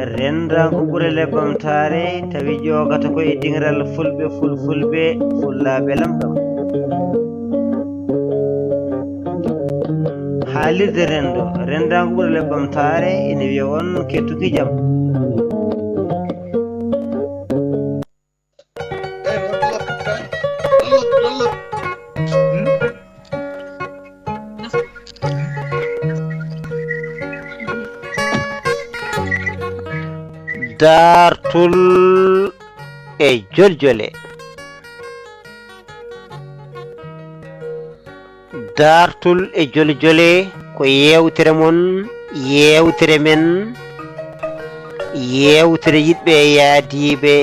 rendango ɓurele ɓamtare tawi jogata koye dingiral fulɓe fulfulɓe fullaɓe lamɗam haalirde rendo rendango ɓurele ɓamtare ene wiya on kettuki jaam. dartul e joljole dartul e joljole ko yewtere mon yewtere men yewtere yidɓe yaadiɓe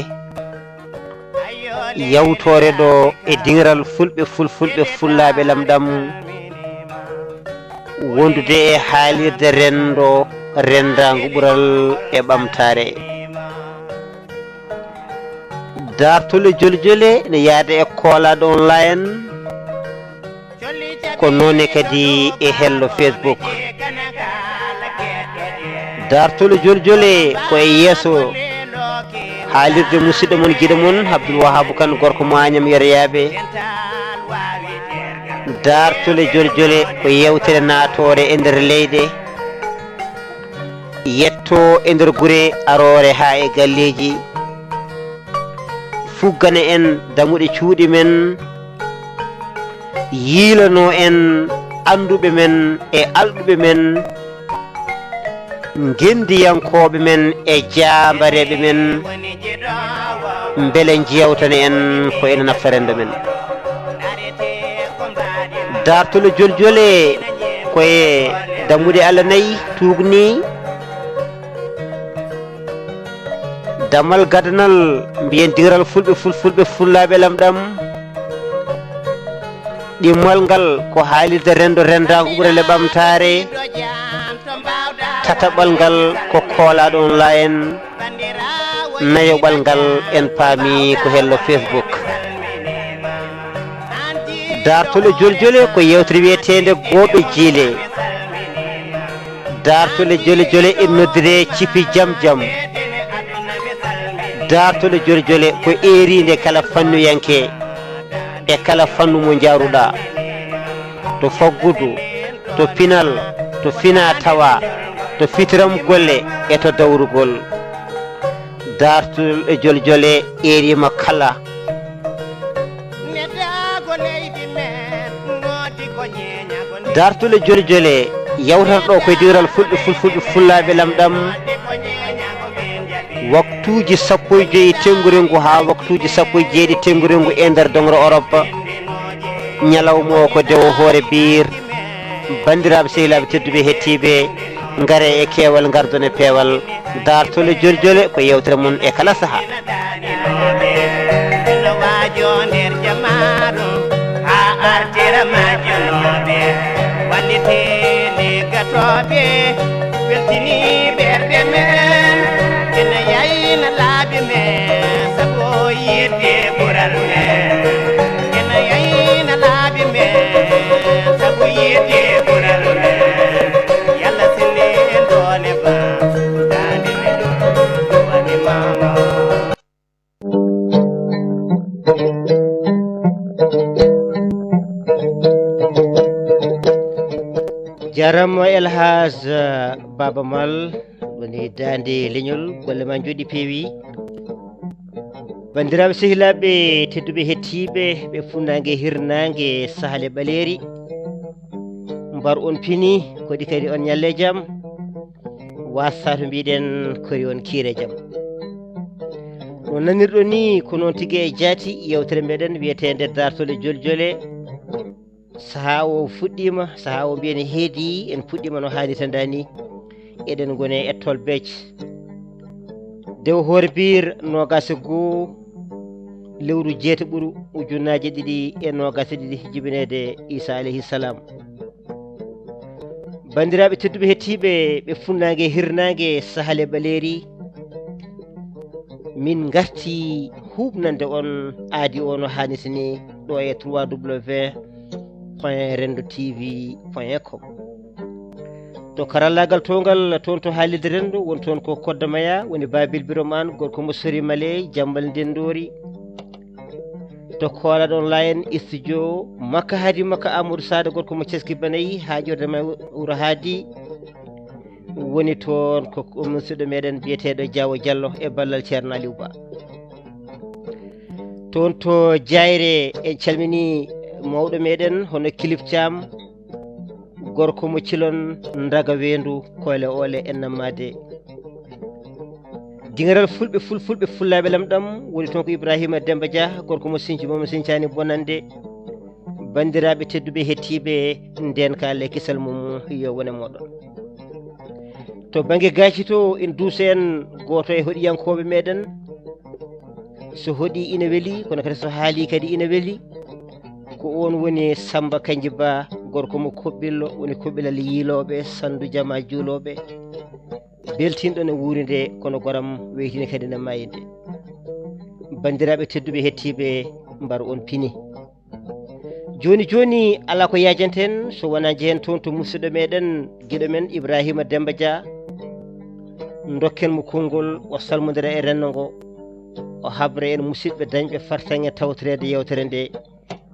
yawtore ɗo e dingiral fulɓe fulfulɓe fullaɓe lamɗam wondude e haalirde rendo rendango ɓural e ɓamtare dartule joljole ne yaada e koolaɗo online ko noone kadi e hello Facebook dartule joljole ko e yeeso haalirde musidɗo mon guiɗo mon Abdoul Wahab Kane gorko Magnam Yoroyaɓe dartule joljole ko yewtere naatore e nder leyɗe yetto e nder guure arore ha e galleji fuggana en damuɗe cuuɗi men yiilano en anduɓe men e alɗuɓe men gendiyankoɓe men e jambareɓe men beele jewtana en ko ene nafa rendo men dartule joljole koye dammuɗe Allah nayyi tugni damal gadanal mbiyen dingiral fulɓe fulfulɓe fullaɓe lamɗam ɗimmal ngal ko haalirde rendo rendago ɓurele ɓamtare tataɓal ngal ko koolaɗo online nayoɓal ngal en paami ko hello Facebook dartole joljole ko yewtere wiyetede gooɓe jiile dartole joljole e noddire cipi jam jam dartole joljole ko erinde kala fannuyanke e kala fannu mo jaruɗa to faggudu to pinal to fina tawa to fitiram golle e to dawrugol dartole joljole erima kala dartole joljole yawtata ɗo koye dingiral fulɓe fulfulɓe fullaɓe lamɗam waktuji 15 tenggurengu ha waktuji 17 tenggurengu e nder dongro Europe ñalawma o ko dewo hoore biir bandiraɓe sehilaɓe tedduɓe hettiɓe ngare e keewal gardon e peewal dartole joljole ko yewtere mon e kala saaha weltini ɓerɗe men ene yayna laaɓi men sabu yidde ɓural men ene yayna laaɓi men sabu yidde ɓural men yalla sinne done ba dande men wani mama jarama Elhaj Baba Mal woni dande leñol golle ma jooɗi peewi bandiraɓe sehilaɓe tedduɓe hettiɓe ɓe funnague hirnague sahale ɓaleri mbar on pini kodi kadi on ñalle jaam wassa to mbiɗen kori on kiire jaam no nanirɗo ni ko noon tigui e jaati yewtere meɗen wiyetede dartole joljole saha o fuɗɗima saha o mbiyen heedi en puɗɗima no hannirta dani eɗen gone ettol becce dew hoore biir nogase goo lewru jeetaɓuru ujunnaje 2022 jibinede Isa alayhi salam bandiraɓe tedduɓe hettiɓe ɓe funnague hirnague sahale ɓaleri min garti huɓnande on aadi o no hannirta ni ɗo e 3w.rendo tv.com to karallagal tongal toon to haalirde renndo won toon ko Kodda Maya woni Babil Birom an gorko mo Sori Maley Jambal Ndendori to kola ɗon layen studio makka haadi makka Amadou Sada gorko mo Ceski Banayi haajorde ma wuro haadi woni toon ko musidɗo meɗen biyeteɗo Diawo Diallo e ballal ceerno Aliou Ba toon to Jayre en calmini mawɗo meɗen hono Kilif Thiam gorko mo Cilon Ndaga Wendu Koyle Ole en nammade dingaral fulɓe fullaɓe lamɗam woni toon ko Ibrahima Demba Dia gorko mo Sinthi momo Sinthani bonande bandiraɓe tedduɓe hettiɓe nden ka le kisal mum yo wone moɗon to banggue gaci to en duusa en goto e hoɗiyankoɓe meɗen so hoɗi ina weeli kono kadi so haali kadi ina weeli ko on woni Samba Kanji Ba gorko mo Koɓɓillo woni Koɓɓilal yiiloɓe Sandu Jama juuloɓe beltinɗo ne wuuri nde kono goram weytini kadi ne maayi nde bandiraɓe tedduɓe hettiɓe mbar on pini joni ala ko yajanten so wona jehen toon to musidɗo meɗen guiɗo men Ibrahima Demba Dia dokken mo konngol o salmodira e renndo ngo o habre en musidɓe dañɓe fartaŋe tawtorede yewtere nde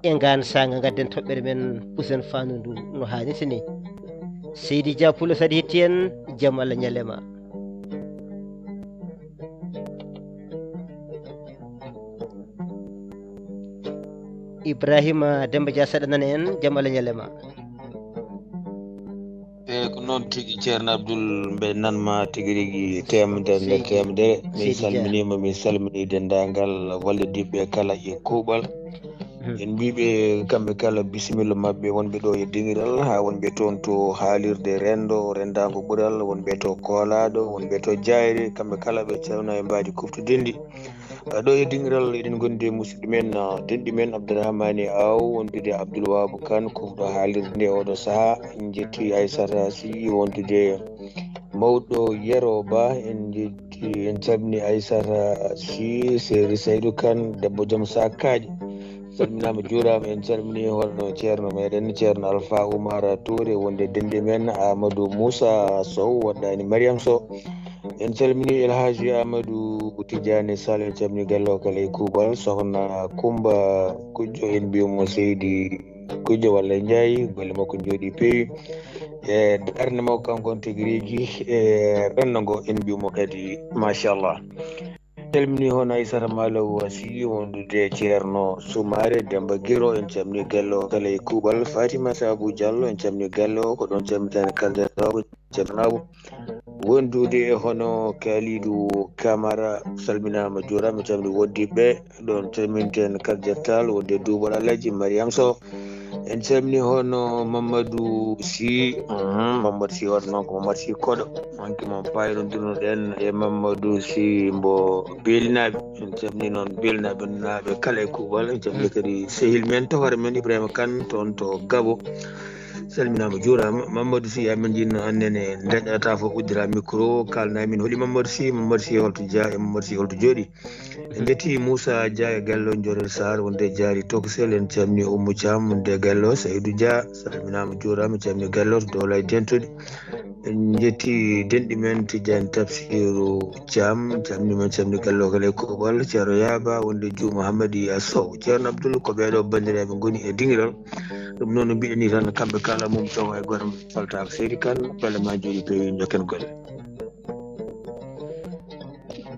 e ngan saga gadden toɓɓere men pusen fandu ndu no hannirta ni Seydi Dia Pulo saɗa hetti en jaam Allah ñalema Ibrahima Demba Dia saɗa nana en jaam Allah ñalema ko noon tigi ceerno Abdoul mbe nanma tigi rigui temedere temedere mi salminima mi salmini dendagal wallidiɓe kala e kuuɓal en mbiɓe kamɓe kala bisimilla mabɓe wonɓe ɗo e dingiral ha wonɓe toon to haalirde rendago ɓuural wonɓe to koolaɗo wonɓe to Jayre kamɓe kala ɓe calmina e mbaadi kuftudendi ɗo e dingiral eɗen gondi musidɗo men denɗi men Abdourahmane Aw wondude Abdoul Wahab Kane kofɗo haalirde nde oɗo saaha en jetti Aissata Sy wondude mawɗo Yero Ba en jetti en calmini Aissata Sy Seri Saydou Kane debbo joom sakaji salminama juurama en calmini holno ceerno meɗen ceerno Alpha Oumar Touré wonde denɗi men Amadou Moussa Sow waɗɗani Mariam Sow en calmini Elhaji Amadou Tidiane Sall en calmini gallo kala e kuuɓal sohna Coumba Kujjo en mbiyamo Seydi Kujjo walla Ndiaye golle makko jooɗi peewi e darde makko kankon tigi rigui e renndo ngo en mbiyamo kadi machallah calmini hono Aissata Malaw Sy wondude ceerno Soumare Demba Guiro en calmini gallo kala e kuuɓal Fatima Sabou Diallo en calmini gallo ko ɗon calmitani kaldataɓo ceernabo wondude e hono Kalidou Camara salminama juurama calmini woddiɓe ɗon calminten Kardiatal wonde Double Alaji Mariam Sow en calmini hono Mamadou Sy Mamadou Sy waɗa noon ko Mamadou Sy koɗo hanki mon payrodirnoɗen e Mamadou Sy mbo belinaɓe en calmini noon belinaɓe naɓe kala e kuuɓal en calmini kadi sehil men tawara men Ibrahima Kane toon to Gabo salminama juurama Mamadou Sy amin jinno annene daƴata fof uddira micro kalnamin hooli Mamadou Sy holto Dia e Mamadou Sy holto jooɗi en jetti Moussa Dia e gallo Jorel Sarr wonde jaari Tokosel en calmini Oumou Thiam wonde gallo Saydou Dia salminama juurama calmini gallo to Dowlay Dentude en jetti denɗi men Tidiane Tafsirou Thiam calminima calmini gallo kala e kuuɓal ceerno Yaba wonde Diouma Hamady Sow ceerno Abdoul ko ɓeɗo bandiraɓe goni e dingiral ɗum noon no mbiɗeni tan kamɓe kala mum taw e goto faltako Seydi Kane pelle ma jooɗi peewi jokken golle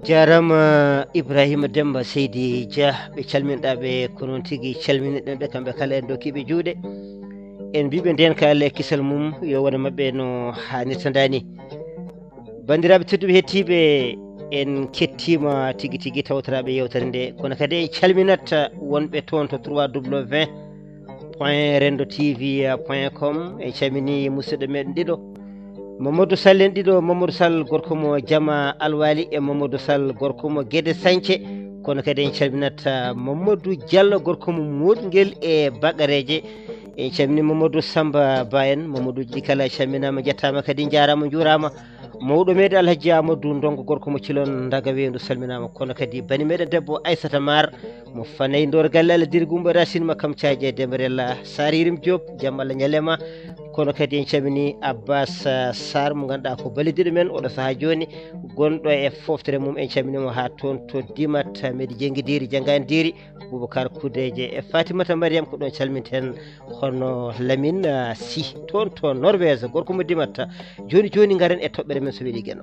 jarama Ibrahima Demba Seydi Dia ɓe calminɗaɓe ko noon tigui calminiɗen ɓe kamɓe kala en dokkiɓe juuɗe en mbiɓe nden ka Allah e kisal mum yo wona mabɓe no hannirta dani bandiraɓe tedduɓe hettiɓe en kettima tigui tawtoraɓe yewtere nde kono kadi en calminat wonɓe toon to 3w.rendo.tv.com en calmini musidɗo meɗen ɗiɗo Mamadou Sall en ɗiɗo Mamadou Sall gorko mo Jama Alwali e Mamadou Sall gorko mo Guédé Sañthie kono kadi en calminat Mamadou Diallo gorko mo Moɗguel e Bagareje en calmini Mamadou Samba Ba en Mamadou ji kala calminama jettama kadi jarama juurama mawɗo meɗen Alhaji Amadou Ndongo gorko mo Cilon Ndaga Wendu salminama kono kadi bani meɗen debbo Aissata Mar mo Fanayi Ndor galle Allah diri Gumba Racine ma kam caje Dembarella Saririm Diop jaam Allah ñalema kono kadi en camini Abbas Sar mo ganduɗa ko balidiɗo men oɗo saaha joni gonɗo e foftere mum en caminimo ha toon to Dimat Medi Jenguidiri Jangani Diri Boubacar Kudeje e Fatimata Mariam ko ɗon calminten hono Lamine Sy toon to Norvège gorko mo Dimat joni joni garen e toɓɓere men so weeli gueno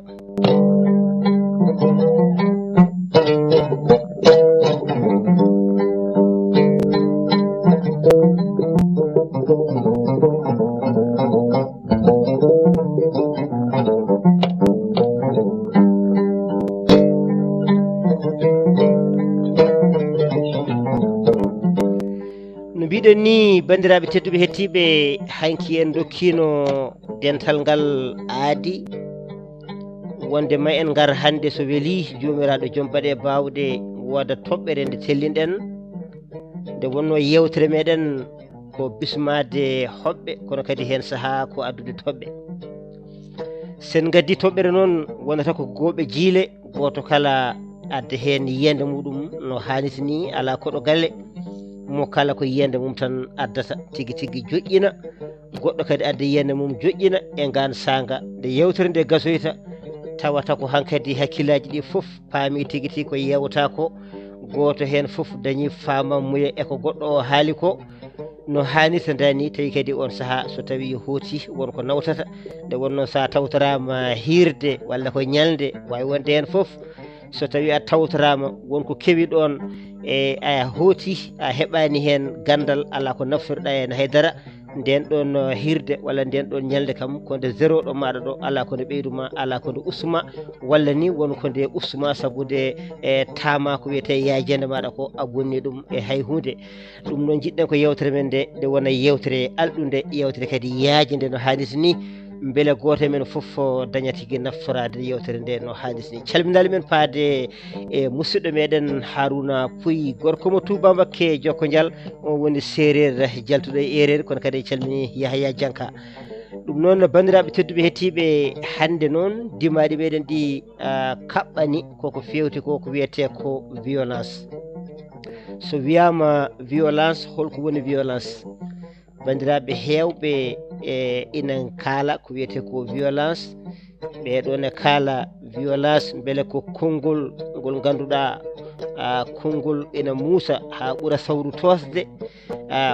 mbiɗen ni bandiraɓe tedduɓe hettiɓe hanki en dokkino dental ngal aadi wonde ma en gar hande so weeli jomiraɗo joom baɗe bawɗe woda toɓɓere nde tellinɗen nde wonno yewtere meɗen ko bismade hoɓɓe kono kadi hen saaha ko addude toɓɓe sen gaddi toɓɓere noon wonata ko gooɓe jiile goto kala adda hen yiyande muɗum no hanniti ni ala koɗo galle mo kala ko yiyande mum tan addata tigui tigui joƴƴina goɗɗo kadi adda yiyande mum joƴƴina e ngan sanga nde yewtere nde gasoyta tawata ko hankkadi hakkillaji ɗi foof paami tigui tigui ko yewta ko goto hen foof dañi famamuya eko goɗɗo o haali ko no hannirta dani tawi kadi on saaha so tawi hooti wonko nawtata nde wonno sa tawtorama hirde walla ko ñalde wawi wonde hen foof so tawi a tawtorama wonko kewi ɗon e a hooti a heɓani hen gandal ala ko naftorɗa hen haydara nden ɗon hirde walla nden ɗon ñalde kam ko nde zéro ɗo maɗa ɗo ala ko nde ɓeyduma ala ko nde ustuma walla ni wonko nde ustuma saabu nde e tama ko wiyete yajede maɗa ko a bonni ɗum e hay hunde ɗum noon jiɗɗen ko yewtere men nde wona yewtere alɗude yewtere kadi yaajede no hannirta ni beele goto men foof daña tigui naftorade yewtere nde no hannirta ni calminali men paade e musidɗo meɗen Harouna Pouy gorko mo Touba Mbacké jokko dial on woni séréer jaltuɗo e ereri kono kadi calmini Yahya Dianka ɗum noon bandiraɓe tedduɓe hettiɓe hande noon dimaɗi meɗen ɗi kaɓɓani koko fewti ko wiyete ko violence so wiyama violence holko woni violence bandiraɓe hewɓe ina kaala ko wiyete ko violence ɓeɗon e kaala violence beele ko konngol ngol ganduɗa konngol ina muusa ha ɓuura sawru tosde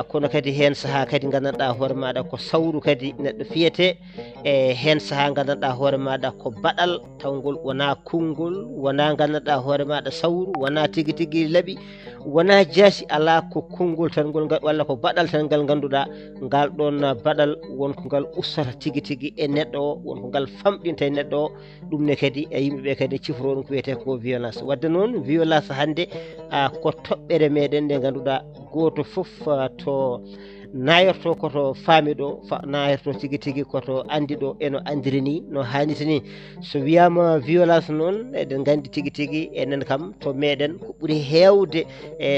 kono kadi hen saaha kadi gandanɗa hoore maɗa ko sawru kadi neɗɗo fiyete e hen saaha gandanɗa hoore maɗa ko baɗal tawgol wona konngol wona gandanɗa hoore maɗa sawru wona tigui tigui laaɓi wona jaasi ala ko konngol tan ngol walla ko baɗal tan ngal ganduɗa ngal ɗon baɗal wonko ngal ustata tigui tigui e neɗɗo o wonko ngal famɗinta e neɗɗo o ɗum ne kadi e yimɓeɓe kadi cifro ɗum ko wiyete ko violence wadde noon violence hande ko toɓɓere meɗen nde ganduɗa goto foof to nayorto koto faami ɗo nayorto tigui tigui koto andi ɗo eno andiri ni no hannirta ni so wiyama violence noon eɗen gandi tigui tigui enen kam to meɗen ko ɓuuri hewde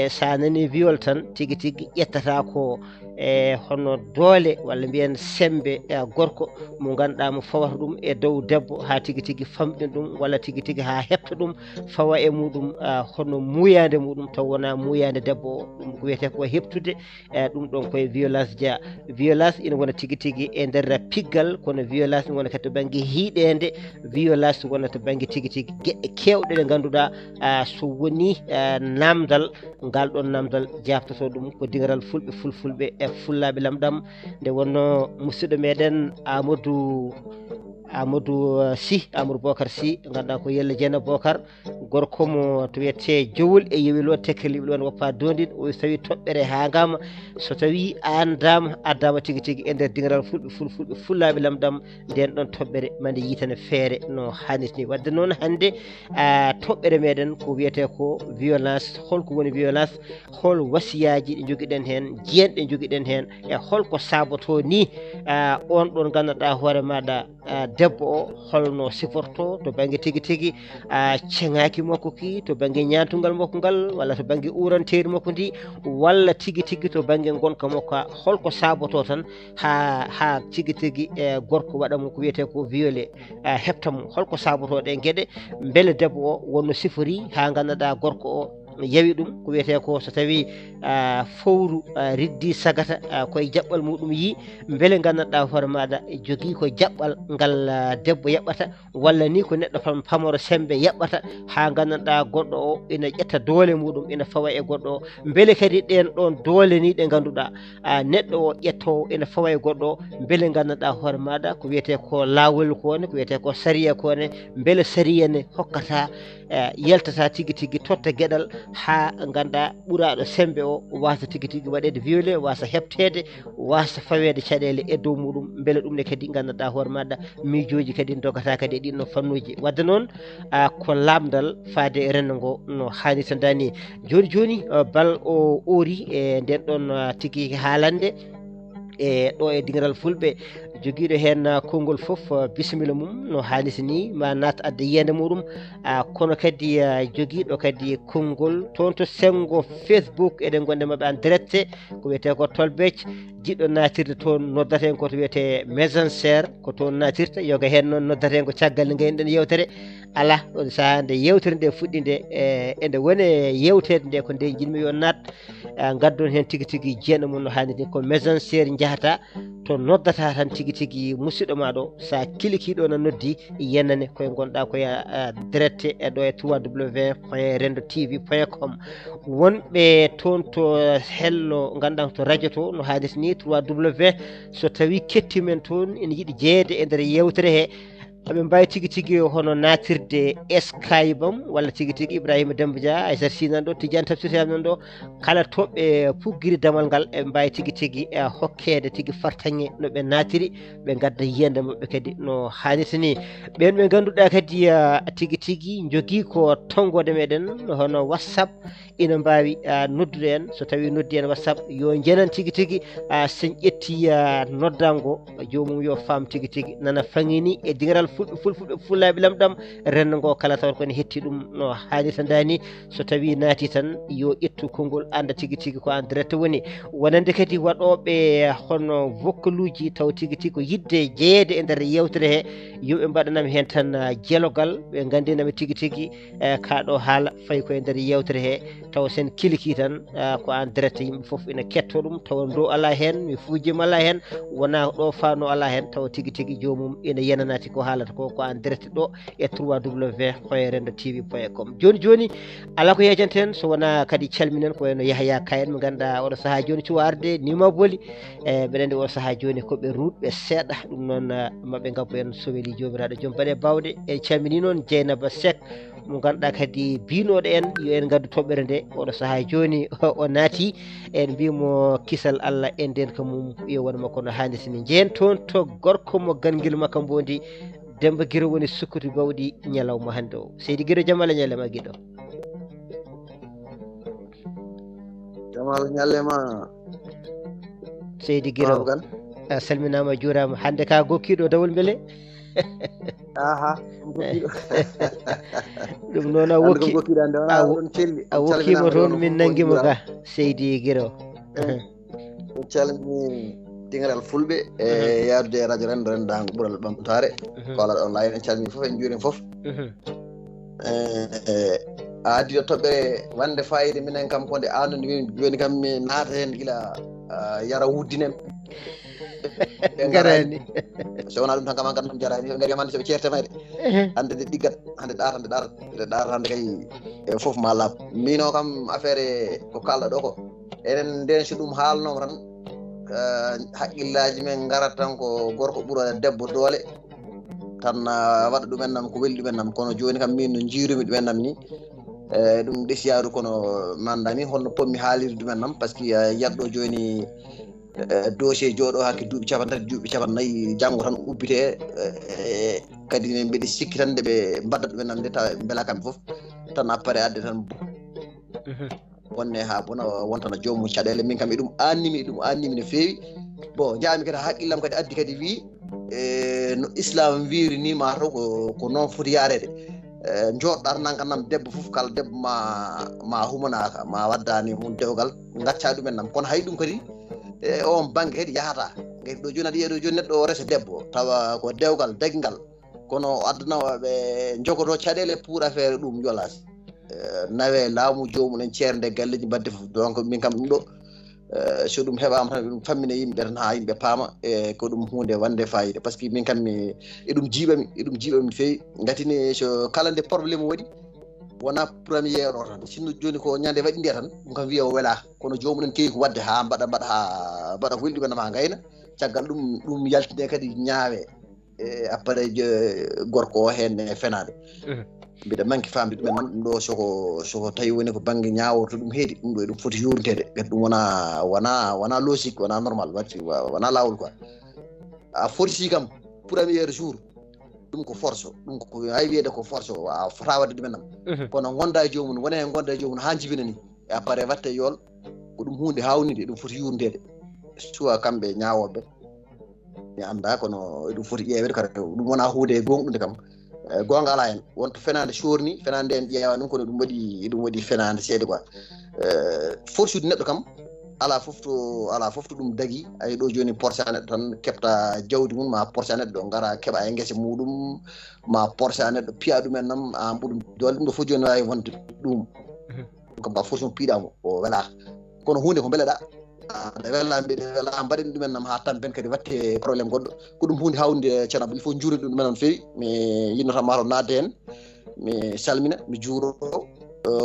sa nani viol tan tigui tigui ƴettata ko e hono doole walla mbiyen sembe gorko mo ganduɗa mo fawata ɗum e dow debbo ha tigui tigui famɗina ɗum walla tigui tigui ha hepta ɗum fawa e muɗum hono muyande muɗum taw wona muyande debbo o ɗum ko wiyete ko heptude ɗum ɗon koye violence jeeya violence ina wona tigui tigui e nder piggal kono violence ne wona kadi to banggue hiiɗede violence wona to banggue tigui tigui gueɗe kewɗe ɗe ganduɗa so woni namdal ngal ɗon namdal jabtoto ɗum ko dingaral fulɓe fulfulɓe e fullaɓe lamɗam nde wonno musidɗo meɗen Amadou Sy Amadou Bocar Sy ganduɗa ko Yello Dieynaba Bocar gorko mo to wiyete jowol e yewilo tekkeliɓe ɗon woppa dondin o so tawi toɓɓere ha gama so tawi andama addama tigui tigui e nder dingaral fulɓe fullaɓe lamɗam nden ɗon toɓɓere mande yitane feere no hannirta ni wadde noon hande toɓɓere meɗen ko wiyete ko violence holko woni violence hol wasiyaji ɗi joguiɗen hen jiyan ɗe joguiɗen hen e holko saboto ni on ɗon gandanɗa hoore maɗa debbo o holno siforto to banggue tigui tigui ceŋaki makko ki to banggue ñantugal makko ngal walla to banggue uranteri makko ndi walla tigui tigui to banggue gonka makko holko saboto tan ha tigui tigui e gorko waɗamo ko wiyete ko violé heptamo holko saboto ɗe gueɗe beele debbo o wonno sifori ha gandanɗa gorko o yawi ɗum ko wiyete ko so tawi fowru riddi sagata koye jaɓɓal muɗum yi beele gandanɗa hoore maɗa jogui ko jaɓɓal ngal debbo yaɓɓata walla ni ko neɗɗo pamaro sembe yaɓɓata ha gandanɗa goɗɗo o ina ƴetta doole muɗum ina fawa e goɗɗo o beele kadi ɗen ɗon doole ni ɗe ganduɗa neɗɗo o ƴettowo ina fawa e goɗɗo o beele gandanɗa hoore maɗa ko wiyete ko lawol kone ko wiyete ko sariya kone beele sariya ne hokkata yaltata tigui tigui totta gueɗal ha ganduɗa ɓuuraɗo sembe o wasa tigui tigui waɗede violé wasa heɓtede wasa fawede caɗele e dow muɗum beele ɗum ne kadi gandanɗa hoore maɗa miijoji kadi dogata kadi e ɗinɗon fannuji wadde noon ko lamdal faade e rendo ngo no hannirta dani joni joni bal o oori e nden ɗon tigui haalande e ɗo e dingiral fulɓe joguiɗo hen konngol foof bisimilla mum no hannirta ni ma naat adda yiyande muɗum kono kadi joguiɗo kadi konngol toon to senggo Facebook eɗen gonde mabɓe en direct ko wiyete ko Tolbej jiɗɗo natirde toon noddaten ko to wiyete Messenger ko toon natirta yoga hen noon noddaten ko caggal nde gaynoɗen yewtere ala on saaha nde yewtere nde fuɗɗi nde ende woni yewtede nde ko nde jinmi yo nat gaddon hen tigui tigui jeeɗo mum no hannirta ko Messenger jahata to noddata tan tigui tigui musidɗo maɗo sa kilikiɗo no noddi yennane koye gonɗa koye direct e ɗo e www.rendotv.com wonɓe toon to hello ganduɗa to radio to no haalirta ni www so tawi kettimen toon ene yiiɗi jeeyede e nder yewtere he aɓe mbawi tigui tigui hono natirde Skype am walla tigui tigui Ibrahima Demba Dia Aissata Sy nan ɗo Tidiane Tafsir nan ɗo kala toɓɓe puggiri damal ngal e mbawi tigui tigui hokkede tigui fartaŋe no ɓe natiri ɓe gadda yiyande mabɓe kadi no hannirta ni ɓen ɓe ganduɗa kadi tigui tigui jogui ko tonggode meɗen hono WhatsApp ina mbawi noddude en so tawi noddi en WhatsApp yo jenan tigui tigui sen ƴetti noddango jomum yo faam tigui tigui nana faŋini e dingiral fulfulɓe fullaɓe lamɗam rendo ngo kala taw kone hetti ɗum no haalirta dani so tawi naati tan yo ƴettu konngol anda tigui tigui ko en direct woni wonande kadi waɗoɓe hono vocaluji taw tigui tigui ko yidde jeeyede e nder yewtere he yoɓe mbaɗanam hen tan jeelogal ɓe gandinami tigui tigui kaɗo haala fayi koye nder yewtere he taw sen kiliki tan ko en direct yimɓe foof ina ketto ɗum tawa ndo ala hen mi fujima ala hen wona ɗo fano ala hen tawa tigui tigui jomum ina yenanati ko haalata ko en direct ɗo e www.rendotv.com joni joni ala ko yejanteten so wona kadi calminen ko wayno Yahya Ka en mo ganduɗa oɗo saaha joni cuwa arde nima booli mbeɗa andi oɗo saaha joni koɓe rutɓe seeɗa ɗum noon maɓe gabbo en so weeli jomiraɗo joom baɗe bawɗe en calmini noon Dieynaba Seck mo ganduɗa kadi binoɗo en yo en gaddu toɓɓere nde oɗo saaha joni o naati en mbimo kisal Allah e nden ka mum yo wonma kono hannirta ni jeen toon to gorko mo ganguel makko mbondi Demba Guiro woni sukkuti bawɗi ñalawma hande o Seydi Guiro jaam Allah ñalema guiɗo jamal ñallema Seydi Guiro a salminama juurama hande ka gokkiɗo dawol beele aha ɗum noon a wokkima toon min nanguima ka Seydi Guiro calmi dingaral fulɓe e yaadude e radio rendo rendago ɓuural ɓamtare ko ala ɗon layen en calmini foof en juuren foof a addi ɗo toɓɓere wande fayida minen kam konde andude min joni kam mi naata hen gila yara wuddinen garani so wona ɗum tan kam an kam jarani ɓe gaari hande soɓe ceertemede hande de ɗiggat hande ɗaata hande kay foof ma laab mino kam affaire ko kalɗa ɗo ko enen nden so ɗum haalnoma tan haqqillaji men garat tan ko gorko ɓuura debbo doole tan waɗa ɗumen nam ko weli ɗumen nam kono joni kam min no jiirumi ɗumen nam ni ɗum ɗesiyaru kono mandani holno pommi haalirde ɗumen nam par ce que yiyatɗo joni dossier jooɗo hakke duuɓi capantati duuɓi capannayyi janggo tan ubbite kadi mbeɗe sikki tan nde ɓe mbadda ɗumen nam nde tawa beela kamɓe foof tan après adde tan wonne ha bona wontana joomum caɗele min kam e ɗum annimi no feewi bon jaami kadi haqqillam kadi addi kadi wi no islam wiiri ni mataw ko noon foti yarede jooɗɗata nanka nam debbo fof kala debbo ma humanaka ma waddani mum dewgal gacca ɗumen nam kono hay ɗum kadi on banggue kadi yahata kadi ɗo joni aɗa yiya ɗo joni neɗɗo o resa debbo tawa ko dewgal daguigal kono addanaɓe jogoto caɗele pour affaire ɗum jolas nawe laamu joomumen ceernde galleji mbadde fof donc min kam ɗum ɗo so ɗum heɓama tan ɗum fammina yimɓe tan ha yimɓe paama ko ɗum hunde wande fayida par ce que min kam eɗum jiiɓami feewi gatini so kala nde probléme waɗi wona premiére o tan sinno joni ko ñande waɗi nde tan ɗum kam wiya o welaka kono jomumen kewi ko wadde ha mbaɗa hulɗi ɓenam ha gayna caggal ɗum yaltine kadi ñaawe après gorko o henne fenade mbiɗa manque famde ɗumen noon ɗum ɗo soko tawi woni ko banggue ñawoto ɗum heedi ɗum ɗo ɗum foti yurnitede kadi ɗum wona logique wona normal wona lawol quoi a forci kam premier jour ɗum ko force ɗum ko hay wiyede ko force a fota wadde ɗumen nam kono gonda e jomum wona e gonda e jomum ha jibina ni e après watte yool ko ɗum hunde hawnide ɗum foti yurnitede soit kamɓe ñawoɓe mi anda kono ɗum foti ƴeewede kadi ɗum wona hunde gonɗude kam gonga ala hen wonto fenade sorni fenade en ƴeewa ɗum kono ɗum waɗi fenade seeɗa quoi forsude neɗɗo kam ala fof to ɗum dagui ay ɗo joni porsa neɗɗo tan keɓta jawdi mum ma porsa neɗɗo gara keɓa e guese muɗum ma porsa neɗɗo piya ɗumen nam a mbuɗum dole ɗum ɗo fof joni wawi wonde ɗum kam ba force mum piiɗamo o welaka kono hunde ko beleɗa nde wella mbiɗe wela mbaɗen ɗumen nam ha tampen kadi watte probléme goɗɗo ko ɗum hunde hawde ceerno il faut juuride ɗumen on feewi mi yinno tan mataw nadde hen mi salmina mi juuro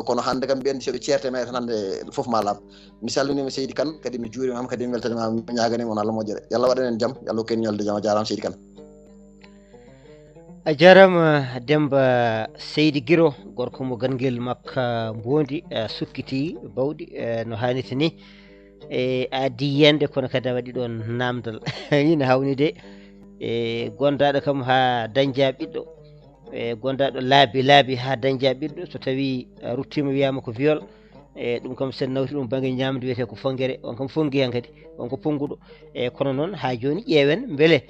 kono hande kam ɓen soɓe ceerte me tan hande foof ma laaɓa mi salminima Seydi Kane kadi mi juurimama kadi mi weltanima mi ñaganima on Allah moƴƴere yo Allah waɗan en jaam yo Allah hokku en ñalde jaam a jarama Seydi Kane a jarama Demba Seydi Guiro gorko mo ganguel makka mbondi sukkiti bawɗi no hannirta ni addi yiyande kono kadi a waɗi ɗon namdal ina hawni de gondaɗo kam ha dañja ɓiɗɗo gondaɗo laabi ha dañja ɓiɗɗo so tawi ruttima wiyama ko viol ɗum kam sen nawti ɗum banggue ñamde wiyete ko fonguere on kam fongi hen kadi on ko ponnguɗo kono noon ha joni ƴeewen beele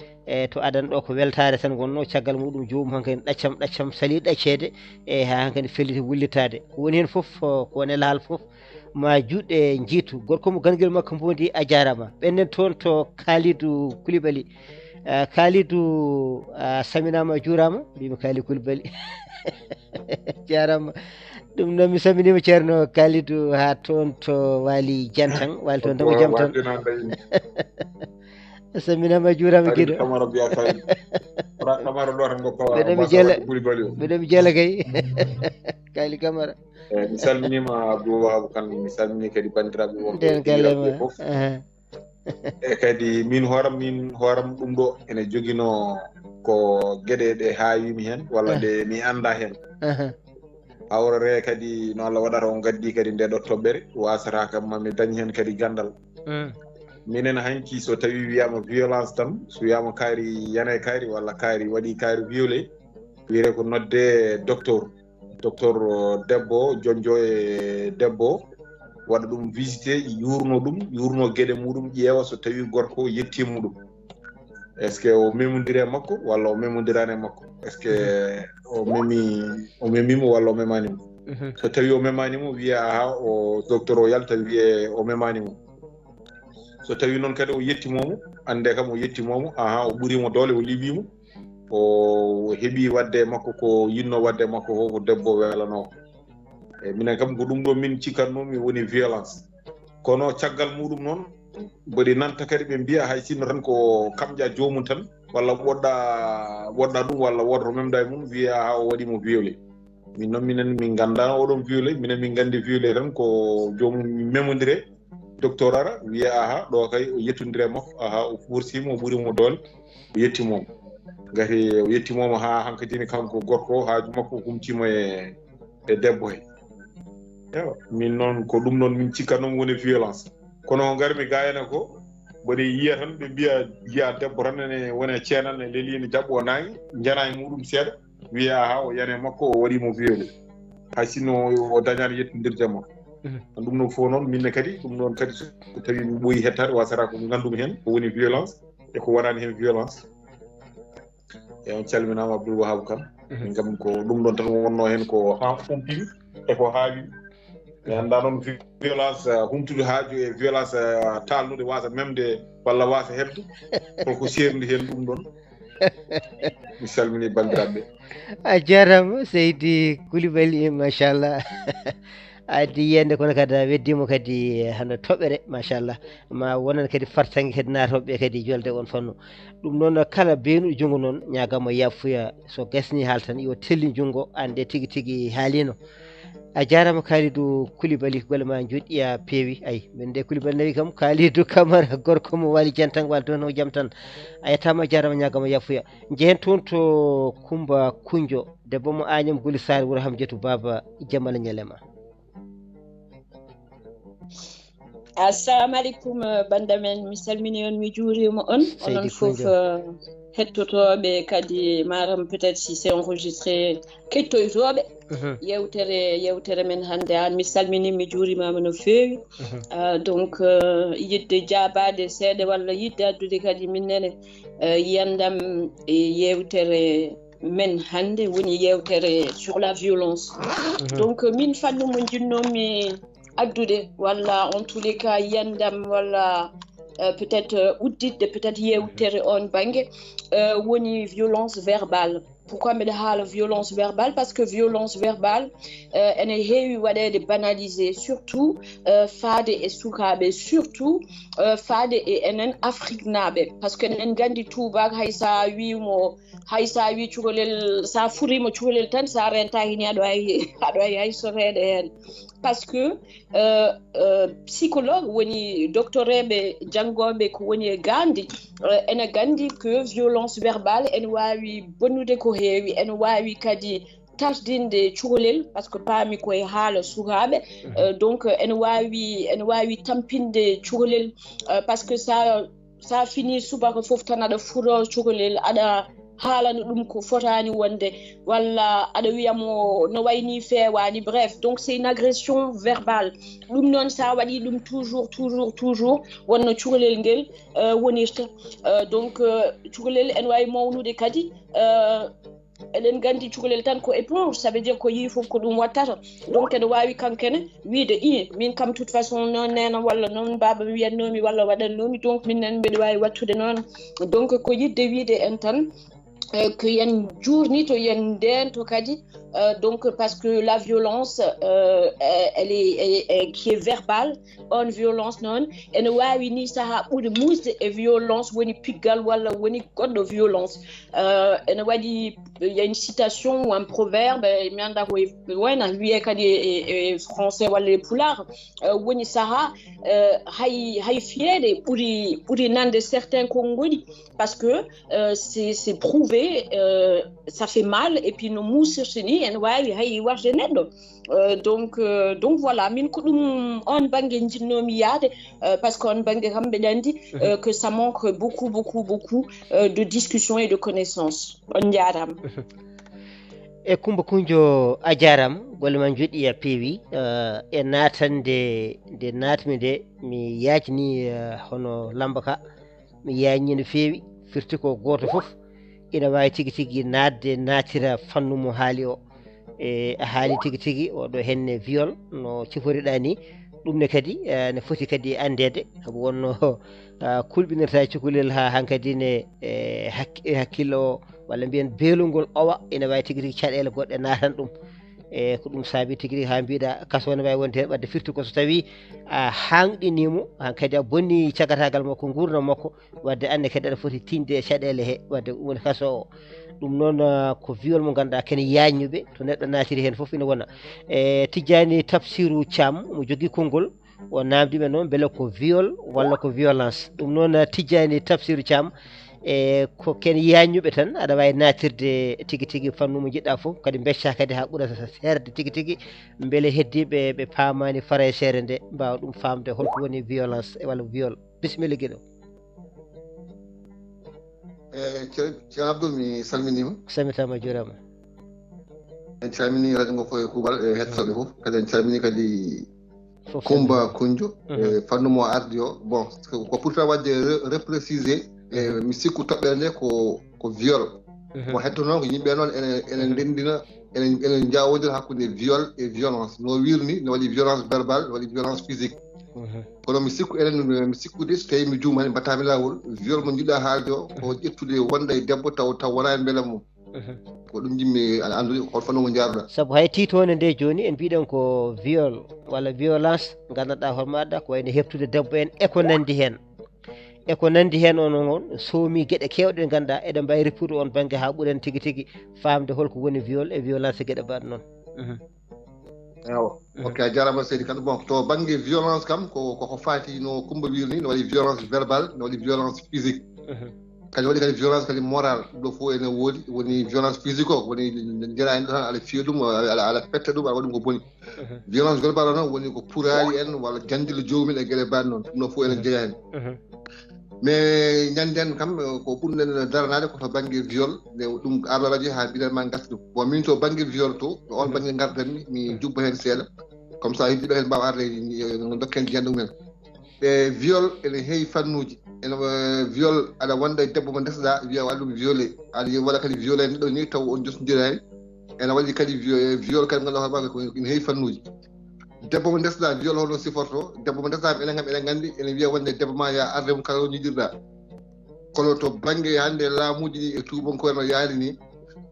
to adana ɗo ko weltare tan gonno caggal muɗum jomum hankadi ɗaccam sali ɗaccede ha hankadi felliti wullitade ko woni hen foof ko woni laal foof ma juɗɗe jiitu gorko mo ganguel makko mbondi a jarama ɓennen toon to Kalidou Koulibaly Kalidou saminama juurama mbimi Kali Koulibaly jarama ɗum noon mi saminima ceerno Kalidou ha toon to Waly Diantang Waly toon damo jaam tan saminama juurama guiɗo mbiɗa mi jeela kay Kali Camara mi salminima Abdou Wahab Kane mi salmini kadi bandiraɓe wonɓe galle fof e kadi min hooram ɗum ɗo ene joguino ko gueɗe ɗe hawimi hen walla ɗe mi anda hen hawrere kadi no Allah waɗata on gaddi kadi nde ɗo toɓɓere wasata kam mami dañi hen kadi gandal minen hanki so tawi wiyama violence tan so wiyama kaari yana kaari walla kaari waɗi kaari violé wiyete ko nodde docteur debbo jonjo e debbo waɗa ɗum visité yurno gueɗe muɗum ƴeewa so tawi gorko yetti muɗum est ce que o memodiri e makko walla o memodirani e makko est ce que o memimo walla o memanimo so tawi o memanimo wiya aha o docteur o yalta wiye o memanimo so tawi noon kadi o yettimomo ande kam o yettimomo aha o ɓuurimo doole o liɓimo o heeɓi wadde makko ko yinno wadde makko ko debbo welanoko e minen kam ko ɗum ɗo min cikatnomi woni violence kono caggal muɗum noon mboɗi nanta kadi ɓe mbiya hay sinno tan ko kamƴa jomum tan walla woɗɗa ɗum walla woto memda e mum wiya ha o waɗimo violé min noon min ganda oɗon violé minen min gandi violé tan ko jomum memodire docteur ara wiya aha ɗo kay o yettodire makko aha o ɓursimo o ɓuurimo doole o yettimomo gati o yettimomo ha hankadini kanko gorko haaju makko humtimo e debbo he ewa min noon ko ɗum noon min cikkatnomi woni violence kono garmi gayana ko mboɗi yiya tan ɓe mbiya jiya debbo tan ene wone ceenal ne leeli ne jaɓɓo nangue jana e muɗum seeɗa wiya ha o yane makko o waɗimo violé hay sinno o dañani yettodirde makko ɗum ɗon fof noon minne kadi ɗum ɗon kadi so tawi mi ɓooyi hettade wasata ko gandumi hen ko woni violence e ko wonani hen violence e on calminama Abdoul Wahab Kane min kam ko ɗum ɗon tan wonno hen ko ha humpimi e ko haawi mi anda noon violence humtude haaju e violence talnude wasa memde walla wasa hebde holko serndi hen ɗum ɗon mi salmini bandiraɓe a jarama seydi Coulibaly machallah addi yiyande kono kadi a weddimo kadi hano toɓɓere machallah ma wonan kadi fartangue kadi natoɓe kadi jolde on fannu ɗum noon kala beenuɗo junggo noon ñagamo yafuya so gasni haal tan yo telli junggo ande tigui tigui haalino a jarama Kalidou Coulibaly golle ma joɗɗiya peewi ayi min de Coulibaly nawi kam Kalidou Camara gorko mo waali jantan wal toon no jaam tan a yettama a jarama ñagama yafuya jehen toon to Coumba Kunjo debbo mo Agname Guli Sare wuuro Hamdiatou Baba jamala ñalema. Assalamu alaikum banda men mi salmini on mi juurima on onon fof hettotoɓe kadi maram peut-être si c'est enregistré kettoytoɓe yewtere men hande an mi salmini mi juurimama no feewi donc yidde jaabade seeɗa walla yidde addude kadi minnene yiyandam e yewtere men hande woni yewtere sur la violence donc min fannu mo jinnomi addude walla en tous les cas yandam walla peut-être udditde peut-être yewtere on bangue woni violence verbale. Pourquoi mbeɗa haala violence verbale? Parce que violence verbale ene heewi waɗede banalisé surtout faade e sukaɓe surtout faade e enen Afrique naaɓe par ce que en gandi tubak hay sa wi cukalel sa furima cukalel tan sa rentaki ni aɗa wawi hay sorede hen par ce que psychologue woni doctoreɓe janggoɓe ko woni e gandi ene gandi que violence verbale ene wawi bonnude ko heewi ene wawi kadi tardinde cukalel par ce que paami koye haala sukaɓe donc ene wawi tampinde cukalel par ce que sa fini subaka foof tan aɗa furo cukalel aɗa haalano ɗum ko fotani wonde walla aɗa wiyamo no wayni fewani bref donc c'est une agression verbale ɗum noon sa waɗi ɗum toujours wonno cukalel ngel wonirta donc cukalel ene wawi mawnude kadi eɗen gandi cukalel tan ko éponge ça veut dire ko yi fof ko ɗum wattata donc ene wawi kankene wiide min kam toute façon noon nena walla noon baba wiyatnomi walla waɗannomi donc minnen mbeɗa wawi wattude noon donc ko yidde wiide en tan que yen journée to yen dento kadi donc parce que la violence elle est qui est verbale on violence non ene wawi ni saha ɓuuri musde e violence woni piggal walla woni goɗɗo violence ene waɗi il y a une citation ou un proverbe mi anda ko wayna wiye kadi e français walla e pulaar woni saha hay fiyede ɓuuri nande certain konngoli parce que c'est prouvé ça fait mal et puis no musirta ni ene wawi hay warde neɗɗo donc voilà min ko ɗum on banggue jinnomi yaade parce que on banggue kam ɓe andi que ça manque beaucoup de discussion et de connaissance on jarama e Coumba Kunjo a jarama golle ma joɗɗi a peewi e natande nde natmi nde mi yajni hono Lamba Ka mi yajni no feewi firti ko goto foof ina wawi tigui nadde natira fannu mo haali o e a haali tigui oɗo henne viol no ciforiɗa ni ɗum ne kadi ne foti kadi andede saabu wonno kulɓinirta cukalel ha hankkadi ne hakkille o walla mbiyen beelungol owa ene wawi tigui caɗele goɗɗe natan ɗum e ko ɗum saabi tigui ha mbiɗa kaso ne wawi wonde hen ɓadde firti ko so tawi a hanɗinimo hankkadi a bonni cagatagal makko gurdam makko wadde anne kadi aɗa foti tinde caɗele he wadde woni kaso o ɗum noon ko viol mo ganduɗa kene yajñuɓe to neɗɗo natiri hen foof ina wona e Tidiani Tafsirou Thiam mo jogui konngol o namdiɓe noon beele ko viol walla ko violence ɗum noon Tidiani Tafsirou Thiam e ko ken yajñuɓe tan aɗa wawi natirde tigui fannu mo jiɗɗa foof kadi becca kadi ha ɓurata serde tigui beele heddiɓe ɓe paamani fara e seere nde mbawa ɗum famde holko woni violence walla viol bisimilla gueɗo ceerno Abdoul mi salminima samitama jurama en calmini radio ngo fof e kuuɓal e hettoɓe fof kadi en calmini kadi Coumba Kunjo e fannu mo ardi o bon ko pourtant wadde reprécisé mi sikku toɓɓere nde ko viol mo hetto noon ko yimɓe noon enen ndendina enen jawodira hakkude viol et violence no wirni no waɗi violence verbale no waɗi violence physique kono mi sikku enen mi sikkude so tawi mi juumani mbattami lawol viol mo jiɗɗa haalde o ko ƴettude wonda e debbo taw wonani beele mum ko ɗum jimmi andude hol fanno mo jaaruɗa sabu hay titone nde joni en mbiɗen ko viol walla violence gandanɗa hoore maɗa ko wayno heftude debbo en eko nandi hen on soomi gueɗe kewɗe ɗe ganduɗa eɗen mbawi rippude on banggue ha ɓuuren tigui tigui famde holko woni viol e violence gueɗe mbaɗe noon ewa ok a jarama seydi Kane bon to banggue violence kam ko fati no Coumba wiri ni no waɗi violence verbal no waɗi violence physique kadi waɗi kadi violence kadi moral ɗo fof ene woodi woni violence physique o woni jeerani ɗo tan aɗa fiya ɗum aɗa petta ɗum aɗa waɗa ɗum ko boni violence verbal o noon woni ko purari en walla jandile jomumen e gueɗe mbaɗe noon ɗum ɗo fof ene jeeyani mais ñanden kam ko ɓurɗen daranade koto banggue viol ɗum arɗo radio ha mbiɗen ma gasa ɗum bon min to banggue viol to on banggue gardanmi mi jubba hen seeɗa comme ça yimɓeɓe hen mbawa arde dokken jiyande ɗumen e viol ene heewi fannuji ene viol aɗa wonda e debbo mo ndesɗa wiya waɗa ɗum violé aɗa waɗa kadi violé neɗɗo ni taw on jotodirani ene waɗi kadi viol kadi ganduɗa hoorema ko ene heewi fannuji debbo mo ndesɗa viol holno siforto debbo mo ndesɗa enen kam eɗen gandi ene wiya wonde debbo ma ya arde mum kala o jiɗirɗa kono to banggue hande laamuji ɗi e tubankore no yaali ni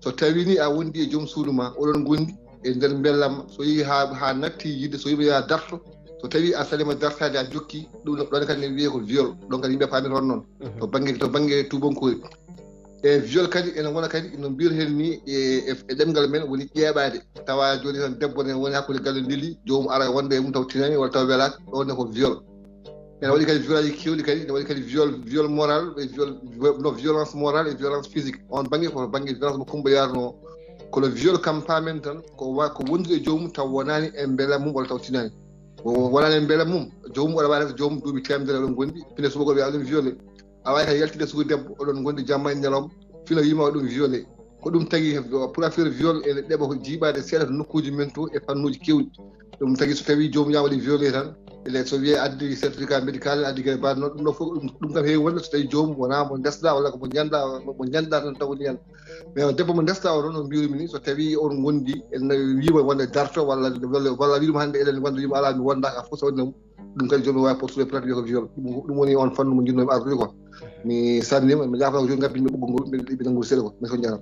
so tawi ni a wondi e joom suudu ma oɗon gondi e nder bellam so yeehi ha natti yidde so yima ya darto so tawi a salima dartade a jokki ɗum ɗon kadi ne wiye ko viol ɗon kadi yimɓe paami toon noon to banggue tubankore e viol kadi ene wona kadi no mbiyeten ni e ɗemgal men woni ƴeeɓade tawa joni tan debbo ne woni hakkude galle ndili jomum ara wonde e mum taw tinani walla taw welaka ɗon ne ko viol ene waɗi kadi viol aji kewɗi kadi ene waɗi kadi viol moral e violence morale et violence physique on banggue ko banggue violence mo Coumba yarno kono viol kam paamen tan ko wondude e jomum taw wonani e beela mum walla taw tinani wonani e beela mum jomum waɗa waɗata jomum duuɓi temedere oɗon gondi pine subakoɓe wiya ɗum violé a wawi kadi yaltide suku debbo oɗon gondi jamma e ñalawma fino yima ɗum violé ko ɗum tagui pour affaire viol ene ɗeɓa ko jiiɓade seeɗa to nokkuji men to e fannuji kewɗi ɗum tagui so tawi jomum waɗi violé tan ele so wiye addi certificat médical addi gueɗe mbaɗe noon ɗum ɗo fof ɗum kam heewi wonde so tawi jomum wona mo ndesɗa walla ko mo ñanɗa tan taw woni hen mais debbo mo ndesɗa o ɗon no mbirumi ni so tawi on gondi ene wiima wonde darto walla wiɗum hande eɗen wonde yima ala mi wondaka fof so waɗi ɗum kadi jomum wawi postude plainte wiya ko viol ɗum woni on fannu mo jinnomi ardude quoi mi salminima mi jafata ko joni gabbinmi ɓoggol ngol ɓe nangol seeɗa ko mais so jarama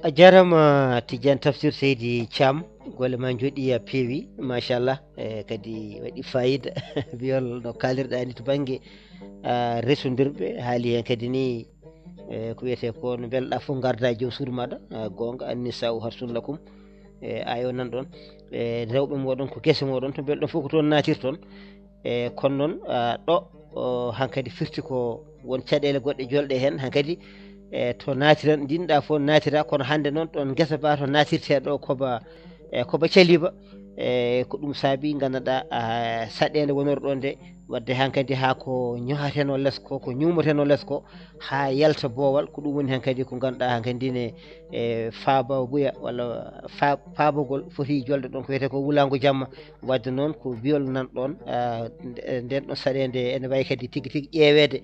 a jarama Tidiane Tafsir Seydi Thiam golle ma jooɗi peewi machallah kadi waɗi fayida viol no kalirɗa ni to banggue resodirɓe haali hen kadi ni ko wiyete ko no beelɗa fof garda e joom suudu maɗa gonga annisa harsun lakum ayo nan ɗon rewɓe moɗon ko guese moɗon to beelɗon fof ko toon natirton kono noon ɗo hankkadi firti ko won caɗele goɗɗe jolɗe hen hankkadi to naatiran ndinɗa fof naatira kono hande noon ɗon guesa ba to natirte ɗo koba caliba ko ɗum saabi gandanɗa saɗede wonorɗo nde wadde hankkadi ha ko ñohateno less ko ñumoteno less ko ha yalta boowal ko ɗum woni hankkadi ko ganduɗa hankkadi ne faaba buya walla faabogol foti jolde ɗon ko wiyete ko wulango jamma wadde noon ko viol nan ɗon nden ɗon saɗede ene wawi kadi tigui tigui ƴeewede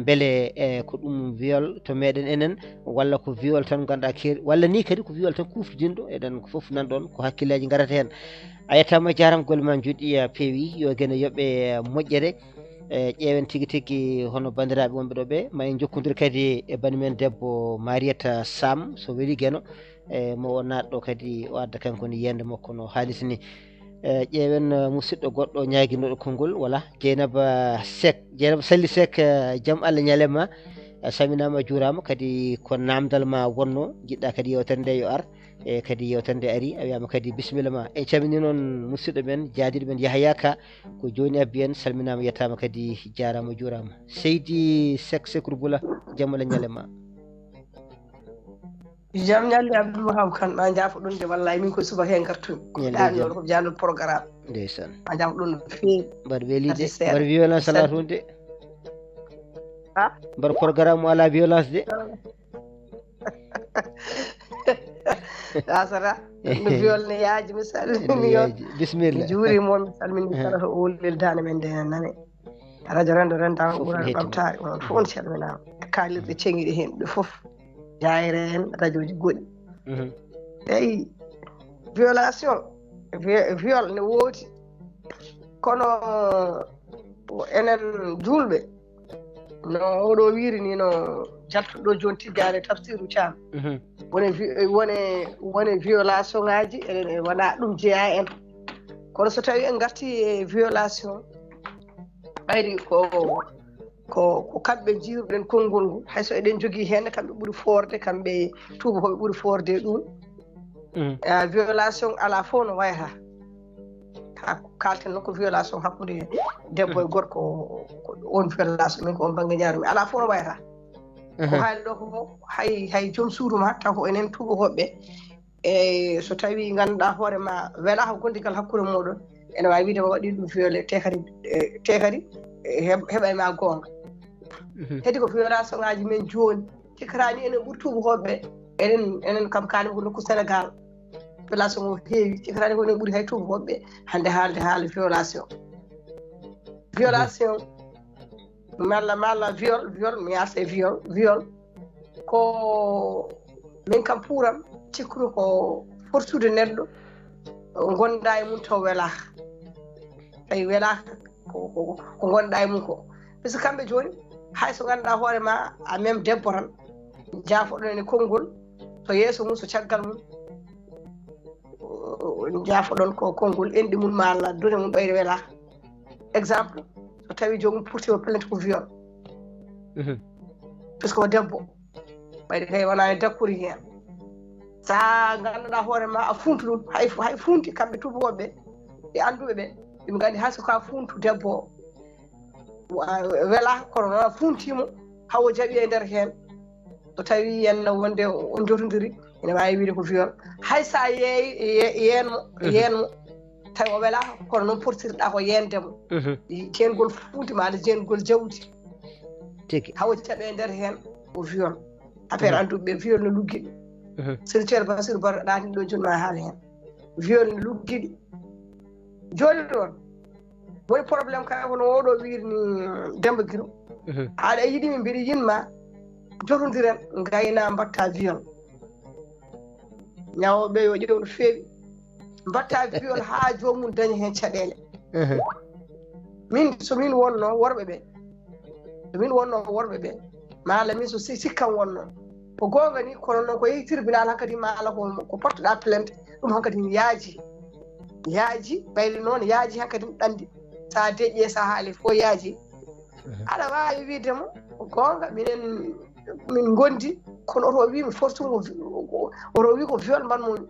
beele ko ɗum viol to meɗen enen walla ko viol tan ganduɗa keeri walla ni kadi ko viol tan kufdinɗo eɗen ko foof nan ɗon ko hakkillaji garata hen a yettama jarama golle ma jooɗi peewi yo guene yooɓe moƴƴere ƴeewen tigui tigui hono bandiraɓe wonɓe ɗo ɓe ma en jokkodir kadi e banimen debbo Mariéta Sam so weeli gueno mo o natɗo kadi o adda kanko ni yiyande makko no haalis ni ƴeewen musidɗo goɗɗo ñaguinoɗo konngol voilà Dieynaba Sally Seck jaam Allah ñalema saminama juurama kadi ko namdal ma wonno jiɗɗa kadi yewtere nde yo ar e kadi yewtere nde ari a wiyama kadi bisimilla ma en calmini noon musidɗo men jaadiɗo men Yahya Ka ko joni abbi en salminama yettama kadi jarama juurama Seydi Seck Sekru Bula jaam Allah ñalema jam ñalli Abdoul Wahab Kane ma jafo ɗum de wallahi min koye suba hen gartumi ɗanoɗo ko jallol programme ndeysan ma jafo ɗum no feewi mbaɗa weelide mbaɗa violence ala toon de ha mbaɗa programme o ala violence de asata no viol ne yaaji mi salmini on bisimilla mi juurima mi salmini kala to wulildade men nde nane radio rendo rendago ɓuurani ɓamtare onon fof on calminama kalirɗe cengiɗe hen ɓe foof jayre en radio ji goɗɗi eyi violation viol ne woodi kono enen julɓe no oɗo wiiri ni no jaltuɗo joni tiggaade tafsiru Thiam woni violation ŋaji enen wona ɗum jeeya en kono so tawi en garti e violation ɓayri ko kamɓe jiiruɗen konngol ngu hayso eɗen jogii heen kamɓe ɓuri forde kamɓe tubakoɓe ɓuri forde ɗum violation ala fof no wayata ha kalten noon ko violation hakkude debbo e gorko ko on violation min ko on banggue ñaarumi ala fof no wayata ko haali ɗo ko hay joom suudu ma taw ko enen tubakoɓe e so tawi ganduɗa hoore ma wela ko gondigal hakkude moɗon ene wawi wiide ma waɗi ɗum violé te kadi heɓay ma goonga heddi ko violation ŋaji men joni cikkatani enen ɓuuri tubakoɓe enen kam kaani ko nokku Sénégal violation o heewi cikkatani ko enen ɓuuri hay tubakoɓe hande haalde haala violation malla viol mi arta viol ko min kam puuram cikkude ko fortude neɗɗo gonɗa e mum taw welaka tawi welaka ko gonɗa e mum ko par ce que kamɓe joni hayso ganduɗa hoore ma a même debbo tan jaafoɗon e konngol to yeeso mum so caggal mum jaafoɗon ko konngol enɗi mum malla dune mum ɓayde welaka exemple so tawi jomum pourtima plainte ko viol puisque ko debbo ɓayde kay wona e dakkuri hen sa ganduɗa hoore ma a funtu ɗum hay funti kamɓe tubakoɓe e anduɓe ɓe ɗum gandi hayso ka funtu debbo wela kono noon a funtimo hawo jaɓi e nder hen so tawi yen wonde on jotodiri ene wawi wiide ko viol hay sa yeenmo tawi o wela kono noon portirɗa ko yendemo jeengol funti ma jeengol jawdi tigi hawo jaɓi e nder hen ko viol affaire anduɓe viol no luggiɗi seni ceerno Basirou Bara ɗaatini ɗo joni ma haala hen viol no luggiɗi joni ɗon woni probléme kay hono oɗo wirini Demba Guiro aɗa yiɗimi mbiɗa yinma jotodiren gayna mbatta viol ñawoɓe yo ƴeew no feewi mbatta viol ha jomum daña hen caɗele min somin wonno worɓe ɓe mala min so sikkam wonno ko gonga ni kono noon ko yehi tribunal hankkadi mala ko porteɗa plainte ɗum hankkadi yaaji ɓayde noon yaaji hankkadi ɗandi sa deƴƴe sa haali fof yaaji aɗa wawi wiidemo ko gonga min gondi kono oto wimi fortumo oto wi ko viol mbanmomi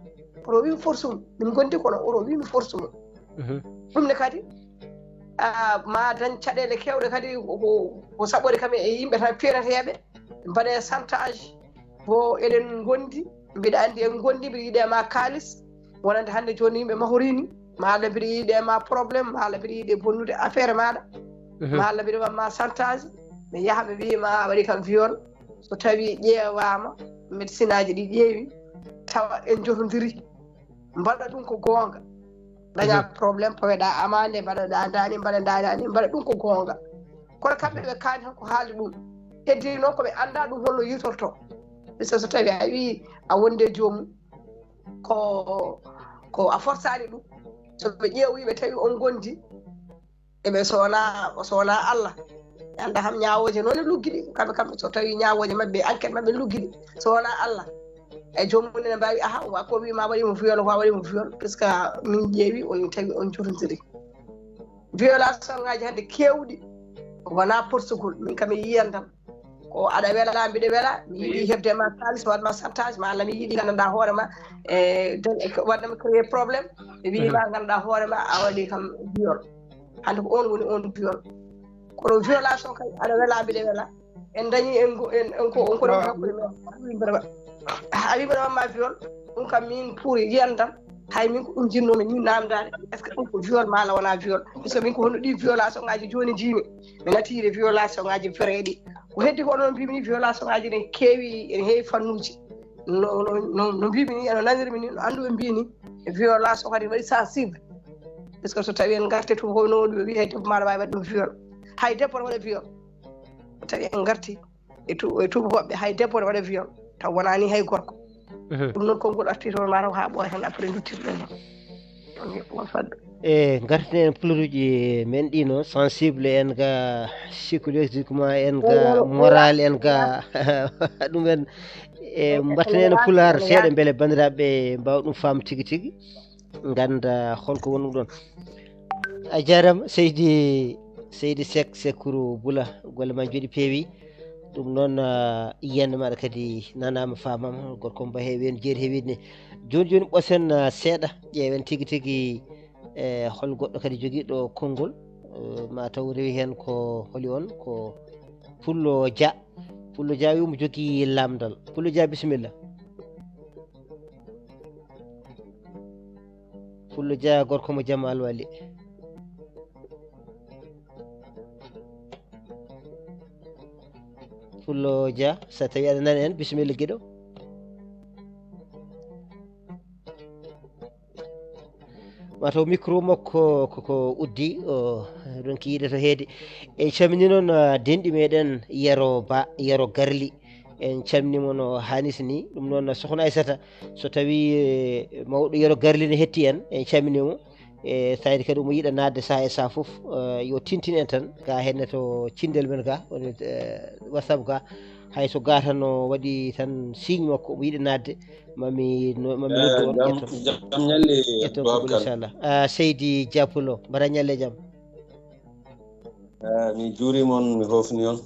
oto wimi fortumo min gondi kono oto wimi fortumo ɗum ne kadi ma dañ caɗele kewɗe kadi ko saɓori kam e yimɓe tan peerateɓe mbaɗe chantage bo eɗen gondi mbiɗa andi en gondi mbiɗa yiiɗe ma kalis wonande hannde joni yimɓe mahorini maalla mbiɗa yiiɗe ma probléme maalla mbiɗa yiiɗe bonnude affaire maɗa maalla mbiɗa wanma chantage mi yaha mi wima a waɗi kam viol so tawi ƴeewama médecine aji ɗi ƴeewi tawa en jotodiri mbaɗa ɗum ko goonga daña probléme paweɗa amande mbaɗaɗa dani mbaɗa ɗum ko goonga kono kamɓe ɓe kaani tan ko haali ɗum heddi noon koɓe anda ɗum holno yitorto puisque so tawi a wi a wonde joomum ko a forçani ɗum soɓe ƴeewiɓe tawi on gondi eɓe sowona Allah anda ham ñawoje noon e luggiɗi kamɓe so tawi ñawoje mabɓe enquête mabɓe luggiɗi sowona Allah e joomum ene mbawi aha ko wima waɗimo viol ko waɗimo viol puisque min ƴeewi on tawi on jotodiri violation ngaji hande kewɗi wona portugol min kam e yiyandam ko aɗa wela mbiɗa wela mi yiiɗi hebde ma kalis mi waɗma chantage malla mi yiiɗi gandanɗa hoorema waɗnami créé probléme mi wima gandanɗa hoorema a waɗi kam viol hande ko on woni on viol kono violation kay aɗa wela mbiɗa wela en dañi on kono hakkude men a wi mbiɗa wanma viol ɗum kam min pour yiyandam hay min ko ɗum jinnomi ni namdade est ce que ɗum ko viol mala wona viol puisque min ko hono ɗi violation ngaji joni jimi mi natire violation ngaji vrai ɗi ko heddi ko noon mbimi ni violation ngaji ne keewi ene heewi fannuji no mbimi ni eno nanirmi ni no anduɓe mbini violation kadi waɗi sensible puisque so tawi en garti to ko no ɓe wi hay debbo maɗa wawi waɗi ɗum viol hay debbo ne waɗa viol so tawi en garti e tubakoɓe hay debbo ne waɗa viol taw wonani hay gorko ɗum noon konngol arti toon mataw ha ɓooya hen après duttirɗen gartinen pleruji men ɗino sensible en ga psychologiquement en ga moral en ga ɗumen mbatten pular seeɗa beele bandiraɓe mbawa ɗum faam tigui tigui ganda holko woni ɗum ɗon a jarama seydi Seck Sekkourou Boula golle ma jooɗi peewi ɗum noon yiyande maɗa kadi nanama famama gorko mba heewi en jeeri heewide ni joni ɓosen seeɗa ƴeewen tigui tigui hol goɗɗo kadi joguiɗo konngol mataw rewi hen ko holi on ko Pullo Dia wimo jogui lamdal. Pullo Dia bisimilla. Pullo Dia gorko mo jaam alwali. Pullo Dia so tawi aɗa nani en bisimilla guiɗo. mataw micro makko koko uddi ronki yiide to heedi en calmini noon denɗi meɗen yero garli en calminimo no hannisi ni ɗum noon sokhna Aissata so tawi mawɗo yero garli ne hetti en calminimo e sayde kadi omo yiiɗa nadde saaha e saaha foof yo tintin en tan ga henne to cindel men ga woni WhatsApp ga hayso ga tan no waɗi tan signe makko omo yiiɗi nadde mami noddu on jam ñalle inchallah Seydi Dia Pullo mbaɗa ñalle jaam mi juurima on mi hofni on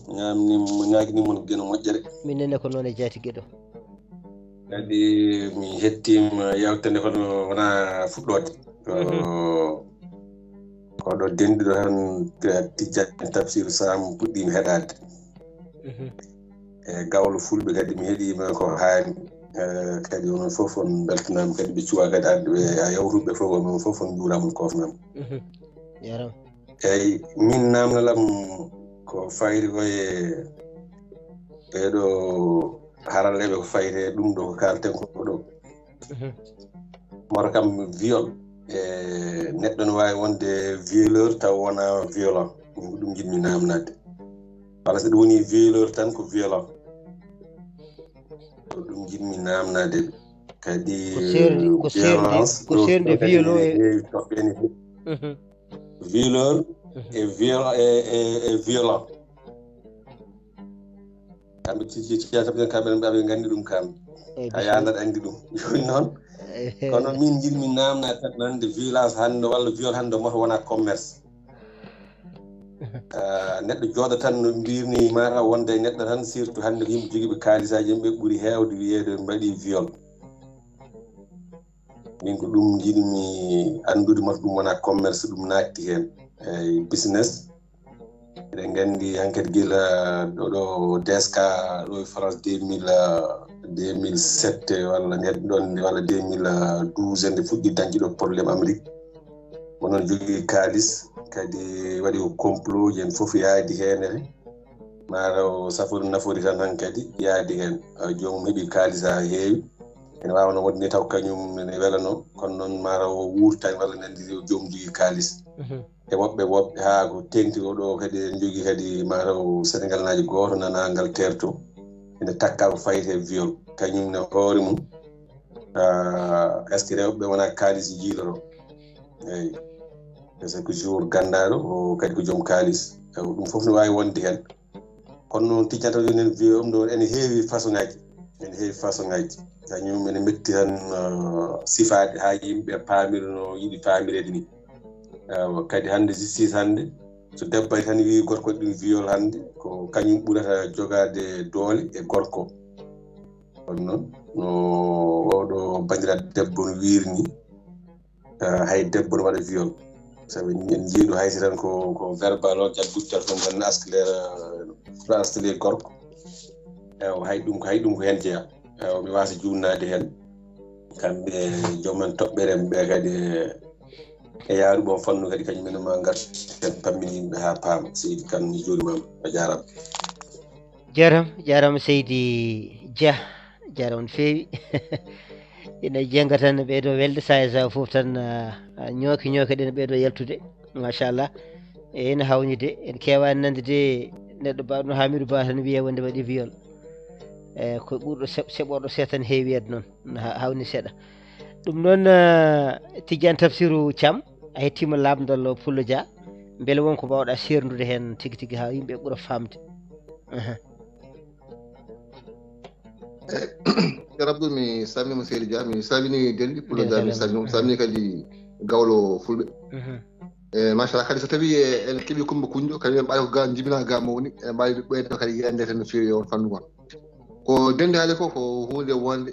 ñaguinimon gueno moƴƴere min nene ko noon e jaati gueɗo kadi mi hettima yewtande kono wona fuɗɗode koɗo dendiɗo tan Tidiane Tafsir Sam puɗɗima heɗade e gawlo fulɓe kadi mi heeɗima ko haani kadi onon fof on beltanama kadi ɓe cuwa kadi arde ɓe a yawtuɓe fof onon fof on juuramon kofnama yaram eyyi min namdalam ko fayri koye ɓeɗo haralleɓe ko fayre ɗum ɗo ko kalten ko ɗo moro kam viol e neɗɗo ne wawi wonde violeur taw wona violent min ko ɗum jiɗmi namnade walla so ɗum woni violeur tan ko violent ko ɗum jiɗmi namnade kadi violence ko serde viol o violeur e violent kamɓe cicataɓen kamɓe gandi ɗum kamɓe a yandat andi ɗum joni noon kono min jiɗmi namnade tan nande violence hande walla viol hande moto wona commerce neɗɗo jooɗo tan no mbirni mata wonde neɗɗo tan surtout hande ko yimɓe joguiɓe kaalisaji yimɓe ɓuuri hewde wiyeede mbaɗi viol min ko ɗum jiɗmi andude moto ɗum wona commerce ɗum natti hen eyi business eɗen gandi hankkadi guila ɗoɗo DSK ɗo e France 2007 walla ɗon walla 2012 nde fuɗɗi dañƴi ɗo probléme Amérique wonon jogui kaalis kadi waɗi ko complot jen fof yaadi hen mataw safori nafori tan hankkadi yaadi hen jomum heeɓi kaalis ha heewi ene wawno wonde taw kañum ene welano kono noon mataw wurtani walla nandi jomum jogui kaalis e woɓɓe ha ko tengti ɗo kadi en jogui kadi mataw Sénégal naji goto nana Angleterre to ene takka ko fayte viol kañumne hoore mum est ce que rewɓe wona kaalis jiiloto eyyi c'est que jour gandaɗo o kadi ko joom kaalis ɗum foof ne wawi wonde hen kono noon ticcata enen viol ɗum ɗo ene heewi façon ngaji kañum ene metti tan sifade ha yimɓe paamira no yiiɗi faamirede ni kadi hande justice hande so debbo tan wi gorko ɗum viol hande ko kañum ɓurata jogade doole e gorko kono noon no oɗo bandiraɗo debbo no wirini hay debbo no waɗa viol sabi en jiiɗo haysi tan ko verbal o jaggude téléphone tan askele gorko hay ɗum ko hen jeeya mi wasa junnade hen kamɓe joomen toɓɓere ɓe kadi e yaaru bon fannu kadi kañumen ma garten pammini yimɓe ha paama Seydi Kane mi juurimama a jarama Seydi Dia jarama no feewi ina jenga tan ɓeeɗo welde sa e sa foof tan ñooki ɗen ɓeeɗo yaltude machallah e ene hawni de en kewani nande de neɗɗo mbaɗo Hamidou Ba tan wiye wonde waɗi viol ko ɓurɗo seɓorɗo se tan heewiyede noon hawni seeɗa ɗum noon Tidiane Tafsirou Thiam a hettima lamdal Pullo Dia beele wonko mbawɗa sernude hen tigui tigui ha yimɓe ɓuura famde rabdu mi salminima seydi Dia mi salmini denɗi Pullo Dia mi salmini kadi gawlo fulɓe machallah kadi so tawi en keeɓi Coumba Koundio kadi en ɓawi ko ga jibina ga mo woni en mbawi ɓeydo kadi yiyande tan no fewi on fannu gon ko dende haali ko hunde wonde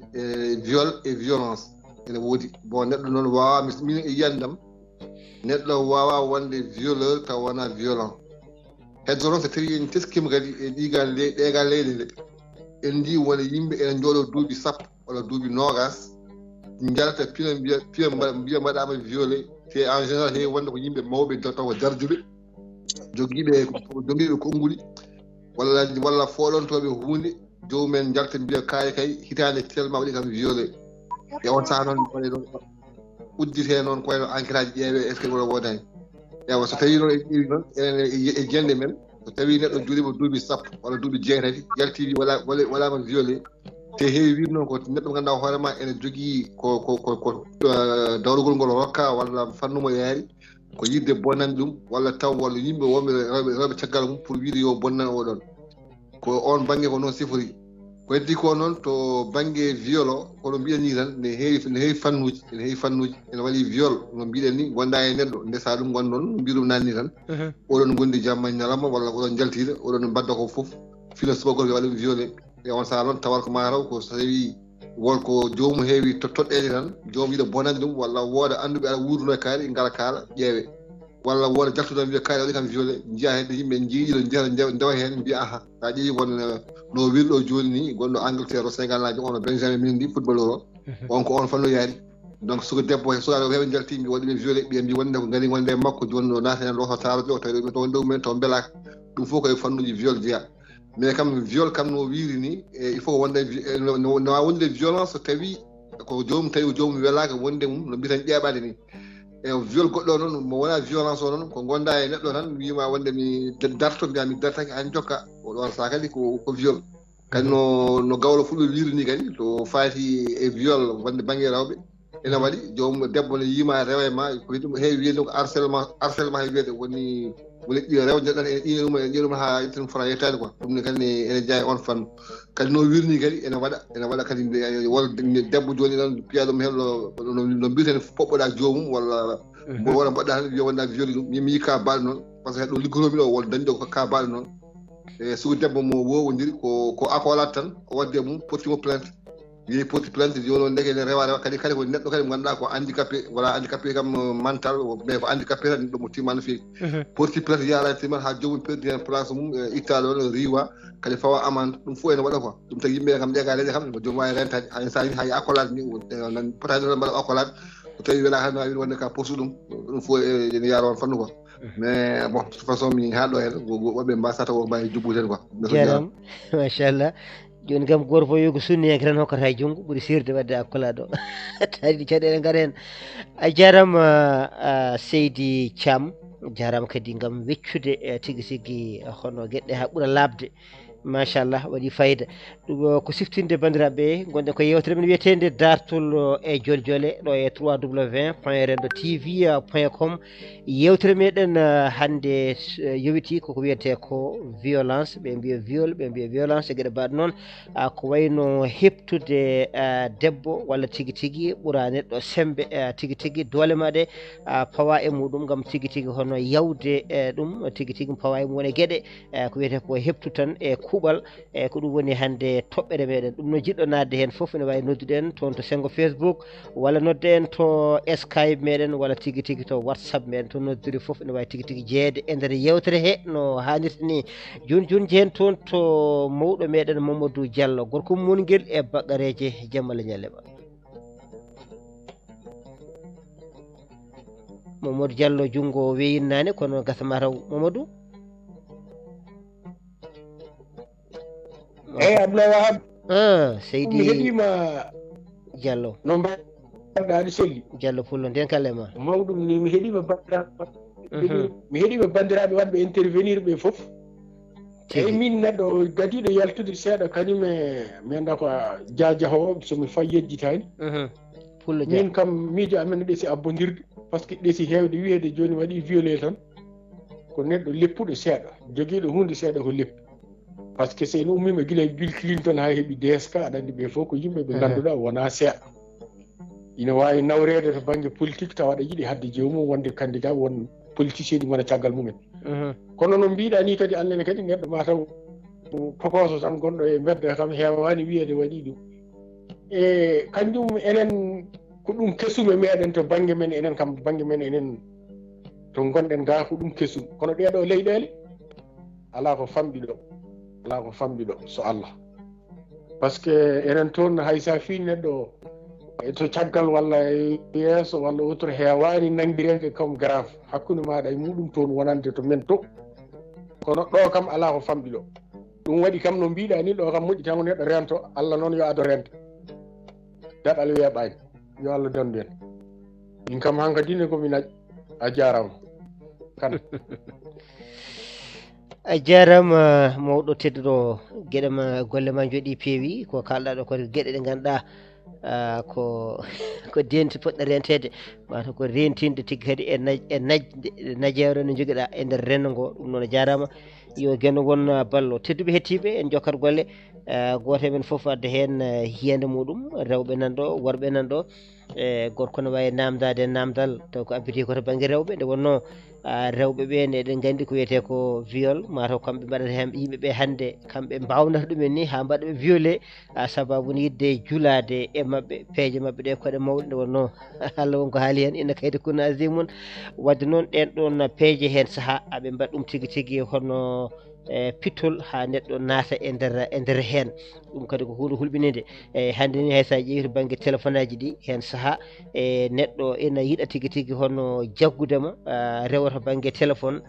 viol et violence ene woodi bon neɗɗo noon wawa min e yiyandam neɗɗo wawa wonde violeur taw wona violent heddo noon so tawi en teskima kadi e ɗegal leyɗe nde en ndi wona yimɓe ene jooɗo duuɓi sappo walla duuɓi nogas jalta pina mbiya mbaɗama violé te en général heewi wonde ko yimɓe mawɓe taw ko darjuɓe joguiɓe konnguli walla foɗontoɓe hunde jomumen jalta mbiya kay hitande tellement waɗi kam violé e on saaha noon koye ɗon uddite noon koyno enquête aji ƴeewe est ce que wona wodani ewa so tawi noon e ƴeewi noon enen e jende men so tawi neɗɗo jooɗima duuɓi sappo walla duuɓi jeetati yaltiwi waɗama violé te heewi wiide noon ko neɗɗo mo ganduɗa hoorema ene jogui ko dawrugol ngol rokka walla fannumo yaari ko yidde bonnande ɗum walla taw walla yimɓe wonɓe rewɓe caggal mum pour wiide yo bonnan oɗon ko on banggue ko noon sifori ko heddi ko noon to banggue viol o kono mbiɗen ni tan ne heewi fannuji ene waɗi viol no mbiɗen ni gonda e neɗɗo ndesa ɗum gon noon mbiɗum nanni tan oɗon gondi jamma ñalawma walla oɗon jaltiɗo oɗon mbadda ko foof fino subagol ɓe waɗi violé e on saaha noon tawat ko mataw ko so tawi wonko jomum heewi toɗɗede tan jomum yiiɗa bonande ɗum walla wooda anduɓe aɗa wuurno e kaari ngala kaala ƴeewe walla wooda jaltuɗo mbiya kaari waɗi kam violé jiiya hedde yimɓe jiiɗiɗo ndewa hen mbiya aha sa ƴeewi won no wirɗo joni ni gonɗo Angleterre o Sénégal naji ono Benjamin Mendy footballeur o on ko on fanno yaari donc suko debbo sukaɓe heeɓe jalti mbi waɗiɓe violé ɓe mbi wonde ko ngani wonde makko joni no naata hen ɗo taroɓe o tawi ɗo dow mumen to belaka ɗum fof koye fannuji viol jeeya mais kam viol kam no wiiri ni il faut wonde no wawa wonde violence so tawi ko jomum tawi jomum welaka wonde mum no mbiten ƴeeɓade ni e viol goɗɗo noon mo wona violence o noon ko gonda e neɗɗo tan wima wonde mi darto mbiya mi dartaki han jokka oɗon saa kadi ko viol kadi no gawlo fulɓe wiiri ni kadi to faati e viol wonde banggue rewɓe ene waɗi jomum debbo ne yima rewa ma ko heewi wiide ko harcèlement he wiyede woni ɗi rew jeɗɗan ene ɗiɗum ha ittan fota yettade quoi ɗum ne kadi ene jeeya on fannu kadi no wirni kadi ene waɗa kadi wol debbo joni noon piya ɗum hen no mbiten poɓɓoɗa jomum walla wona mbaɗɗa tan wiya wonɗa violi ɗum mi yi ka baɗo noon par ce que ɗo liggoromi ɗo wol dañde ko ka baɗo noon e sugu debbo mo wowodiri ko akolat tan o wadde mum portimo plainte yeehi porti plainte joni o ndeke ne rewa kadi ko neɗɗo kadi mo ganduɗa ko handicapé voilà handicapé kam mental mais ko handicapé tan ɗo mo timma no fewi porti plainte yaara timan ha jomum perdi hen place mum ittaɗo on riwa kadi fawa amande ɗum fof ene waɗa quoi ɗum tagi yimɓe kam ɗega leɗe kam jomum wawi rentade hay sa hay accolade ni potani ɗon mbaɗa accolade so tawi wela tan wawi wonde ka poursu ɗum fof ene yaara on fannu quoi mais bon de toute façon mi haɗo hen woɓɓe mbasa taw mbawi jubbude hen quoi jaram machallah joni kam goto fof yogo sunni hen tan hokkata e junggo ɓuuri sirde wadde accolade o taadi caɗele gaara hen a jarama Seydi Thiam jarama kadi gam weccude tigui tigui hono gueɗɗe ha ɓuura labde machallah waɗi fayida ɗum ko siftinde bandiraɓe gonɗen ko yewtere men wiyetede dartol e jole jole ɗo e 3w.rendo.tv.com yewtere meɗen hande yowiti koko wiyete ko violence ɓe mbiya viol ɓe mbiya violence e gueɗe mbaɗe noon ko wayno heptude debbo walla tigui tigui ɓuura neɗɗo sembe tigui tigui doole maɗe pawa e muɗum gam tigui tigui hono yawde ɗum tigui tigui pawa e mum wone gueɗe ko wiyete ko heptu tan e kuuɓal e ko ɗum woni hande toɓɓere meɗen ɗum no jiɗɗo nadde hen foof ene wawi noddude en toon to sengo Facebook walla nodde en to Skype meɗen walla tigui tigui to WhatsApp meɗen to noddiri foof ene wawi tigui tigui jeeyede e nder yewtere he no hannirta ni joni joni jehen toon to mawɗo meɗen Mamadou Diallo gorko munguel e baqareje jammal ñalle ba Mamadou Diallo jungo weyinnani kono gasama taw Mamadou eyi Abdoulaye Wahab Seydi mi heeɗima Diallo no mbaɗɗa aɗa selli Diallo Pullo nden kalema mawɗum ni mi heeɗima bandiraɓe wadɓe intervenir ɓe foof eyyi min neɗɗo gadiɗo yaltude seeɗa kañum mi anda ko jajahowo somi fayi yejjitani pullo min kam miijo amen ɗesi abbondirde par ce que ɗesi heewde wiyeede jooni waɗi violé tan ko neɗɗo leppuɗo seeɗa jogiiɗo hunde seeɗa ko leppi par ce que so en ummima gila Bill Clinton ha heeɓi DSK aɗa anndi ɓe fof ko yimɓe ɓe ngannduɗaa wonaa seeɗa ina waawi nawreede to baŋnge politique tawa aɗa yiɗi hadde jewmum wonde candidat won politicien ɗi mona caggal mumen kono no mbiɗa ni kadi annene kadi neɗɗo mataw tokoso tan gonɗo e mbedda kam heewani wiyeede waɗi ɗum e kanjum enen ko ɗum kesume meɗen to baŋnge men enen kam baŋnge men enen to gonɗen ga ko ɗum kesum kono ɗeɗo leyɗele ala ko famɗi ɗo so Allah par ce que enen toon hay sa fi neɗɗo to caggal walla yeeso walla autre heewani nanguirede comme grave hakkude maɗa e muɗum toon wonande to men to kono ɗo kam ala ko famɗi ɗo ɗum waɗi kam no mbiɗa ni ɗo kam moƴƴi tan ko neɗɗo rento Allah noon yo ado rento daɗal weeɓani yo Allah dandu en min kam hankadine komi naƴ a jarama kan a jarama mawɗo tedduɗo gueɗe ma golle ma jooɗi peewi ko kalɗa ɗo koto gueɗe ɗe ganduɗa ko denti poɗɗo rentede mata ko rentinde tigui kadi e najewre nde joguiɗa e nder rendo ngo ɗum noon a jarama yo gueno won ballo tedduɓe hettiɓe en jokkat golle goto men foof adda hen hiyande muɗum rewɓe nanɗo worɓe nanɗo e gorko ne wawi namdade namdal taw ko abbiti koto banggue rewɓe nde wonno rewɓe ɓe ne eɗen gandi ko wiyete ko viol mataw kamɓe mbaɗata hen yimɓeɓe hande kamɓe mbawnata ɗumen ni ha mbaɗaɓe violé sababu yidde julade e mabɓe peeje mabɓe ɗe koɗe mawɗe nde wonno Allah wonko haali hen inna kayda kunna azimun wadde noon ɗen ɗon peeje hen saaha aɓe mbaɗa ɗum tigui tigui hono pittol ha neɗɗo naata e nder hen ɗum kadi ko hunde hulɓinide e hande ni hay sa ƴeewi to banggue téléphone aji ɗi hen saaha e neɗɗo ina yiiɗa tigui tigui hono jaggudema rewata banggue téléphone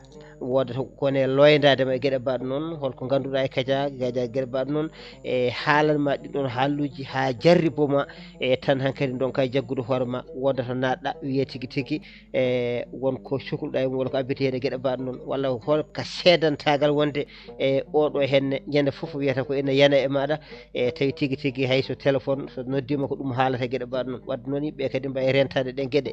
wodata kone loyadadema e gueɗe mbaɗe noon holko ganduɗa e kadia gueɗe mbaɗe noon e haalanma ɗiɗon haalluji ha jarriboma e tan hankkadi donka jaggude hoorema wodata natɗa wiye tigui tigui e wonko cohluɗa e mum walla ko abbiti hen e gueɗe mbaɗe noon walla holka seedantagal wonde e oɗo henne ñande foof wiyata ko ina yana e maɗa e tawi tigui tigui hayso téléphone so noddima ko ɗum haalata gueɗe mbaɗe noon wadde noon yimɓe kadi mbawi rentade ɗen gueɗe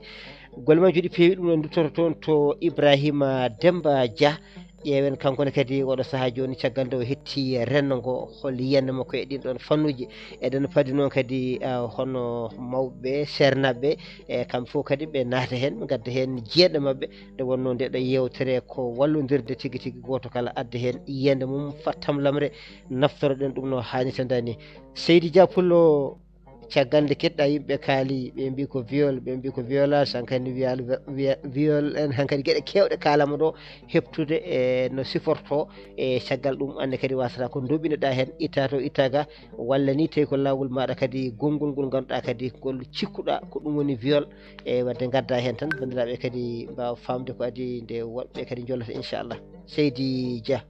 golle ma jooɗi peewi ɗum noon duttoto toon to Ibrahima Demba Dia ƴeewen kankone kadi oɗo saaha joni caggal nde o hetti rendo ngo hol yiyande makko e ɗin ɗon fannuji eɗen paadi noon kadi hono mawɓe sernaɓe e kamɓe fof kadi ɓe naata hen ɓe gadda hen jeeɗe mabɓe nde wonno nde ɗo yewtere ko wallodirde tigui tigui goto kala adda hen yiyande mum fattam lamre naftoroɗen ɗum no hannirta dani Seydi Dia Pullo caggal nde keɗɗa yimɓe kaali ɓe mbi ko viol ɓe mbi ko violage hankkadi wiya viol en hankkadi gueɗe kewɗe kalama ɗo heptude e no siforto e caggal ɗum anne kadi wasata ko doɓineɗa hen itta to itta ga walla ni tawi ko lawol maɗa kadi gongol ngol ganduɗa kadi ngol cikkuɗa ko ɗum woni viol e wadde gadda hen tan bandiraɓe kadi mbawa famde ko adi nde woɗɓe kadi jollata inchallah Seydi Dia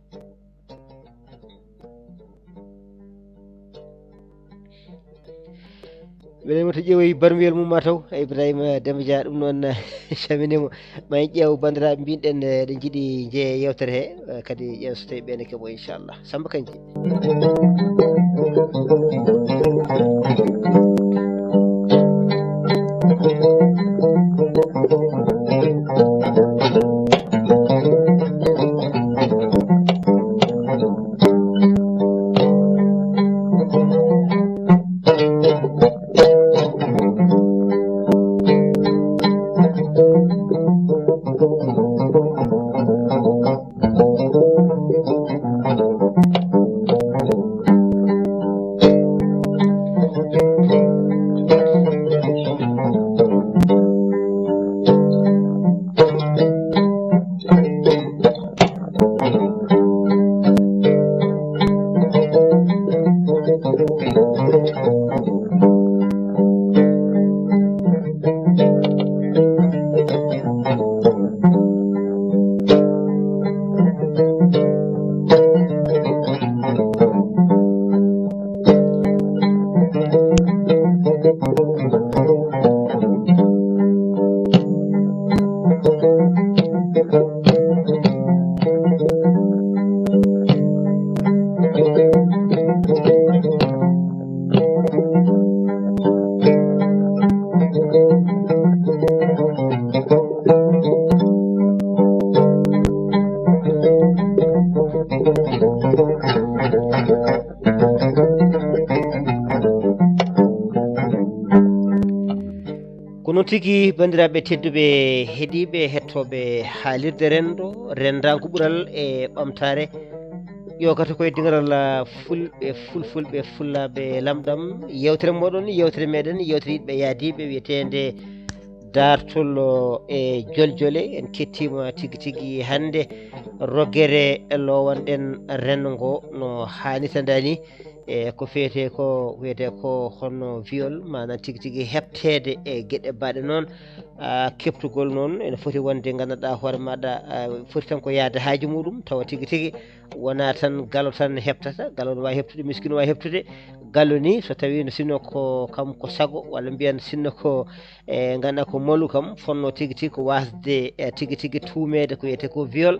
beɗen to ƴeewoyi barmiyel mum mataw Ibrahima Demba Dia ɗum noon caminimo ma en ƴeew bandiraɓe mbinɗen eɗen jiiɗi jeeye yewtere he kadi ƴeew so tawi ɓene keeɓo inchallah Samba Kanji tigui bandiraɓe tedduɓe heeɗiɓe hettoɓe haalirde rendo rendago ɓuural e ɓamtare ƴokata koye dingaral fulfulɓe fullaɓe lamɗam yewtere moɗon yewtere meɗen yewtere yiɗɓe yaadiɓe wiyetede dartol e joljole en kettima tigui tigui hande roguere lowanɗen rengo no hannitandani e ko fiyete ko wiyete ko honno viol manam tigui tigui heɓtede e gueɗe baɗe noon keftugol noon ene foti wonde ganduɗa hoore maɗa foti tan ko yaade haaji muɗum tawa tigui tigui wona tan galo tan heɓtata galo ne wawi heptude miskino wawi heptude gallo ni so tawi no sinno ko kam ko sago walla mbiyan sinno ko ganduɗa ko malu kam fonno tigui tigui ko wasde tigui tigui tumede ko wiyete ko viol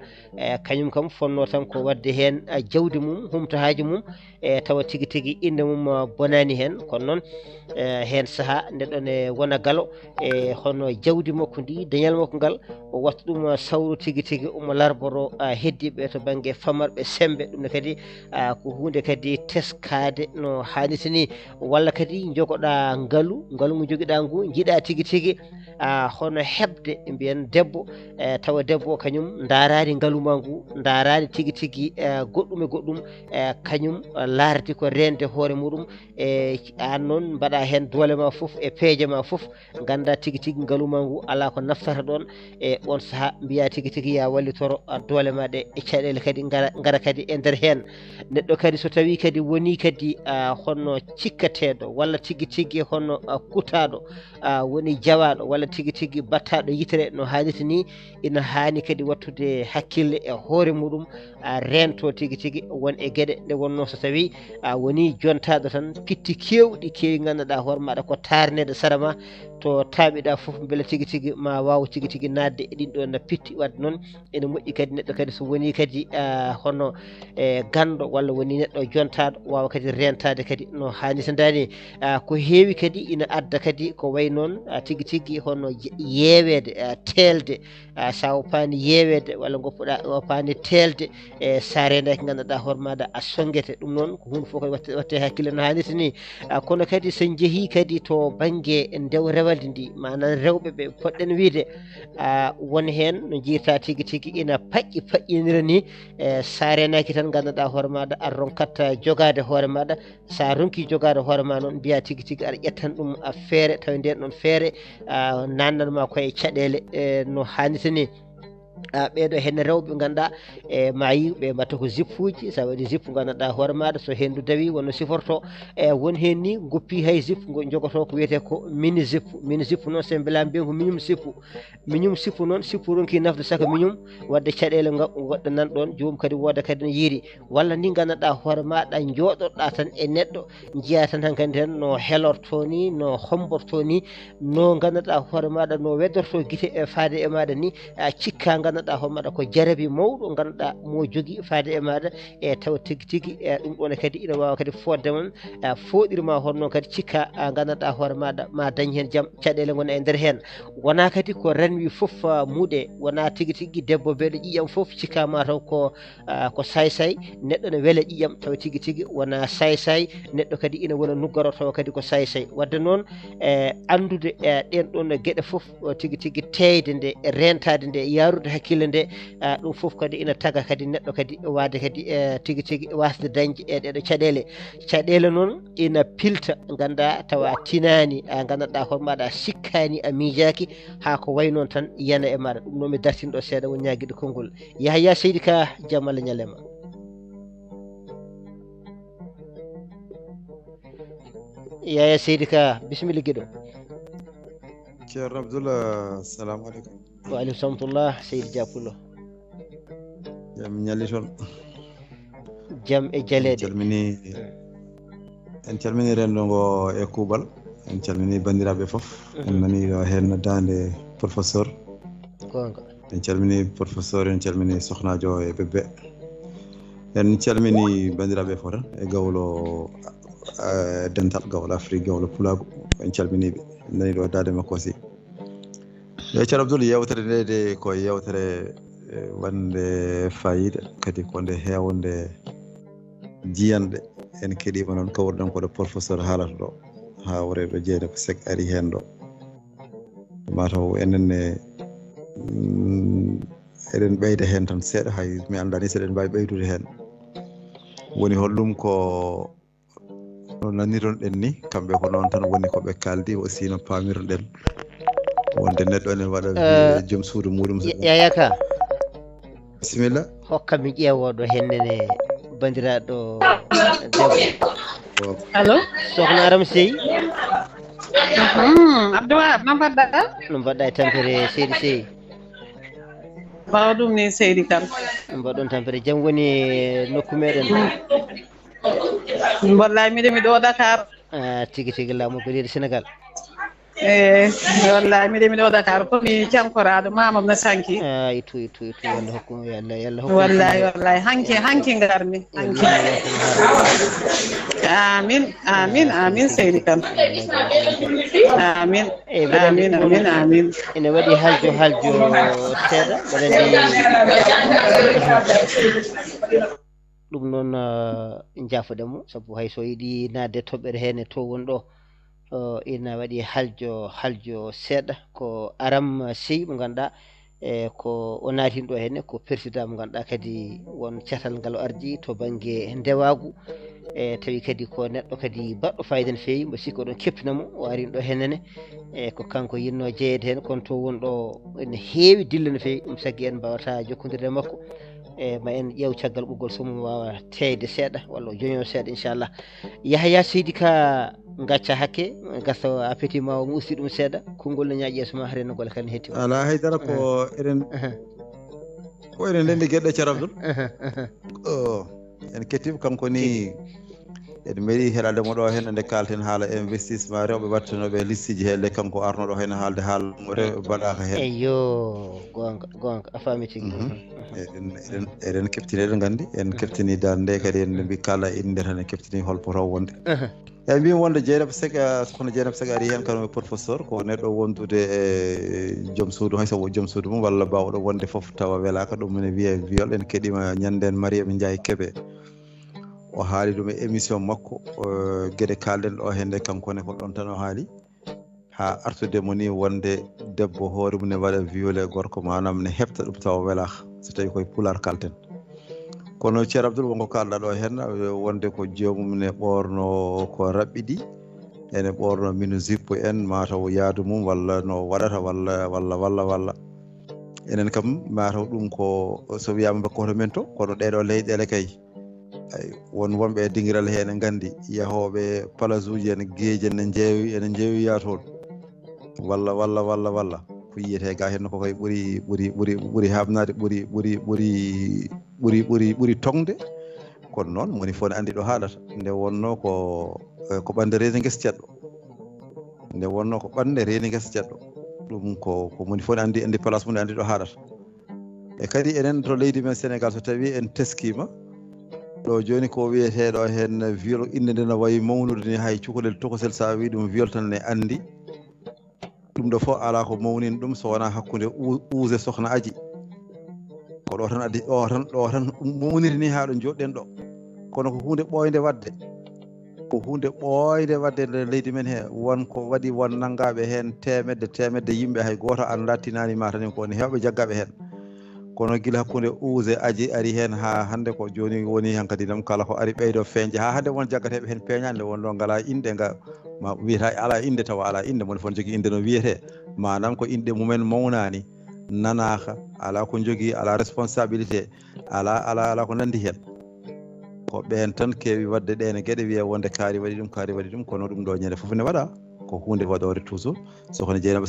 kañum kam fonno tan ko wadde hen jawdi mum humta haaji mum tawa tigui tigui inde mum bonani hen kono noon hen saaha neɗɗo ne wona galo e hono jawdi makko ndi dañal makko ngal o watta ɗum sawru tigui tigui omo larboro heddiɓe to banggue famarɓe sembe ɗum ne kadi ko hunde kadi teskade no hannirta ni walla kadi jogoɗa ngaalu ngu joguiɗa ngu jiiɗa tigui tigui hono hebde mbiyen debbo tawa debbo kañum darani ngaaluma ngu darani tigui tigui goɗɗum e goɗɗum kañum lardi ko rende hoore muɗum e an noon mbaɗa hen doole ma foof e peeje ma foof ganda tigui tigui ngaaluma ngu ala ko naftata ɗon e on saaha mbiya tigui tigui ya wallitoro doole ma ɗe e caɗele kadi gara kadi e nder hen neɗɗo kadi so tawi kadi woni kadi honno cikkateɗo walla tigui tigui honno kutaɗo woni jawaɗo walla tigui tigui battaɗo yitere no hannirta ni ina hani kadi wattude hakkille e hoore muɗum rento tigui tigui won e gueɗe nde wonno so tawi woni jontaɗo tan pitti kewɗi kewi ganduɗa hoore maɗa ko tarnede sara ma to taaɓiɗa foof beele tigui tigui ma waw tigui tigui nadde e ɗin ɗon pitti wadde noon ene moƴƴi kadi neɗɗo kadi so woni kadi hono ganɗo walla woni neɗɗo jontaɗo wawa kadi rentade kadi no hannirta dani ko heewi kadi ina adda kadi ko way noon tigui tigui hono yewede telde sa woppani yewede walla goppuɗa woppani telde e sarendaki ganduɗa hoore maɗa a songete ɗum noon ko hunde fof kadi watte hakkille no hannirta ni kono kadi sen jeehi kadi to banggue ndew rewalde ndi manam rewɓe ɓe poɗɗen wiide won hen no jiirta tigui tigui ina paƴƴinira ni sa renaki tan ganduɗa hoore maɗa a ronkat jogade hoore maɗa sa ronki jogade hoore ma noon mbiya tigui tigui aɗa ƴettan ɗum feere tawi nden ɗon feere nannanma koye caɗele no hannirta ni ɓeɗo hen rewɓe ganduɗa e ma yi ɓe mbatta ko zippuji sa waɗi zippu ganduɗa hoore maɗa so hendu dawi wonno siforto won hen ni goppi hay zippu jogoto ko wiyete ko mini zippu noon sen mbela mbiyen ko miñum sippu noon sippu ronki nafde saka miñum wadde caɗele goɗɗo nan ɗon jomum kadi woda kadi no yiiri walla ni ganduɗa hoore maɗa joɗoɗa tan e neɗɗo jiiya tan hankkadi tan no helorto ni no homborto ni no ganduɗa hoore maɗa no weddorto guite e faade e maɗa ni cikka ganduɗa hoore maɗa ko jarabi mawɗo ganduɗa mo jogui faade e maɗa e tawa tigui tigui ɗum ɗon kadi ina wawa kadi fodde mon foɗirma honno kadi cikka ganduɗa hoore maɗa ma dañ hen jaam caɗele gona e nder hen wona kadi ko renwi foof muuɗe wona tigui tigui debbo beeɗo ƴiƴam foof cikka mataw ko saysay neɗɗo ne weele ƴiƴam tawa tigui tigui wona saysay neɗɗo kadi ina wona nuggaro tawa kadi ko saysay wadde noon andude ɗen ɗon gueɗe foof tigui tigui teyde nde rentade nde yarude hakkille nde ɗum foof kadi ina taga kadi neɗɗo kadi wade kadi tigui tigui wasde dañde e ɗeɗo caɗele noon ina pilta ganda tawa tinani ganduɗa hoore maɗa sikkani a miijaki ha ko way noon tan yana e maɗa ɗum noon mi dartinɗo seeɗa won ñaguiɗo konngol Yahya Seydi Ka jaam Allah ñalema Yahya Seydi Ka bisimilla guiɗo ceerno Abdoul assalamu aleykum wa aleykum salamtullah Seydi Dia Pullo jaam ñalli toon jaam e jaleɗe en calmini rendo ngo e kuuɓal en calmini bandiraɓe foof en nani ɗo hen dande professeur gonga en calmini professeur en calmini sohnajo e bebbe en calmini bandiraɓe fof tan e gawlo dental gawlo Afrique gawlo Pulago en calminiɓe en nani ɗo dade makko aussi e ceerno Abdoul yewtere nde ko yewtere wande fayida kadi ko nde hewnde jiyanɗe en keɗima noon kawruɗen koɗo professeur haalata ɗo ha wore ɗo jeeyde ko sek ari hen ɗo mataw enen eɗen ɓeyda hen tan seeɗa hay mi andani seɗen mbawi ɓeydude hen woni hollum ko no nanironɗen ni kamɓe ko noon tan woni koɓe kaldi aussi no pamiroɗen wonde neɗɗo enen waɗa joom suudu muɗum yayaka bisimilla hokkami ƴeewoɗo hennene bandiraɗo debbo allo sokhna Aram Sey Abdoulaye no mbaɗɗa no mbaɗɗa e tampere seydi Sey bawa ɗum ni Seydi Kane mbaɗɗon tampere jam woni nokku meɗen wallahi miɗo Dakar tigi tigi laamu beliɗo Sénégal wallahi miɗo Dakar komi cankoraɗo mamam no sanki itu yalla hokkum yalla hokkum wallahi hanki garmi hanki amin Seydi Kane amin ene waɗi haljo seeɗa ɗum noon jaafoɗemo sabu hay so yiɗi naatde toɓɓere hene to wonɗo ina waɗi haljo seeɗa ko Aram Sey mo ganduɗa ko o naatin ɗo henne ko président mo ganduɗa kadi won cetal ngal ardi to banggue ndewagu tawi kadi ko neɗɗo kadi baɗɗo fayida no fewi mbo sikki oɗon keptinamo o arin ɗo hennene ko kanko yinno jeeyede hen kono to wonɗo ene heewi dilla no fewi ɗum sagui en mbawata jokkodirde makko ma en ƴeew caggal ɓoggol so mum wawa teyde seeɗa walla o joño seeɗa inchallah Yahya Seydi Ka gacca hakke gasa a petima o usti ɗum seeɗa konngol no ñaaƴi yeeso ma hare no golle kadi ne hetti ala haydara ko eɗen ndendi gueɗɗe Ceerno Abdoul en kettima kanko ni eɗen mbeɗi heɗademo ɗo hen nde kalten haala investissement rewɓe wattanoɓe listiji hele kanko arnoɗo hen haalde haala rewɓe baɗaka hen eyo gonga a faami tigui eɗen keftini eɗen gandi en keftini dal nde kadi en mbi kala inde tan en keftini holpoto wonde eyyi mbimi wonde Dieynaba Seck sokhna Dieynaba Seck ari hen kano professeur ko neɗɗo wondude e joom suudu hay so joom suudu mum walla bawɗo wonde foof tawa welaka ɗum ne wiye viol en keeɗima ñanden Mariama Ndiaye Kébé o haali ɗum e émission makko gueɗe kalɗen ɗo hende kankone ko ɗon tan o haali ha artudemo ni wonde debbo hoore mum ne waɗa violé gorko manam ne heɓta ɗum tawa welaka so tawi koye pular kalten kono Ceerno Abdoul wonko kalɗa ɗo hen wonde ko joomum ne ɓorno ko raɓɓiɗi ene ɓorno mino zippo en mataw yaadu mum walla no waɗata walla enen kam mataw ɗum ko so wiyama bakkoto men to kono ɗeɗo leyɗele kay won wonɓe dingiral he ene gandi yahoɓe place uji ene geeji ene jeewoya toon walla ko yiyete ga hen ko koye ɓuuri habnade ɓuuri tongde kono noon moni fof ne andi ɗo haalata nde wonno ko ɓande reeni guesa ceɗɗo ɗum ko moni fof ne andi place mum ne andi ɗo haalata e kadi enen to leydi men Sénégal so tawi en teskima ɗo joni ko wiyeteɗo hen viol inde nde no wayi mawnude ni hay cukalel tokosel sa wi ɗum viol tan ne andi ɗum ɗo fof ala ko mawnin ɗum so wona hakkude uuse sokhna aji ko ɗo tan addi ɗo tan mawniri ni ha ɗo joɗɗen ɗo kono ko hunde ɓoyde wadde nder leydi men he wonko waɗi won naggaɓe hen temedde yimɓe hay goto anda tinani ma tan ko ne hewɓe jaggaɓe hen kono guila hakkude uuse aji ari hen ha hande ko joni woni han kadi nam kala ko ari ɓeydo feeñde ha hande won jaggateɓe hen peeñade wonɗo ngala inde nga ma wiyata ala inde tawa ala inde mon fon jogui inde no wiyete manam ko inde mumen mawnani nanaka ala ko jogui ala responsabilité ala ko nandi hen ko ɓen tan keewi wadde ɗene gueɗe wiya wonde kaari waɗi ɗum kono ɗum ɗo ñande foof ne waɗa ko hunde waɗore toujours sokhna Dieynaba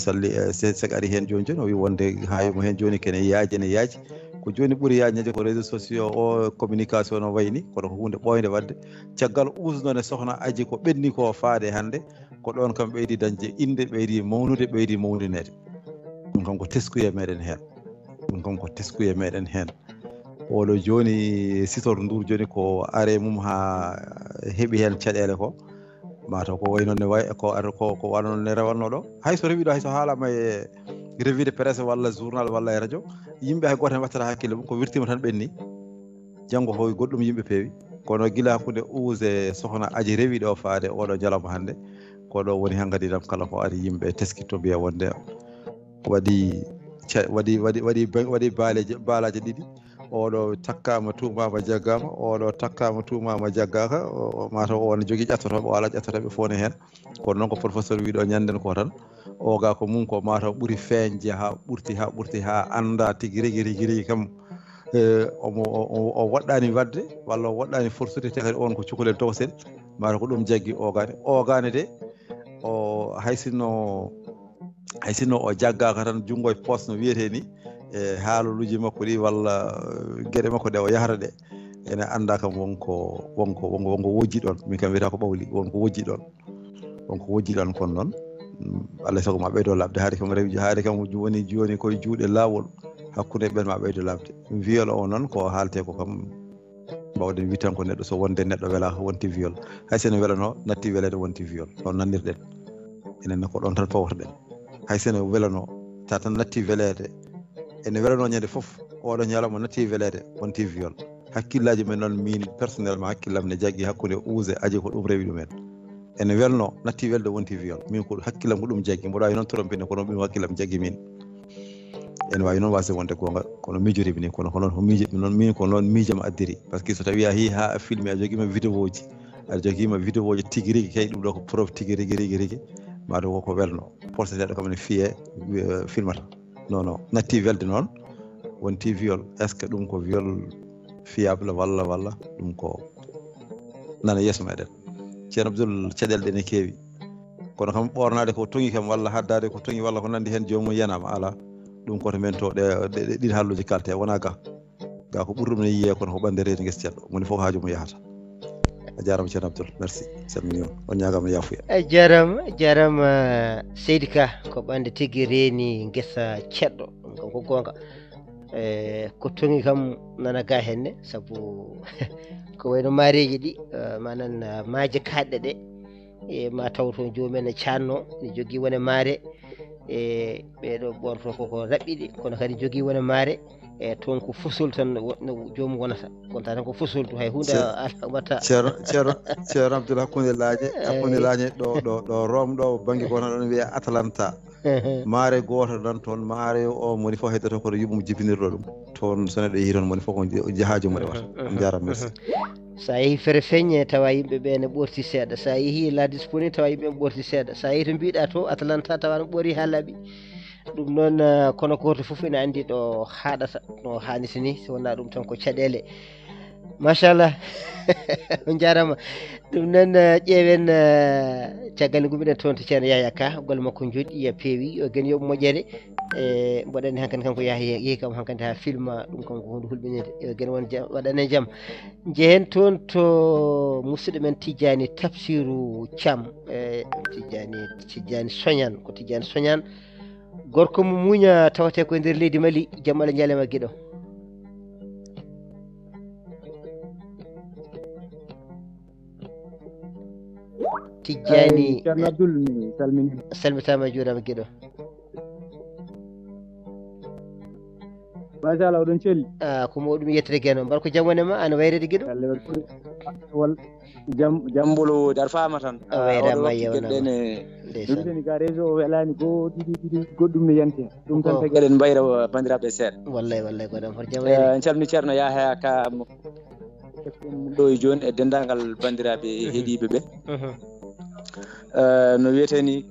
Seck ari hen joni o wi wonde hayimo hen joni kene yaaji ko joni ɓuuri yajnede ko réseaux sociaux o communication no wayni kono ko hunde ɓoyde wadde caggal usnone sokhna aji ko ɓenni ko faade hande ko ɗon kam ɓeydi dañde inde ɓeydi mawninede ɗum kam ko teskuye meɗen hen oɗo joni Sitor Ndour joni ko are mum ha heeɓi hen caɗele ko mataw ko way noon ne way ko waɗa ne rewanno ɗo hay so rewi ɗo hay so haalama e revue de presse walla journal walla e radio yimɓe hay goto hen wattata hakkille mum ko wirtima tan ɓenni janggo ko goɗɗum yimɓe peewi kono guila hakkude uuse sokhna aji rewi ɗo faade oɗo jalama hande ko ɗo woni hankkadi nam kala ko ari yimɓe teskitto mbiya wonde waɗi baalaje ɗiɗi oɗo takkama tumama jaggama oɗo takkama tumama jaggaka mataw on jogui ƴattotoɓe o ala ƴattotoɓe fone hen kono noon ko professeur wiɗo ñanden ko tan o ga ko mum ko mataw ɓuuri feeñde ha ɓurti ha anda tigui rigui kam o waɗɗani wadde walla o waɗɗani forsude te kadi on ko cukalel towsel mataw ko ɗum jaggui ogane de o haysinno o jaggaka tan junggo e poste no wiyete ni e haaloluji makko ɗi walla gueɗe makko ɗe o yahata ɗe ene anda kam wonko wojji ɗon min kam wiyata ko ɓawli wonko wojji ɗon kono noon Allah sago ma ɓeydo labde haade kam woni joni koye juuɗe laawol hakkude ɓen ma ɓeydo labde viol o noon ko haalte ko kam mbawden wi tan ko neɗɗo so wonde neɗɗo welaka wonti viol hay sene welano natti welede wonti viol ɗon nandirɗen enen ko ɗon tan pawtoɗen hay sene welano ta tan natti welede ene welano ñande fof oɗon ñalawma natti welede wonti viol hakkillaji men noon min personnellement hakkillam ne jaggi hakkude uuse aji ko ɗum rewi ɗumen ene welno natti welde wonti viol min ko hakkillam ko ɗum jaggi mboɗo wawi noon trompine kono ɗum hakkillam jaggi min ene wawi noon wasa wonde gonga kono mijoriɓe ni kono noon min ko noon miijama addiri par ce que so tawi a yi ha a filmé a joguima vidéo ji aɗa joguima vidéo ji tigui rigui kay ɗum ɗo ko preuve tigui rigui mataw koko welno porteteɗo kam ne fiye filmata non natti welde noon wonti viol est ce que ɗum ko viol fiable walla ɗum ko nana yeeso meɗen ceerno Abdoul caɗele ɗe ne keewi kono kam ɓornade ko toŋi kam walla haddade ko toŋi walla ko nandi hen jomum yanama ala ɗum koto men to ɗe ɗiɗi halluji kalte wona ga ko ɓuri ɗum ne yiye kono ko ɓande reedi guesa ceerɗo moni fof haaju mum yahata a jarama ceerno Abdoul merci salmini on ñagama yafuya a jarama Seydi Ka ko ɓande tigui reeni guesa ceɗɗo ɗum kam ko gonga ko toŋi kam nana ga henne saabu ko wayno maareji ɗi manan maaje kaɗɗe ɗe e ma taw to jomumen ne canno ne jogui wone maare e ɓeɗo ɓorto koko raɓɓiɗi kono kadi jogui wone maare e toon ko fusol tan no jomum wonata gonta tan ko fusol to hay hunde watta ceerno Abdoul hakkude laañe ɗo Rome ɗo banggue goto ɗon wiye Atalanta maare goto nan toon maare o moni fof heddoto koto yuɓum jibinirɗo ɗum toon so neɗɗo yeehi toon moni fof ko jaahaji mum rewata on jarama merci sa yeehi feere feññe tawa yimɓeɓe ne ɓorti seeɗa sa yeehi la disponible tawa yimɓe ne ɓorti seeɗa sa yeehi to mbiɗa to Atalanta tawa no ɓoori ha laaɓi ɗum noon kono goto foof ene andi ɗo haɗata no hanniti ni so wona ɗum tan ko caɗele machallah on jarama ɗum noon ƴeewen caggal nde gummiɗen toon to ceerno Yaya Ka golle makko joɗɗi ya peewi yo gen yoɓ moƴƴere e mboɗani hankkadi kanko yeehi kam hankkadi ha filma ɗum kam ko hunde hulɓinide yo gen won waɗane jaam jeehen toon to musidɗo men Tidiani Tafsirou Thiam Tidiani Soñan ko Tidiani Soñan gorko mo muña tawate koye nder leydi Mali jaam Allah ñalema guiɗo Tidiani ceerno Abdoul mi salmini salmitama juurama guiɗo machallah oɗon celli ko moɗum yettere gueno mbar ko jaam wonema ana wayrede guiɗo wal jambolo dar fama tan wayrama yewnama ɗumteni ka réseau o welani goo ɗiɗi goɗɗum ne yanti ɗum tan tagi eɗen mbayra bandiraɓe seeɗa wallay ko ɗon hoto jaam wayre en calmini ceerno Yahya Ka ɗo e joni e dendagal bandiraɓe heeɗiɓe ɓe no wiyeteni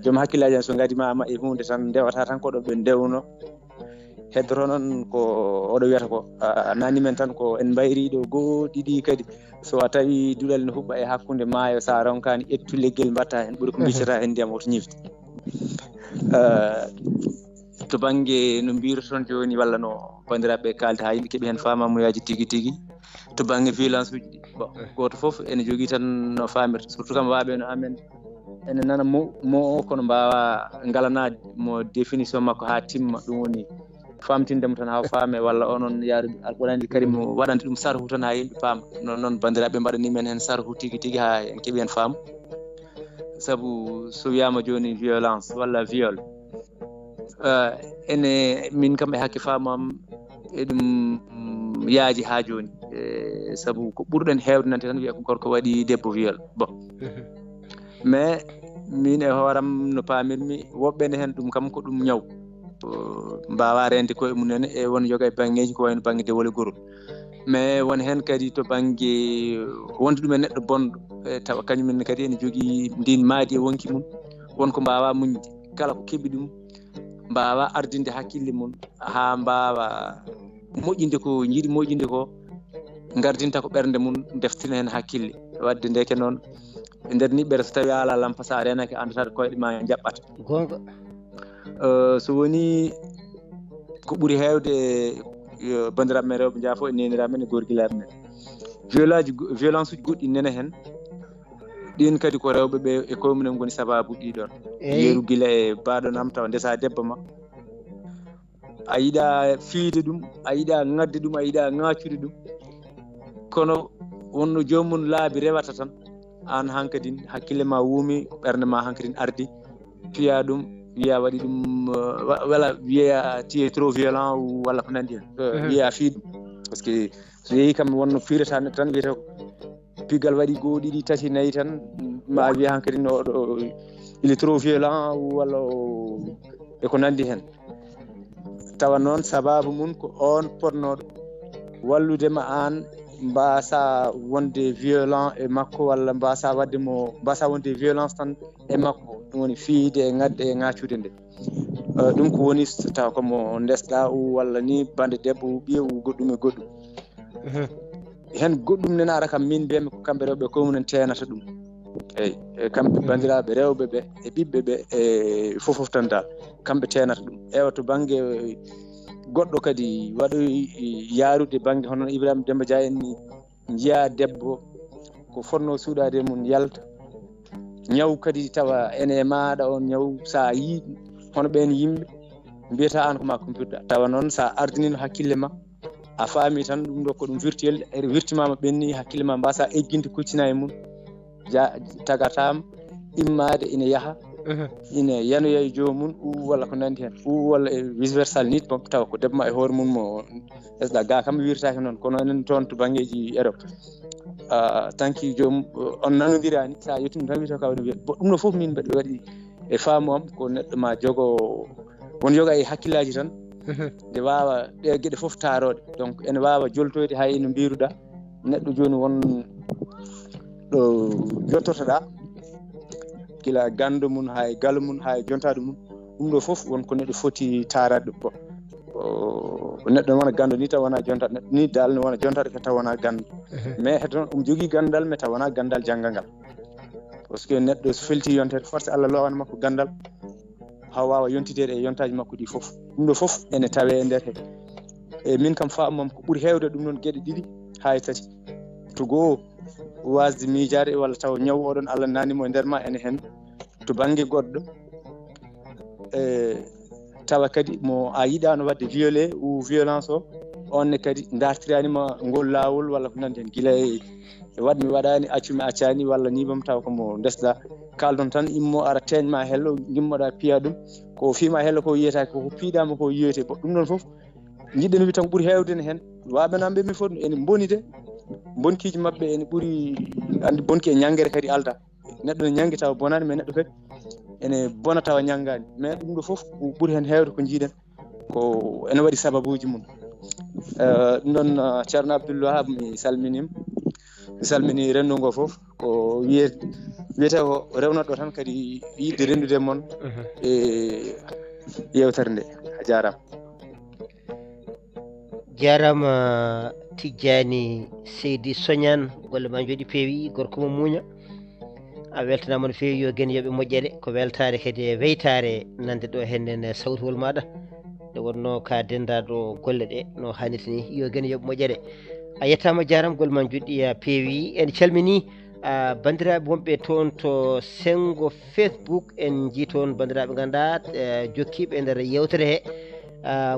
joom hakkillaji en so gadimama e hunde tan ndewata tan koɗo ɓe ndewno heddoto noon ko oɗo wiyata ko nani men tan ko en mbayriɗo goo ɗiɗi kadi so a tawi duɗal ne huɓɓa e hakkude maayo sa ronkani ettu leggel mbatta hen ɓuuri ko biccata hen ndiyam oto ñifti to banggue no mbiruton joni walla no bandiraɓe kalde ha yimɓe keeɓi hen famamuyaji tigui to banggue violence uji ɗi bon goto foof ene jogui tan no famirta surtout kam waɓe no amen ene nana mo kono mbawa ngalanade mo définition makko ha timma ɗum woni famtindemo tan ha faame walla onon yaaruɓe alqur'ani karim waɗante ɗum sarhu tan ha yimɓe paama noon bandiraɓe mbaɗani men hen sarhu tigui ha en keeɓi hen faamu saabu so wiyama joni violence walla viol ene min kam e hakke famam eɗum yaaji ha joni saabu ko ɓurɗen hewde nante tan wiya ko gorko waɗi debbo viol bon mais min e hooram no paamirmi woɓɓe ne hen ɗum kam ko ɗum ñaw mbawa rende koye mumen e won yoga e bangeji ko wayno banggue dewole gorol mais won hen kadi to banggue wonde ɗum e neɗɗo bonɗo tawa kañumen kadi ene jogui ndin maadi e wonki mum wonko mbawa muñde kala ko keeɓi ɗum mbawa ardinde hakkille mum ha mbawa moƴƴinde ko jiiɗi moƴƴinde ko gardinta ko ɓernde mum deftina hen hakkille wadde ndeke noon e nder niɓɓere so tawi ala lampa sa renake andata koyɗe ma jaɓɓata gonga so woni ko ɓuuri hewde bandiraɓe men rewɓe jaafo e neniraɓe men e gorguilaɓe men violence uji goɗɗi nene hen ɗin kadi ko rewɓe ɓe e koye mumen goni sababu ɗiɗon yeeru guila e baɗonam tawa ndesa debbo ma a yiɗa fiide ɗum a yiɗa ngadde ɗum a yiɗa ŋaccude ɗum kono wonno jomum laabi rewata tan an hankadin hakkille ma wuumi ɓernde ma hankadin ardi fiya ɗum wiya waɗi ɗum wala wiya tu es trop violent walla ko nandi hen wiya fii ɗum par ce que so yeehi kam wonno firata neɗɗo tan wiyata pigal waɗi goo ɗiɗi tati nayyi tan ma wiya hankadin oɗo il est trop violent walla e ko nandi hen tawa noon sababu mum ko on ponnoɗo walludema an mbasa wonde violent e makko walla mbasa wonde violence tan e makko ɗum woni fiide e ngadde e ŋaccude nde ɗum ko woni taw komo ndesɗa walla ni bande debbo ɓiya goɗɗum e goɗɗum hen goɗɗum nena ara kam min mbiyami ko kamɓe rewɓe ko munen tenata ɗum eyyi kamɓe bandiraɓe rewɓe ɓe e ɓiɓɓe ɓe e fofof tan dal kamɓe tenata ɗum ewa to banggue goɗɗo kadi waɗoy yaarude banggue hono Ibrahima Demba Dia en ni jiya debbo ko fonno suuɗade mum yalta ñaw kadi tawa ene maɗa on ñaw sa yii hono ɓen yimɓe mbiyata an ko ma computa tawa noon sa ardinino hakkille ma a faami tan ɗum ɗo ko ɗum virtuel e wirtimama ɓenni hakkille ma mbasa egginde kuccina e mum tagatama immade ina yaaha ina yanoya e jomum walla ko nandi hen walla e vice versa nit bon tawa ko debbo ma e hoore mum mo esɗa ga kam wiirtaki noon kono enen toon to banggueji Europe tanki jomum on nanodirani sa yettumi tan wiyata kawne wiya ɗum ɗo foof min mbaɗi waɗi e faamu am ko neɗɗo ma jogo won yoga e hakkillaji tan nde wawa ɗe gueɗe foof taarode donc ene wawa joltoyde hay no mbiruɗa neɗɗo joni won ɗo jottotoɗa gila gando mum hay galle mum hay jontade mum ɗum ɗo foof wonko neɗɗo foti tarade ɗum neɗɗo wona gando ni taw wona jontade neɗɗo ni dal ne wona jontade ko taw wona gando mais heddo ɗum jogui gandal mais taw wona gandal janggal par ce que neɗɗo so felti yontede force Allah lowana makko gandal ha wawa yontidede e yontaji makko ɗi foof ɗum ɗo foof ene tawe e nder he e min kam famam ko ɓuuri hewde ɗum noon gueɗe ɗiɗi hay tati to goho wasde miijade walla taw ñaw oɗon Allah nanimo e nder ma ene hen to banggue goɗɗo tawa kadi mo a yiɗano wadde violé ou violence o onne kadi dartiranima ngol lawol walla ko nandi hen guila e wadmi waɗani accumi accani walla ni bam taw komo ndesɗa kaldon tan immo ara teñma hello gimmoɗa piya ɗum ko fima hello ko yiyata ko piiɗama ko yiyete bo ɗum ɗon foof jiɗɗen wi tan ɓuuri hewde hen waɓenamɓe min fof ene boni de bonkiji mabɓe ene ɓuuri andi bonki e ñangere kadi alda neɗɗo ne ñangi tawa bonani mais neɗɗo kadi ene bona tawa ñangani mais ɗum ɗo foof ɓuuri hen hewde ko jiiɗen ko ene waɗi sababuji mum ɗum ɗon ceerno Abdoul Wahab mi salminima mi salmini renndo ngo fof ko wiyete ko rewnoɗo ɗo tan kadi yidde rendude moon e yewtere nde a jarama jarama Tijjani Seydi Soñane golle ma jooɗi peewi gorko mo muuña a weltanama no feewi yo gen yoɓe moƴƴere ko weltare kadi e weytare nande ɗo hennen sawtowol maɗa nde wonno ka dendaɗo golle ɗe no hannirta ni yo gen yoɓe moƴƴere a yettama jarama golle ma jooɗi peewi en calmini bandiraɓe wonɓe toon to sengo Facebook en jii toon bandiraɓe ganduɗa jokkiɓe e nder yewtere he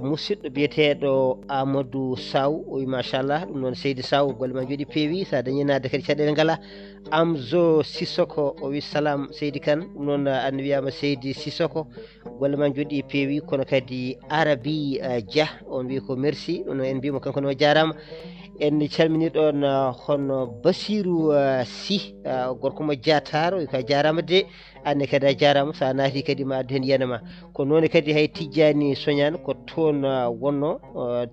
musidɗo biyeteɗo Amadou Saw o wi machallah ɗum noon Seydi Saw golle ma jooɗi peewi sa dañi nadde kadi caɗele ngala Amzo Sissoko o wi salam Seydi Kane ɗum noon an wiyama Seydi Sissoko golle ma jooɗi peewi kono kadi Arabi Dia on wi ko merci ɗum noon en mbimo kanko no jarama en calmini ɗon hono Basirou Sy gorko mo Diatar ka jarama de anne kadi a jarama sa naati kadi ma addu hen yenama ko noon kadi hay Tidjani Soñane ko toon wonno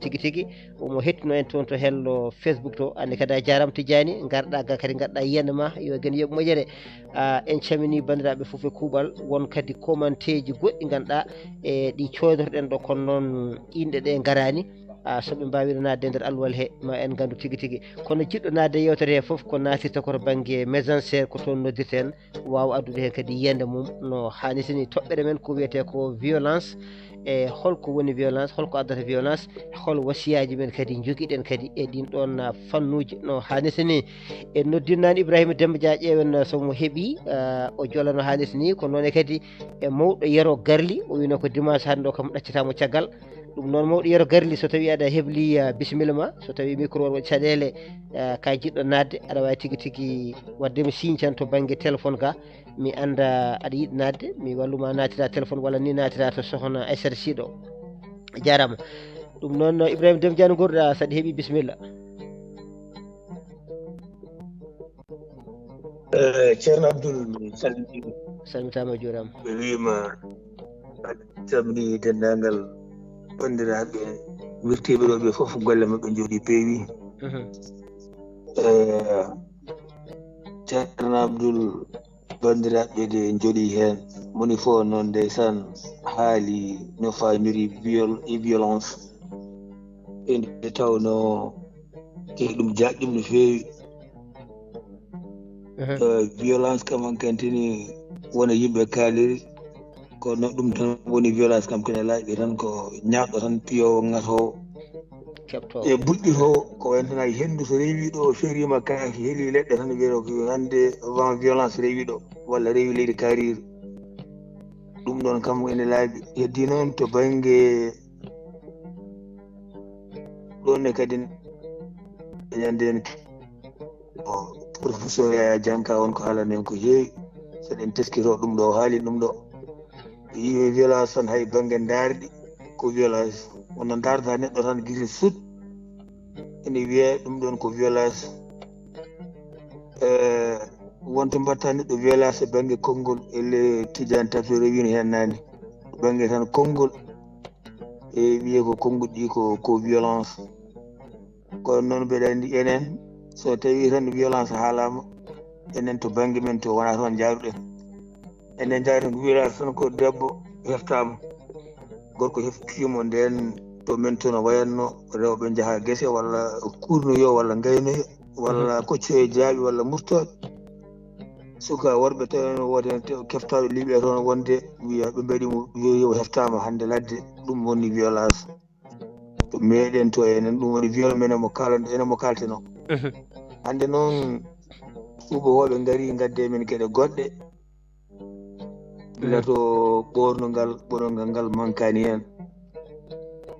tigui tigui omo hettino en toon to hello Facebook to anne kadi a jarama Tidjani garɗa ga kadi gadɗa yenama yo gen yoɓ moƴƴere en calmini bandiraɓe foof e kuuɓal won kadi commenteji goɗɗi ganduɗa e ɗi coodorɗen ɗo kono noon inɗe ɗe garani soɓe mbawino nadde nder alwal he ma en gandu tigui tigui kono jiɗɗo nadde yewtere he foof ko natirta koto banggue mésengère ko toon noddirten wawa addude hen kadi yiyande mum no hannirtini toɓɓere men ko wiyete ko violence e holko woni violence holko addata violence hol wasiyaji men kadi joguiɗen kadi e ɗin ɗon fannuji no hannirtini en noddirnani Ibrahima Demba Dia ƴeewen somo heeɓi o jola no hannirtini ko noon kadi e mawɗo yero garli o wino ko dimanche hande o kam ɗaccatamo caggal ɗum noon mawɗo yero garli so tawi aɗa hebli bisimilla ma so tawi micro o waɗi caɗele ka jiɗɗo nadde aɗa wawi tigui tigui waddemi signe tan to banggue téléphone ka mi anda aɗa yiɗi nadde mi walluma natira téléphone walla ni natira to sohna Aissata Sy ɗo jarama ɗum noon Ibrahima Demba Dia no gorɗa saɗa heeɓi bisimilla ceerno Abdoul mi salmini salmitama jurama ɓe wima calmini dendagal bandiraɓe wirteɓe ɗo ɓe foof golle mabɓe jooɗi peewi ceerno Abdoul bandiraɓe de jooɗi hen moni fof noon ndeysan haali no famiri violence ende tawno e ɗum jaɗɗum no feewi violence kam hankantini wona yimɓe kaaliri kono ɗum tan woni violence kam kene laaɓi tan ko ñaɗɗo tan piyowo ngatowo e buɗɗito ko wayen tan ay hendu so rewi ɗo ferima kaaki heeli leɗɗe tan wiyata ko hande vent violence rewi ɗo walla rewi leydi Kariri ɗum ɗon kam ene laaɓi heddi noon to banggue ɗonne kadi ñanden professeur Yaya Dianka on ko haalani en ko heewi seɗen teskito ɗum ɗo haali ɗum ɗo yi violence tan hay banggue darɗi ko violence wono darda neɗɗo tan guiri sud ene wiye ɗum ɗon ko violence wonto mbatta neɗɗo violence e banggue konngol elle Tidiane Tafi rewino hen nani banggue tan konngol e wiye ko konngol ɗi ko violence kono noon mbeɗa andi enen so tawi tan violence haalama enen to banggue men to wona toon jaaruɗen enen jaari ko violence tan ko debbo heftama gorko heftimo nden to men to no wayanno rewɓe jaaha guese walla kurnoyo walla gaynoyo walla koccoye jaaɓi walla murtoɓe suka worɓe tawi woden keftaɓe liɓe toon wonde wiya ɓe mbaɗimo yo heftama hande ladde ɗum woni violence to meɗen to enen ɗum woni viol men enen mo kalteno hande noon suɓowoɓe gaari gadde men gueɗe goɗɗe bila to ɓornogal ngal mankani hen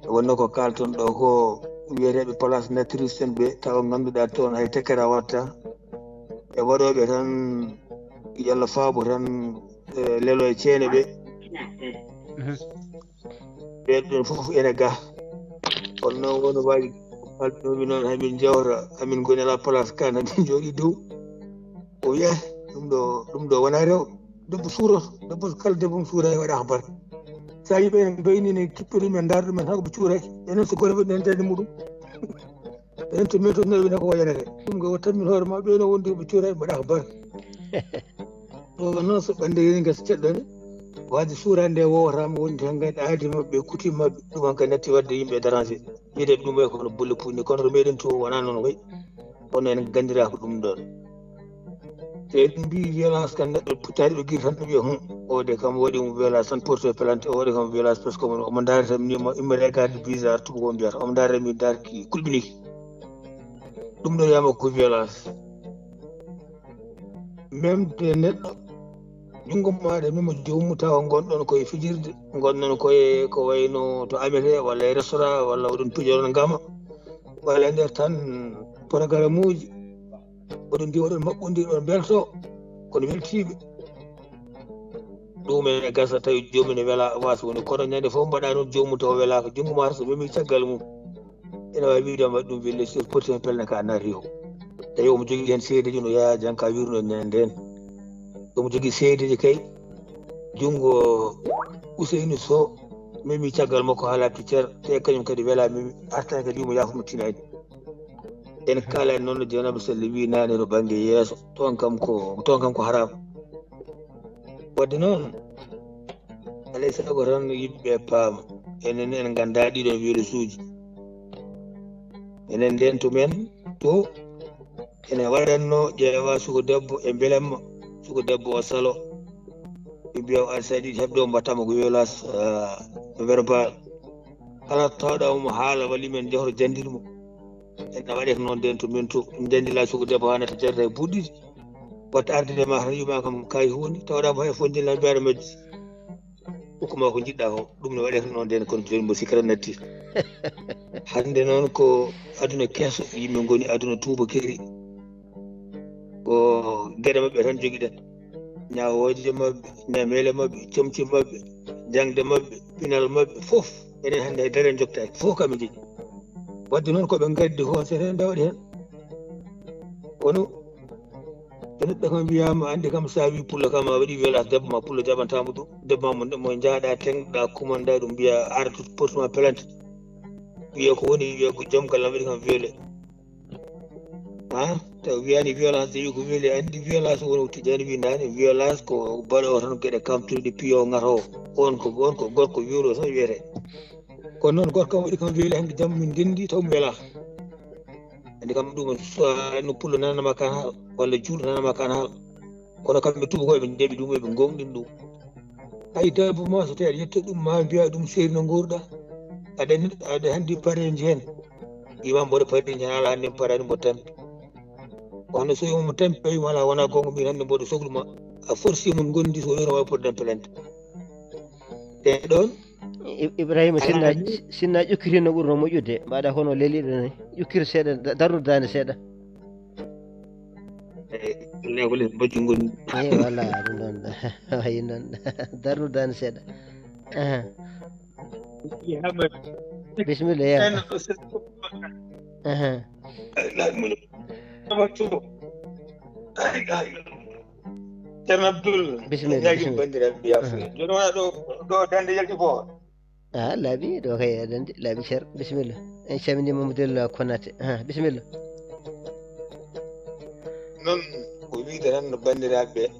wonno ko kalton ɗo ko wiyeteɓe place naturiste en ɓe tawa ganduɗa toon hay tekkata watta e waɗoɓe tan yalla faabo tan lelo e ceene ɓe ɓeɗon foof ene ga kono noon wono wawi alɗomi noon hamin jewta hamin goni ala place kan hamin jooɗi dow o wiya ɗum ɗo wona rew debbo suuroto debbo kala debbo mo suurani waɗa habar sa yiɓe en baynine kippirimen darɗumen tan koɓe cuuraki enen so goto ɓeɗen dande muɗum enen to min to nawine ko wayanete ɗum go tanmin hoore ma ɓeno wondi ɓe cuurani mbaɗa habar o noon so ɓande yeni gasa ceɗɗone waade suurande wowatama wondi tan gayde aadi mabɓe kuti mabɓe ɗum hanka natti wadde yimɓe dérangé wiide ɗum way kono bolle puɗni kono to meɗen to wona noon way kono en gandira ko ɗum ɗon te eɗen mbi violence kan neɗɗo puttari ɗo guiri tan ɗum wiya ode kam waɗimo violence tan porte plainte ode kam violence par ce que omo darata minima immade garde bizarre tuba ko mbiyata omo darata min darki kulɓiniki ɗum ɗon wiyama ko violence même de neɗɗo jungo maɗa mimo jomum tawa gonɗon koye fijirde gonɗon koye ko wayno to amete walla e restaurant walla oɗon pijoɗon gama walla e nder tan programme uji oɗon mbi oɗon maɓɓodir ɗon belto kono weltiɓe ɗum ene gasa tawi jomum ne weela wasa woni kono ñande fof mbaɗa noon jomum taw welaka jungo mata so memi caggal mum ene wawi wiidema ɗum welle sur poti hen pelne ka naati o tawi omo jogui hen seedeji no Yaya Dianka wirno nden omo jogui seedeji kay junngo Ousseynou Sow memi caggal makko ha laaɓti ceer te kañum kadi wela mimi artani kadi wimo yafumo tinani en kalani noon no Dieynaba Sall wi nane to banggue yeeso toon kam ko haram wadde noon alay sago tan yimɓeɓe paama enen en ganda ɗiɗon virus uji enen nden to men to ene waɗanno ƴeewa suko debbo e belemma suko debbo o salo ɓe mbiya an sa ɗiɗi heɓɗo mbattama ko violence verbal kala tawɗamo haala walli men jehoro jandirmo en waɗe ko noon nden to min to jandila suko debbo hanata jarata e buɗɗiɗi watta arde ma tan yima kam kayi hunde tawɗamo hay fof jilla mbiyaɗa majji hokkuma ko jiɗɗa ko ɗum ne waɗe ko noon nden kono joni mo sikara natti hande noon ko aduna kesso yimɓe goni aduna tubakeri ko gueɗe mabɓe tan joguiɗen ñawoje mabɓe ñamele mabɓe comci mabɓe jangde mabɓe pinal mabɓe foof enen hande haydara en joktaki fof kam jeeƴi wadde noon koɓe gaddi hoosere hen dawɗe hen kono so neɗɗo kam wiyama andi kam sa wi pulla kam a waɗi violence debbo ma pulla jaɓantamo ɗum debbo ma mo jaaɗa tengɗa commanda ɗum mbiya ara portema plainte wiya ko woni wiya ko joom gallam waɗi kam violé taw wiyani violence de wi ko violé andi violence woni Tidiane wi nane violence ko baɗo tan gueɗe kamtuɗe piyo ngatowo on ko gorko violo tan wiyete kono noon gorko kam waɗi kam violé hande jamma min dendi taw mi welaka andi kam ɗum no pullo nanama kan haala walla juuɗo nanama kan haala kono kamɓe tubakoɓe ndeeɓi ɗum eɓe gonɗin ɗum hay debbo ma so tawi aɗa yetta ɗum ma mbiya ɗum seeri no gurɗa aɗa handi pareji hen wima mboɗo pareji hen ala hande mi parani mbo tampi kono so wimo tampi o wima ala wona gonga min hande mboɗo sohluma a forci mum gondi so wino wawi podden plainte te ɗon Ibrahima sinna ƴukkiti no ɓurno moƴƴude mbaɗa hono leliɗo ni ƴukkir seeɗa darnudani seeɗa lewle bojju goni wala ɗum ɗon wayi noon darnudani seeɗa bisimilla ya ceerno Abdoul bisimilla bandiraɓe mbiya joni wona ɗo dande yalti fo laaɓi ɗo kay dande laaɓi ceer bisimilla en calmini Mamadou Konate bisimilla noon ko wiide tan no bandiraɓe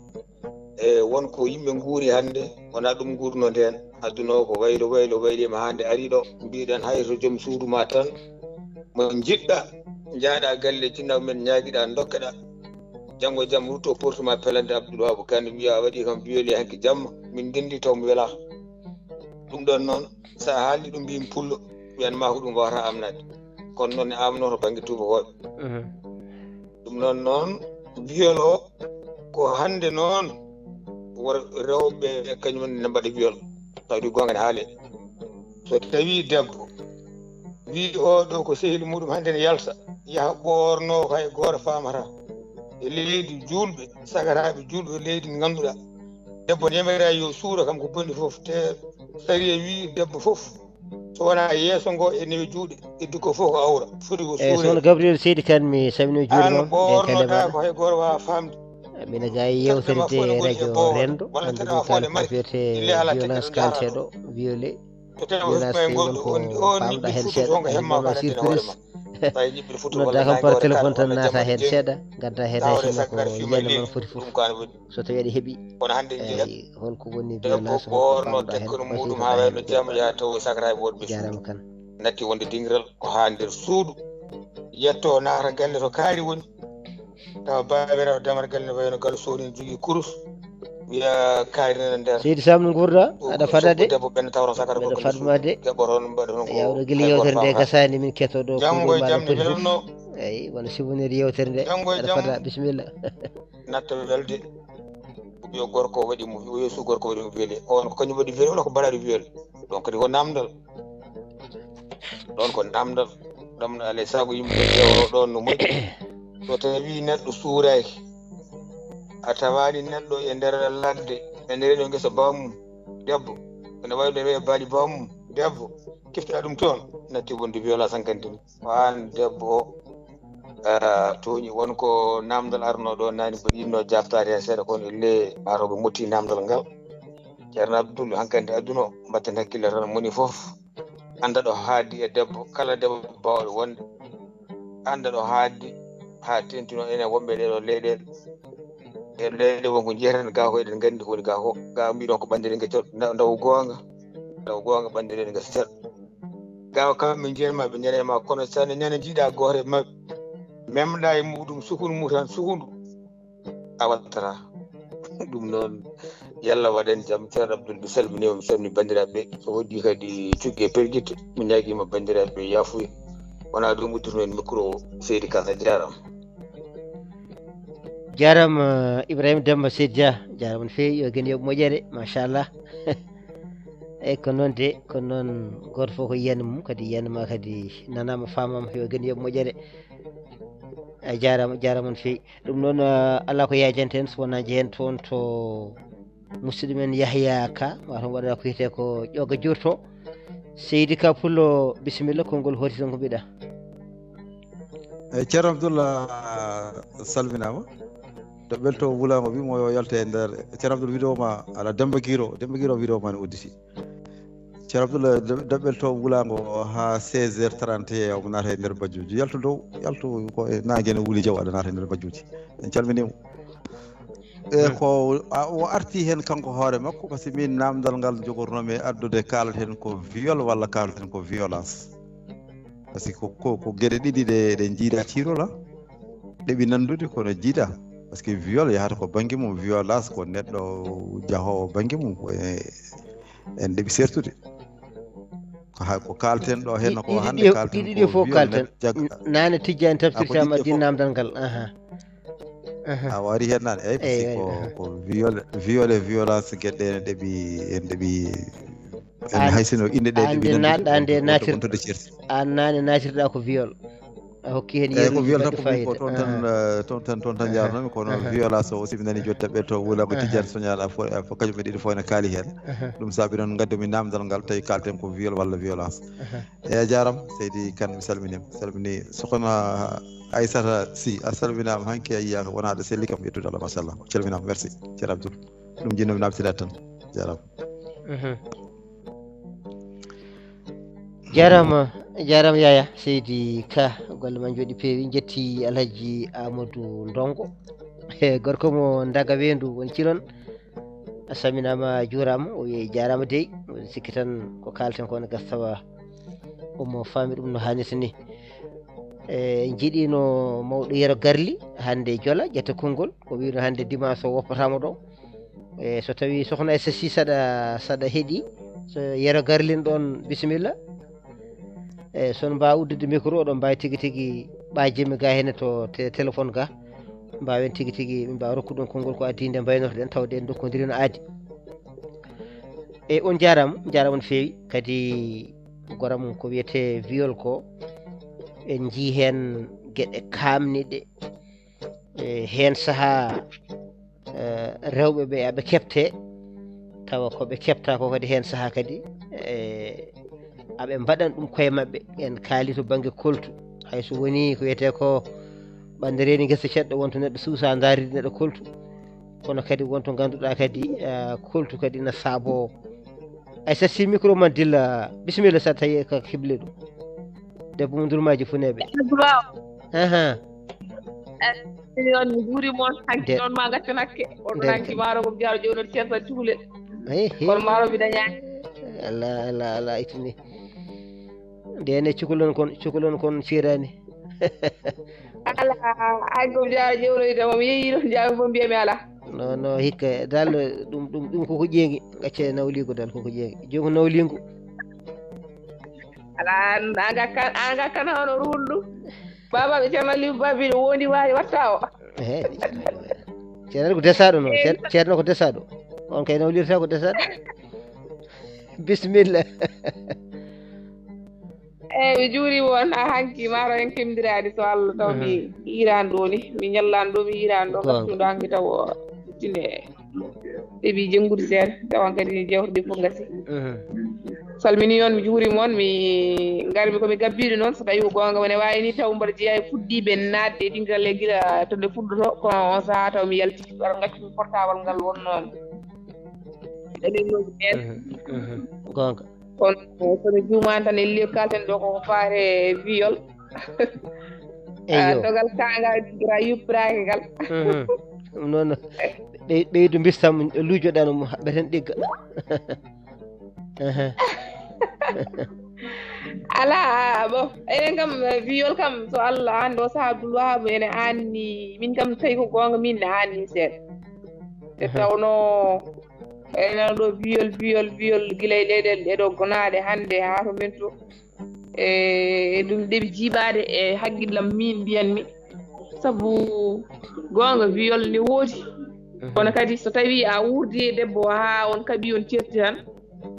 e wonko yimɓe guuri hande wona ɗum guurno nden aduna o ko waylo waylima hande ari ɗo mbiɗen hay to joom suudu ma tan mo jiɗɗa jaaɗa galle jinnaɓe men ñaaguiɗa dokkeɗa janggo e jaam rutto portema pelante Abdoul Wahab Kane wiya a waɗi kam violé hanki jamma min dendi taw mi welaka ɗum ɗon noon sa haali ɗum mbimi pullo wiyanma ko ɗum wawata amnade kono noon ne amno to banggue tubakoɓe ɗum noon viol o ko hande noon rewɓe kañumen ne mbaɗa viol tawdi gonga ne haale so tawi debbo wi oɗo ko sehili muɗum hande ne yalta yaha ɓorno hay goto famata e leydi julɓe sagataɓe julɓe leydi ganduɗa debbo nemera yo suura kam ko bonni foof te sariya wi debbo foof so wona yeeso ngo e newe juuɗe iddi ko fof ko awra foti ko suure sono Gabriel Seydi Kane mi salmini juuɗe moon ɓornoɗa ko hay goto wawa famde mine ga yewterede radio rendo hande ɗum kalko fiyete violence kalteɗo violé violence wonko famɗa hen seeɗa surprise nodda kam par téléphone tan naata hen seeɗa gadda hen hay sinno ko yiyande mon foti foof so tawi aɗa heeɓi eyi holko woni violence ɓorno tekkono muɗum ha wayno jamma yaa taw sakataɓe woɗɓe jarama Kane natti wonde dingiral ko ha nder suudu yetto naata galle to kaari woni tawa babiraɗo damata galle ne wayno gal soni jogui kurus wiya kaari nana nder Seydi Sam no gurɗa aɗa faɗa de debbo ɓenne tawra sakata aɗa faɗma de keɓoton mbaɗa ton ko yawɗo guila yewtere nde gasani min kettoɗo janggo e jaam ne welno eyi wona siboniri yewtere nde aɗa faɗa bisimilla natta welde yo gorko waɗi mo yeesu gorko waɗi mo violé on ko kañum waɗi violé wala ko mbaɗaɗo violé donc kadi ko namdal ɗon ko namdal ɗam alay saago yimɓe ƴewro ɗon no moƴƴi so tawi neɗɗo suuraki a tawani neɗɗo e nder ladde e nder ɗo guesa bamum debbo ene wayno rewe baali bamum debbo kifta ɗum toon natti wonde violence hankantini an debbo tooñi wonko namdal arno ɗo nani mboɗo yinno jaftade hen seeɗa kono elle aroɓe motti namdal ngal ceerno Abdoul hankkandi aduna o mbatten hakkille tan moni foof anda ɗo haaddi e debbo kala debbo bawɗo wonde anda ɗo haaddi ha tentino enen wonɓe ɗeɗo leyɗele e leyɗe wonko jeyatan ga ko eɗen gandi ko woni ga ko ga mbiɗon ko ɓandirɗe gaccoɗ ndaw gonga ɓandirɗe gaccoɗ gawa kamɓe jeerma ɓe ñanema kono sane ñana jiiɗa goore mabɓe memɗa e muɗum sukundu mum tan sukundu a wattata ɗum noon yalla waɗen jaam. Ceerno Abdoul mi salminima mi salmini bandiraɓe so hoddi kadi cugge perguitte mi ñaguima bandiraɓe yafuya wona ɗum udditno en micro Seydi Kane a jarama. jarama Ibrahima Demba Seydi Dia jarama no fewi yo guen yoɓe moƴƴere machallah eyyi ko noon de ko noon goto foof ko yiyande mum kadi yiyande ma kadi nanama famama yo guen yoɓe moƴƴere a jarama no fewi ɗum noon ala ko yajante hen so wona jehen toon to musidɗo men Yahya Ka watan waɗa ko wiyete ko ƴogga jurto Seydi Ka Pullo bisimilla konngol hoti tan ko mbiɗa. eyyi ceerno Abdoullah salminama deɓɓel to wulago wimo yo yalta e nder ceerno Abdoul vidéo ma ala Demba Guiro vidéo ma ne udditi ceerno Abdoullah deɓɓel to wulago ha 16h31 omo naata e nder bajjuji yaltu dow yaltu ko e naguene Wuli Diaw aɗa naata e nder bajjuji en calminimo e ko o arti hen kanko hoore makko par ce que min namdal ngal jogornomi addude kalaten ko viol walla kalaten ko violence par ce que ko gueɗe ɗiɗi ɗe jiiɗa ciirola ɗeɓi nandude kono jiiɗa par ce que viol yahata ko banggue mum violence ko neɗɗo jahowo banggue mum en ɗeɓi sertude ko kalten ɗo hen ko hande kalten ɗiɗi fof kalten nane tijjani tafsirtama addi namdal ngal a wari hen nane eyyi par ce que ko viol e violence gueɗɗe ene ɗeɓi en haysino inde ɗe ɗeɓi nandude certi an nane natirɗa ko viol a hokki hen ko viol tan ko toon tan jarnomi kono violence o aussi mi nani joni taɓɓe to wulago tijjani soñaɗa fo kañum ɓe ɗiɗi fof ne kaali hen ɗum saabi noon gaddumi namdal ngal tawi kalten ko viol walla violence eyyi a jarama Seydi Kane mi salminima salmini sokhna Aissata Sy a salminama hanki a yiyaka wona aɗa selli kam yettude Allah machallah calminama merci ceerno Abdoul ɗum jinnomi namtiɗat tan jarama jarama Yaya Seydi Ka golle ma jooɗi peewi jetti Alhaji Amadou Ndongo gorko mo Daga Wendu woni Cilon a salminama juurama o wiye jarama dey sikki tan ko kalten ko ne gastawa omo faami ɗum no hannirta ni jiiɗino mawɗo Yero Garli hande Jola ƴetta konngol ko wino hande dimanche o woppatama ɗo so tawi sokhna Aissa Sy saɗa heeɗi so Yero Garlin ɗon bisimilla sono mbawa uddude micro oɗon mbawi tigui tigui ɓajimi ga henne to téléphone ga mbawen tigui tigui min mbawa rokkude ɗon konngol ko addi nde mbaynortoɗen tawde en dokkodiri no aadi on jarama no fewi kadi goram ko wiyete viol ko en jii hen gueɗe kamniɗe hen saaha rewɓeɓe aɓe kefte tawa koɓe kefta ko kadi hen saaha kadi aɓe mbaɗan ɗum koye mabɓe en kaali to banggue koltu hayso woni ko wiyete ko ɓande reeni guesa ceɗɗo wonto neɗɗo suusa daride neɗɗo koltu kono kadi wonto ganduɗa kadi koltu kadi na saabo Aissa Sy micro ma dilla bisimilla sa tawi ko hible ɗum debbo mo durmaji funeɓe on mi juurima on hanki noon ma gaccon hakke on hanki maaro ko jaaro joni on ceerta cuhlel kono maaro mi dañani ala itini ndene cukalon kon cirani ala hay ko jaaro jewloyde momi yeeyi ɗon jaami fof mbiyami ala non hikka dal ɗum koko ƴeegui gacce nawligo dal koko ƴeegui jomum nawligo ala an gakkan hono ruhul ɗum babaɓe ceerno Aliou babi wondi wawi watta o ceerno ko desaɗo noon ceerno ko desaɗo on kay nawlirta ko desaɗo bisimilla mi juurima on ha hanki maaro en kemdirani so Allah taw mi irani ɗo ni mi ñallani ɗo mi irani ɗo gattuɗo hanki taw tine ɗeeɓi jenggude seeɗa tawan kadi ni jewteɗi fof gasi salmini on mi juurima on mi ngarmi komi gabbiɗo noon so tawi ko gonga wone wawi ni taw mbaɗa jeeya e fuɗɗiɓe nadde e ɗingalle gila to nde fuɗɗoto kono on saaha taw mi yalti waɗa gaccumi portable ngal wonno ɗaɗenoji ɓen gonga kono somi juumani tan elli kalten ɗo koko faate viol dogal kangal gira yuppiraki ngal ɗum noon ɓeydu bistam luujoɗano mo haɓɓeten ɗigga ala bon enen kam viol kam so Allah hande o saaha Abdoul Wahab ene anni min kam tawi ko gonga min ne anni seeɗa te tawno enen ɗo viol gila e leyɗel ɗeɗo gonaɗe hande ha to men to e ɗum ɗeɓi jiiɓade e haqqillam min mbiyanmi sabu gonga viol ne woodi kono kadi so tawi a wurdi e debbo ha on kaɓi on certi tan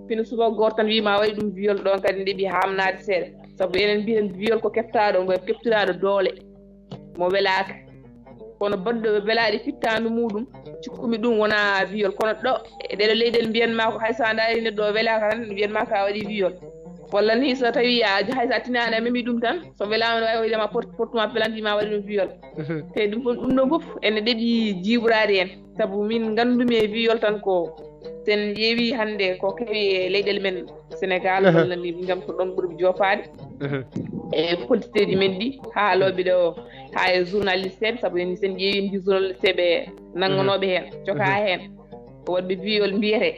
fino suba goto tan wima waɗi ɗum viol ɗon kadi ndeɓi hamnade seeɗa saabu enen mbiɗen viol ko keftaɗo ngo keftiraɗo doole mo welaka kono baɗɗo welaɗe fittandu muɗum cikkumi ɗum wona viol kono ɗo e ɗeɗo leyɗel mbiyanma ko haysa daari neɗɗo o welaka tan mbiyanma ka waɗi viol walla ni so tawi haysa tinani a memi ɗum tan so welama ne wawi wiidema portuma pelantima waɗi ɗum viol te ɗum ɗon foof ene ɗeɓi jiiɓurade en saabu min gandumi e viol tan ko sen ƴeewi hande ko kewi e leyɗel men Sénégal walla ni gam ko ɗon ɓuuri jofade e politicéji men ɗi haaloɓe ɗo ha e journaliste en saabu en sen ƴeewi mbi journaliste ɓe nangganoɓe hen coka hen ko waɗɓe viol mbiyete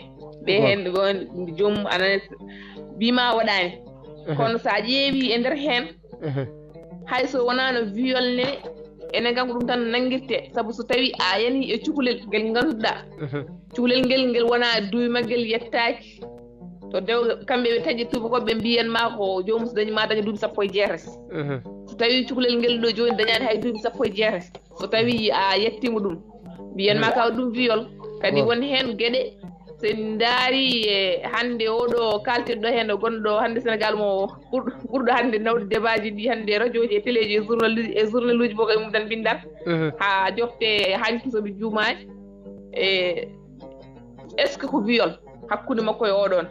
ɓe hen gon joomum anane bima waɗani kono sa ƴeewi e nder hen hayso wonano viol ne enen kam ko ɗum tan nanguirte saabu so tawi a yani e cukalel ngel ganduɗa cukalel ngel wona duuɓi maggel yettaki to dewɓe kamɓe ɓe taƴi tubakoɓe mbiyanma ko jomum so dañima daña duuɓi 17 so tawi cukalel ngel ɗo joni dañani hay duuɓi 17 so tawi a yettima ɗum mbiyanma ka ɗum viol kadi won hen gueɗe sen daari e hande oɗo kalteɗo hen o gonɗo hande Sénégal mo ɓurɗo hande nawde débat ji ɗi hande radio ji e téléji e journal uji bo mum tan bindat ha jofte hanki soɓe juumani est ce que ko viol hakkude makko e oɗon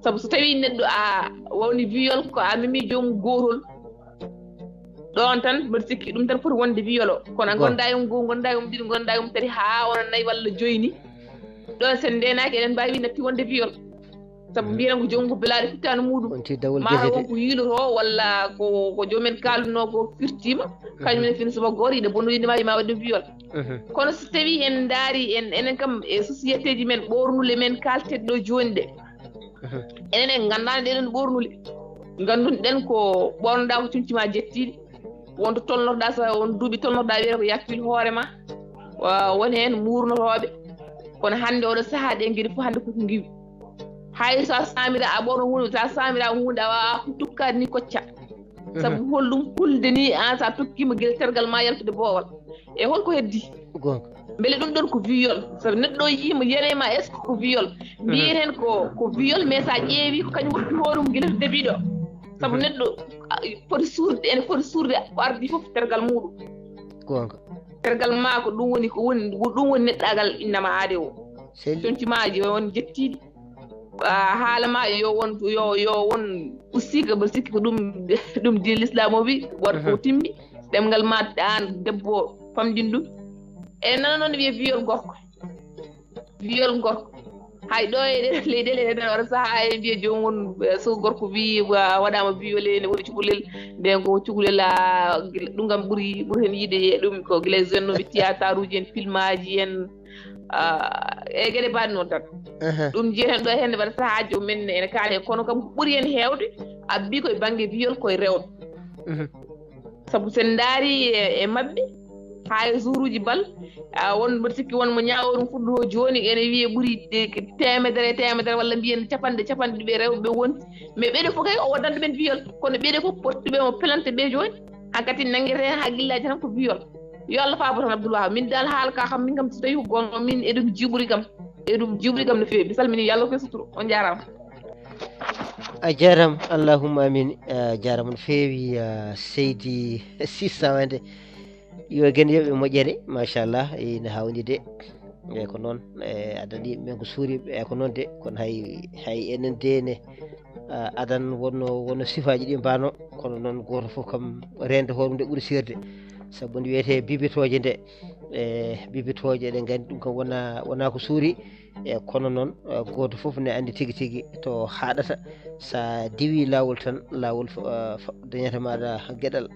saabu so tawi neɗɗo a wawni viol ko a memi joomum gotol ɗon tan mbaɗa sikki ɗum tan foti wonde viol o kono gonda yum goo gonda yum ɗiɗi gonda yum tati ha wona nayyi walla joyni ɗon sen ndenaki eɗen mbawi natti wonde viol saabu mbiyen ko joomum ko belaɗe fittano muɗum mataw wonko yiiloto walla ko joomen kalduno ko firtima kañumen fin suba goto yiɗe bonnoyindema yima waɗi ɗum viol kono so tawi en daari enen kam e société ji men ɓornule men kalteɗe ɗo joni ɗe enen en gandani ɗeɗon ɓornule ganduɗen ko ɓornoɗa ko cumcima jettiɗi wonto tolnotoɗa so won duuɓi tolnotoɗa wiyata ko yakkil hoorema woni hen murnotoɓe kono hande oɗo saaha ɗe gueɗe fof hande koko giwi hay sa samira a ɓorno hunde sa samira hunde a wawa tukkade ni kocca saabu holɗum hulde ni an sa tokkima guel tergal ma yaltude boowal e holko heddi beele ɗum ɗon ko viol saabu neɗɗo o yima yenema est ce que ko viol mbiyeten ko viol mais sa ƴeewi ko kañum woppi hooremum guila to début ɗo saabu neɗɗo foti suurde ene foti suurde ko ardi foof tergal muɗum tergal ma ko ɗum woni neɗɗagal innama aade o concimaji won jettiɗi haala ma yo won ussika mbaɗa sikki ko ɗum diine l'islam o wi waɗa ko timmi ɗemgal ma an debbo famɗin ɗum e nana noon wiye viol gorko hay ɗo e leyɗele eɗen waɗa saaha e mbiye jomum so gorko wi waɗama violé ne woni cukalel nden ko cukalel ɗum kam ɓuuri hen yiide ɗum ko guila jeune noɓe théâtre uji en film aji en e gueɗe mbaɗi noon tan ɗum jeyeten ɗo henne waɗa saahaji o men ene kaane kono kam ko ɓuuri hen hewde abbi koye banggue viol koye rewɓe saabu sen daari e mabɓe ha e jour uji bal won mbaɗa sikki won mo ñaawo ɗum fuɗɗo joni ene wiye ɓuuri temedere walla mbiyen capanɗe ɓe rewɓe wonti mais ɓeɗe fof kay o waddanta ɓen viol kono ɓeɗe fof pottuɓe mo pelante ɓe joni hankkadi nanguete hen haqqillaji tan ko viol yo Allah faabo tan Abdoul Wahab min dal haala ka kam min kam so tawi ko gonga min eɗum jiɓuri kam no fewi mi salmini yo Allah koye suturo on jarama a jarama allahumma amin a jarama no fewi seydi Sissa wande yo gen yoɓe moƴƴere machallah ene hawni de e ko noon adani men ko suuriɓe e ko noon de kono hay enen dene adan wonno sifaji ɗi mbano kono noon goto fof kam rende hoore nde ɓuuri sirde sabu nde wiyete bibitoje nde bibitoje eɗen gandi ɗum kam wona ko suuri e kono noon goto fof ne andi tigui tigui to haɗata sa diwi lawol tan lawol dañata maɗa gueɗal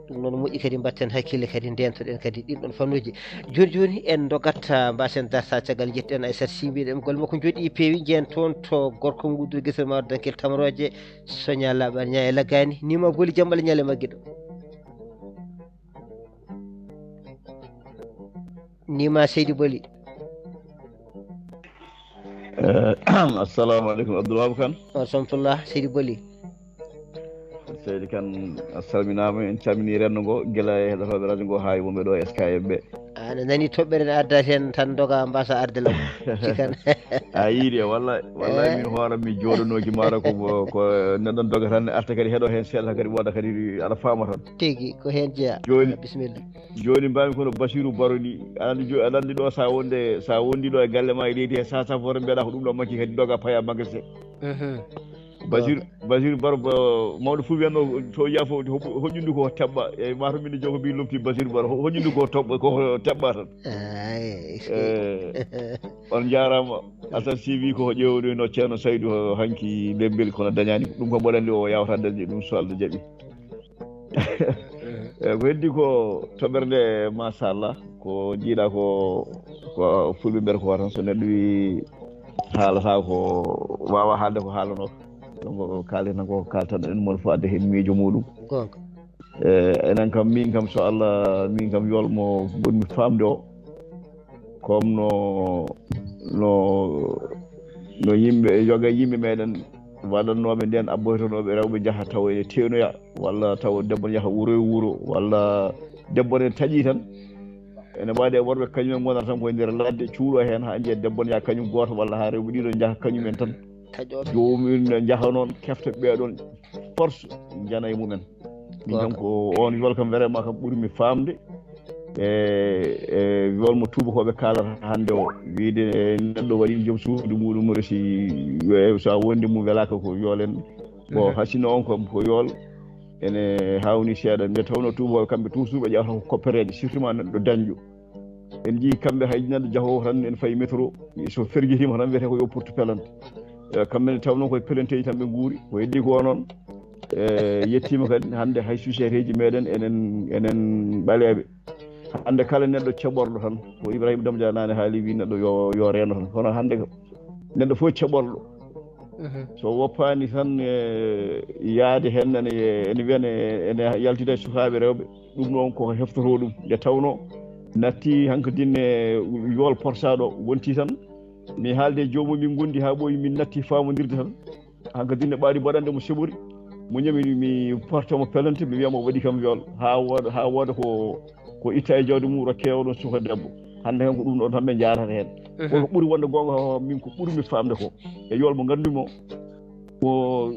ɗum noon moƴƴi kadi mbatten hakkille kadi ndentoɗen kadi ɗin ɗon fannuji joni en dogatta mbasen darta caggal jetten Aissata Sy mbiɗen golle makko jooɗi peewi jeen toon to gorko gudduri guesel mawɗo Dankel Tamroje Sonia Laɓani Ña e Laggani nima boli jambal ñale magguiɗo nima Seydi Boli assalamu aleykum Abdoulwahab Kane wa rahmatullah Seydi Boli Seydi Kane a salminama en calmini renndo ngo guila e heɗotoɓe radio ngo ha e wonɓe ɗo SKF ɓe ana nani toɓɓere ne adda hen tan doga mbasa arde law sikan a yiiɗi wallahi min hooram mi jooɗonoki mara ko neɗɗon doga tan arta kadi heeɗo hen seeɗa kadi woda kadi aɗa faama tan tigui ko hen jeeya joni bisimilla joni mbami kono Basirou Baro ni aɗa andi ɗo sa wondi ɗo e galle ma e leydi he sa woto mbiyaɗa ko ɗum ɗo makki kadi doga paya magasin Basirou Baro mawɗo fof wiyanno to yafo hoƴƴudu ko teɓɓa e mataw min jogo mbi lomti Basirou Baro hoƴƴudu ko teɓɓa tan on jarama Assane Sy wi ko ƴewni no ceerno Saydou hanki lembel kono dañani ɗum ko mboɗanni o yawata dañde ɗum so Allah jaaɓi ko heddi ko toɓɓere nde machallah ko jiiɗa ko fulɓe mbiyata ko tan so neɗɗo wi haalata ko wawa haalde ko haalano donc kalina ko kaltan en mon fof adde hen miijo muɗum enen kam min kam so Allah min kam yolmo gonmi famde o comme no yimɓe yoga yimɓe meɗen waɗannoɓe nden abboytanoɓe rewɓe jaaha taw e tenoya walla taw debbo ne jaaha wuuro e wuuro walla debbo ne taaƴi tan ene waɗi e worɓe kañumen gonata tan koye nder ladde cuuɗo hen ha jiiya debbo ne yaa kañum goto walla ha rewɓe ɗiɗo jaaha kañumen tan jomumen jaaha noon kefta ɓeɗon force jana e mumen min kam ko on yol kam vraiment kam ɓuurimi famde e yolmo tubakoɓe kalata hande o wiide neɗɗo waɗi joom suudu muɗum resi so wondi mum welaka ko yolen bon hasino on kam ko yool ene hawni seeɗa nde tawno tubakoɓe kamɓe toujours ɓe ƴewata ko koppereje surtout ma neɗɗo dañƴo en jii kamɓe hay neɗɗo jaahowo tan en fayi métro so ferguitima tan wiyete ko yo porte pelante kamɓene tawno koye pelenteji tan ɓe guuri ko heddi ko noon yettima kadi hande hay société ji meɗen enen ɓaleɓe hande kala neɗɗo ceɓorɗo tan ko Ibrahima Damdia nane haali wi neɗɗo yo reno tan kono hande neɗɗo fof ceɓorɗo so woppani tan yaade hen ene wiyane ene yaltida e sukaɓe rewɓe ɗum noon ko heftoto ɗum nde tawno natti hanko dinne yool porsaɗo wonti tan mi haalde jomum min gondi ha ɓooyi min natti famodirde tan hanko dinne ɓaadi mbaɗande mo seɓori mo ñami mi portemo pelante mi wiyamo waɗi kam yool ha wooda ko itta e jawdi mum rokke oɗon suka debbo hande hen ko ɗum ɗon tan ɓe jarata hen ko ɓuuri wonde gonga min ko ɓuurimi famde ko e yool mo gandumi o ko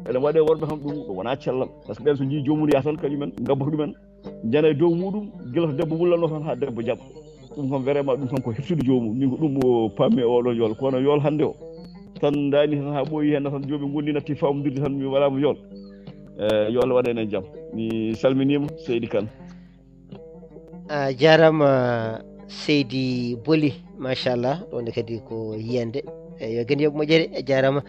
ene waɗe worɓe kam ɗum wona cellal par ce que ɓen so jii jomum yaha tan kañumen gabba ɗumen jana e dow muɗum guila to debbo wullanno tan ha debbo jaɓa ɗum kam vraiment ɗum kam ko heftude jomum min ko ɗum pammi e oɗon yool kono yool hande o tan dani tan ha ɓooyi hen tan joomi gondi natti famodirde tan mi waɗama yool yool waɗen e jaam mi salminima Seydi Kane a jarama Seydi Boli machallah ɗonde kadi ko yiyande yo gen yoɓe moƴƴere a jarama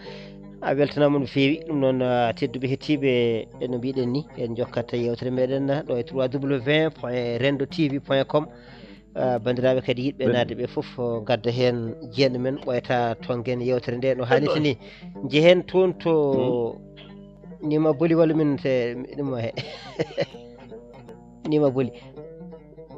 a weltanama no feewi ɗum noon tedduɓe hettiɓe no mbiɗen ni en jokkata yewtere meɗen ɗo e 3w.rendo.tv.com bandiraɓe kadi yiɗɓe nadde ɓe foof gadda hen jeeɗo men ɓoyata tonggen yewtere nde no hannirta ni jeehen toon to nima Boli walla min ɗum he nima Boli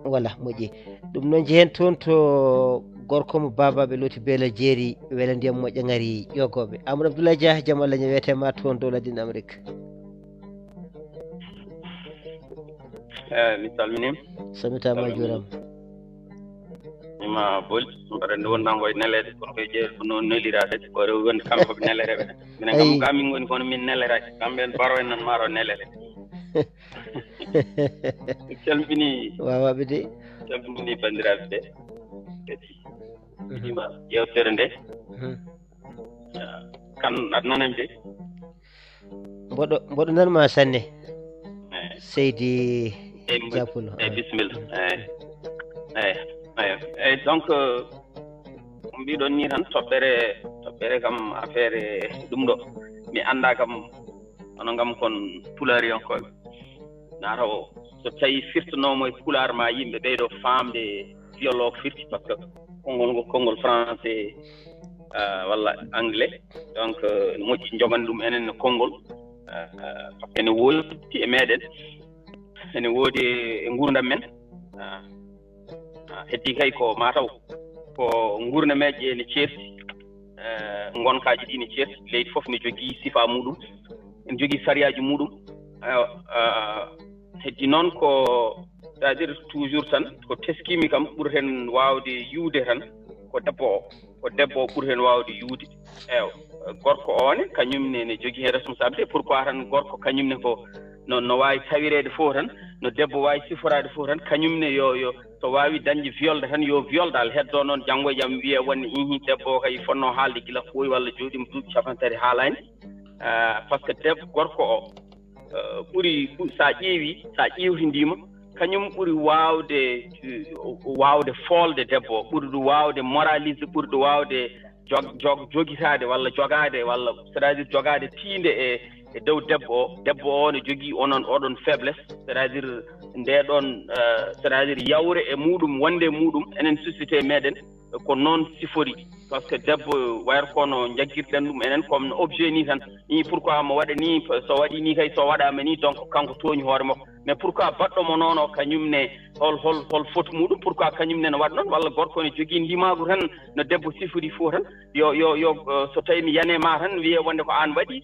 voilà moƴƴi ɗum noon jehen toon to gorko mo babaɓe looti beela jeeri weela ndiyam moƴƴa ngari ƴogoɓe Amadou Abdoulaye Dia jaam Allah ñewetema toon dow ladine Amérique mi salminima salmitama juurama mima Boli mbaɗa nde wonɗan koye nelede kono koye jeeri ko noon nelirade ko rew wonde kamɓe koɓe nelereɓe minen kam ka min goni kono min neleraki kamɓe en baro en nan maro nelere calmini wawaɓe de calmini bandiraɓe ɓe heɗima yewtere nde kan aɗa nanami de mboɗo nanma sanne seydi Diapulo bisimilla eyyi donc mbiɗon ni tan toɓɓere kam affaire ɗum ɗo mi anda kam hono ngam kon pulariyankoɓe nata o so tawi firtanomo e pular ma yimɓe ɓeyɗo famde viol o ko firti par ce que konngol ngo konngol français walla anglais donc ne moƴƴi jogani ɗum enen no konngol par ce que ene woodi e meɗen ene woodi e gurdam men heddi kay ko mataw ko gurnameje ne ceerti gonkaji ɗi ne ceerti leydi fof ne jogii sifa muɗum ene jogii sariyaji muɗum heddi noon ko c'est à dire toujours tan ko teskimi kam ɓuri hen wawde yuude tan ko debbo o ɓuri hen wawde yuude gorko one kañumne ne jogii hen responsabilité pourquoi tan gorko kañumne ko no wawi tawirede fof tan no debbo wawi siforade fof tan kañumne yo so wawi dañde violde tan yo violde heddo noon janggo e jaam wiye wonde debbo kay fonno haalde gila ɓooyi walla jooɗima duuɓi capantati haalani par ce que debbo gorko o ɓuri sa ƴewtidima kañum ɓuri wawde folde debbo o ɓuri ɗum wawde moralise ɓuri ɗum wawde jogitade walla jogade walla c'est à dire jogade tiinde e dow debbo o ne jogii oɗon faiblesse c'est à dire ndeɗon c'est à dire yawre e muɗum wonde e muɗum enen société meɗen ko noon sifori par ce que debbo wayata kono jaggirɗen ɗum enen comme objet ni tan ni pourquoi mo waɗa ni so waɗi ni kay so waɗama ni donc kanko tooñi hoore makko mais pourquoi baɗɗomo noon o kañumne hol faute muɗum pourquoi kañumne ne waɗa noon walla gorko ne jogii ndimagu tan no debbo sifori fof tan yo so tawi mi yanema tan wiye wonde ko an waɗi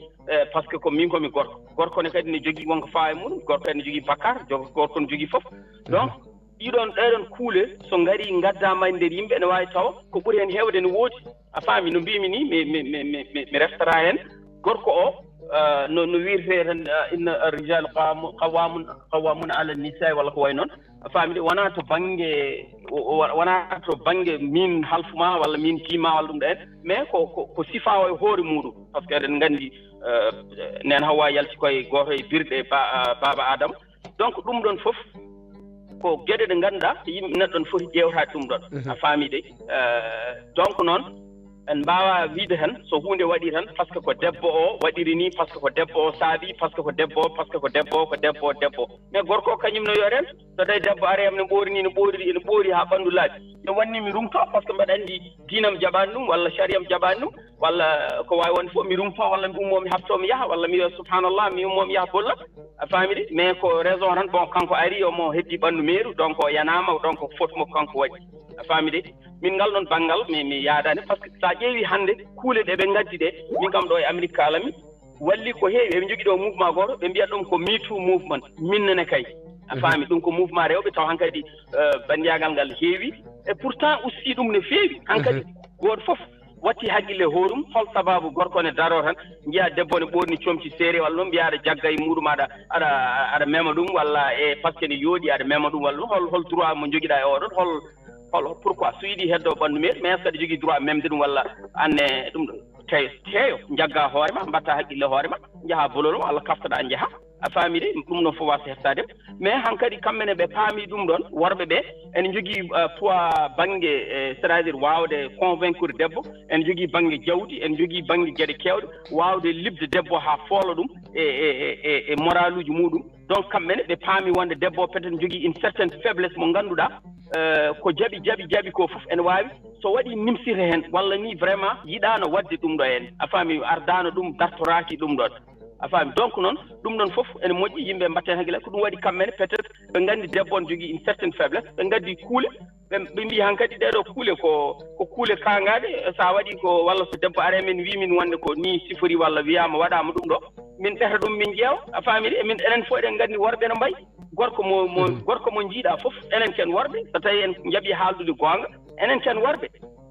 par ce que ko min komi gorko ne kadi ne jogii wonko faa e muɗum gorko kadi ne jogii bakkar gorko ne jogii fof donc ɗeɗon kuule so ngari gaddama e nder yimɓe ne wawi taw ko ɓuri hen hewde ne woodi a faami no mbimi ni mi reftata hen gorko o no wirte tan inna arrijal qawamun ala nisa walla ko way noon a faami de wona to banggue min halfuma walla min tiima walla ɗum ɗen mais ko sifa o e hoore muɗum par ce que eɗen gandi nen Hawa yalti koye goto e birɗe baba Adama donc ɗum ɗon foof ko geɗe ɗe ngannduɗa yimɓe neɗɗo ne foti ƴewtade ɗum ɗon a faami de donc noon en mbawa wiide tan so hunde waɗi tan par ce que ko debbo o waɗiri ni par ce que ko debbo o saabi par ce que ko debbo mais gorko o kañum no yoren so tawi debbo ariyam ne ɓoori ha ɓanndu laaɓi ne wanni mi rumto par ce que mbeɗa anndi diinam jaɓani ɗum walla sariam jaɓani ɗum walla ko wawi wonde fof mi rumto walla mi ummo mi habto mi yaaha walla mi wiya subhanallah mi ummo mi yaaha bolla a faami de mais ko raison tan bon kanko ari omo heddi ɓanndu meeru donc o yanama donc faute makko kanko waɗi a faami de min ngal ɗon banggal mi yaadani par ce que sa ƴeewi hannde kuule ɗe ɓe gaddi ɗe min kam ɗo e Amérique kalami walli ko heewi eɓe jogui ɗo mouvement goto ɓe mbiyat ɗum ko me too mouvement minnene kay a faami ɗum ko mouvement rewɓe taw hankkadi bandiyagal ngal heewi et pourtant aussi ɗum ne feewi hankkadi goto foof watti haqqille hoɗum hol sababu gorko ne daro tan jiiya debbo ne ɓorni comci seere walla noon mbiya aɗa jagga e muɗum aɗa mema ɗum walla e par ce que ne yooɗi aɗa mema ɗum walla ɗum hol droit mo joguiɗa e oɗon hol pourquoi so yiiɗi heddo ɓanndu meɗe mais so aɗa jogui droit memde ɗum walla anne ɗum teeyo jagga hoorema mbatta haqqille hoorema jaaha bolol walla kaftoɗa jaaha a faami de ɗum ɗon fof wasa hettade mais hankkadi kamɓene ɓe paami ɗum ɗon worɓe ɓe ene jogii poids baŋnge c'est à dire waawde convaincre debbo ene jogii baŋnge jawdi ene jogii baŋnge geɗe keewɗe waawde libde debbo haa foola ɗum e moral uji muɗum donc kamɓene ɓe paami wonde debbo o peut être jogii une certaine faiblesse mo ngannduɗaa ko jaɓi ko fof ene waawi so waɗi nimsita heen walla ni vraiment yiɗaano waɗde ɗum ɗo heen a faami ardaano ɗum dartoraaki ɗum ɗon a faami donc noon ɗum ɗon fof ene moƴƴi yimɓe mbatten hakkille ko ɗum waɗi kamɓene peut être ɓe nganndi debbo on jogii une certaine faiblesse ɓe ngaddi kuule ɓe mbi han kadi ɗeɗo kuule ko kuule kaangaɗe sa waɗi ko walla so debbo are min wi min wonde ko ni sifori walla wiyama waɗama ɗum ɗo min ɓeta ɗum min ƴeewa a faami de min enen fof eɗen nganndi worɓe no mbayi gorko mo jiiɗa fof enen ken worɓe so tawi en jaɓi haaldude goonga enen ken worɓe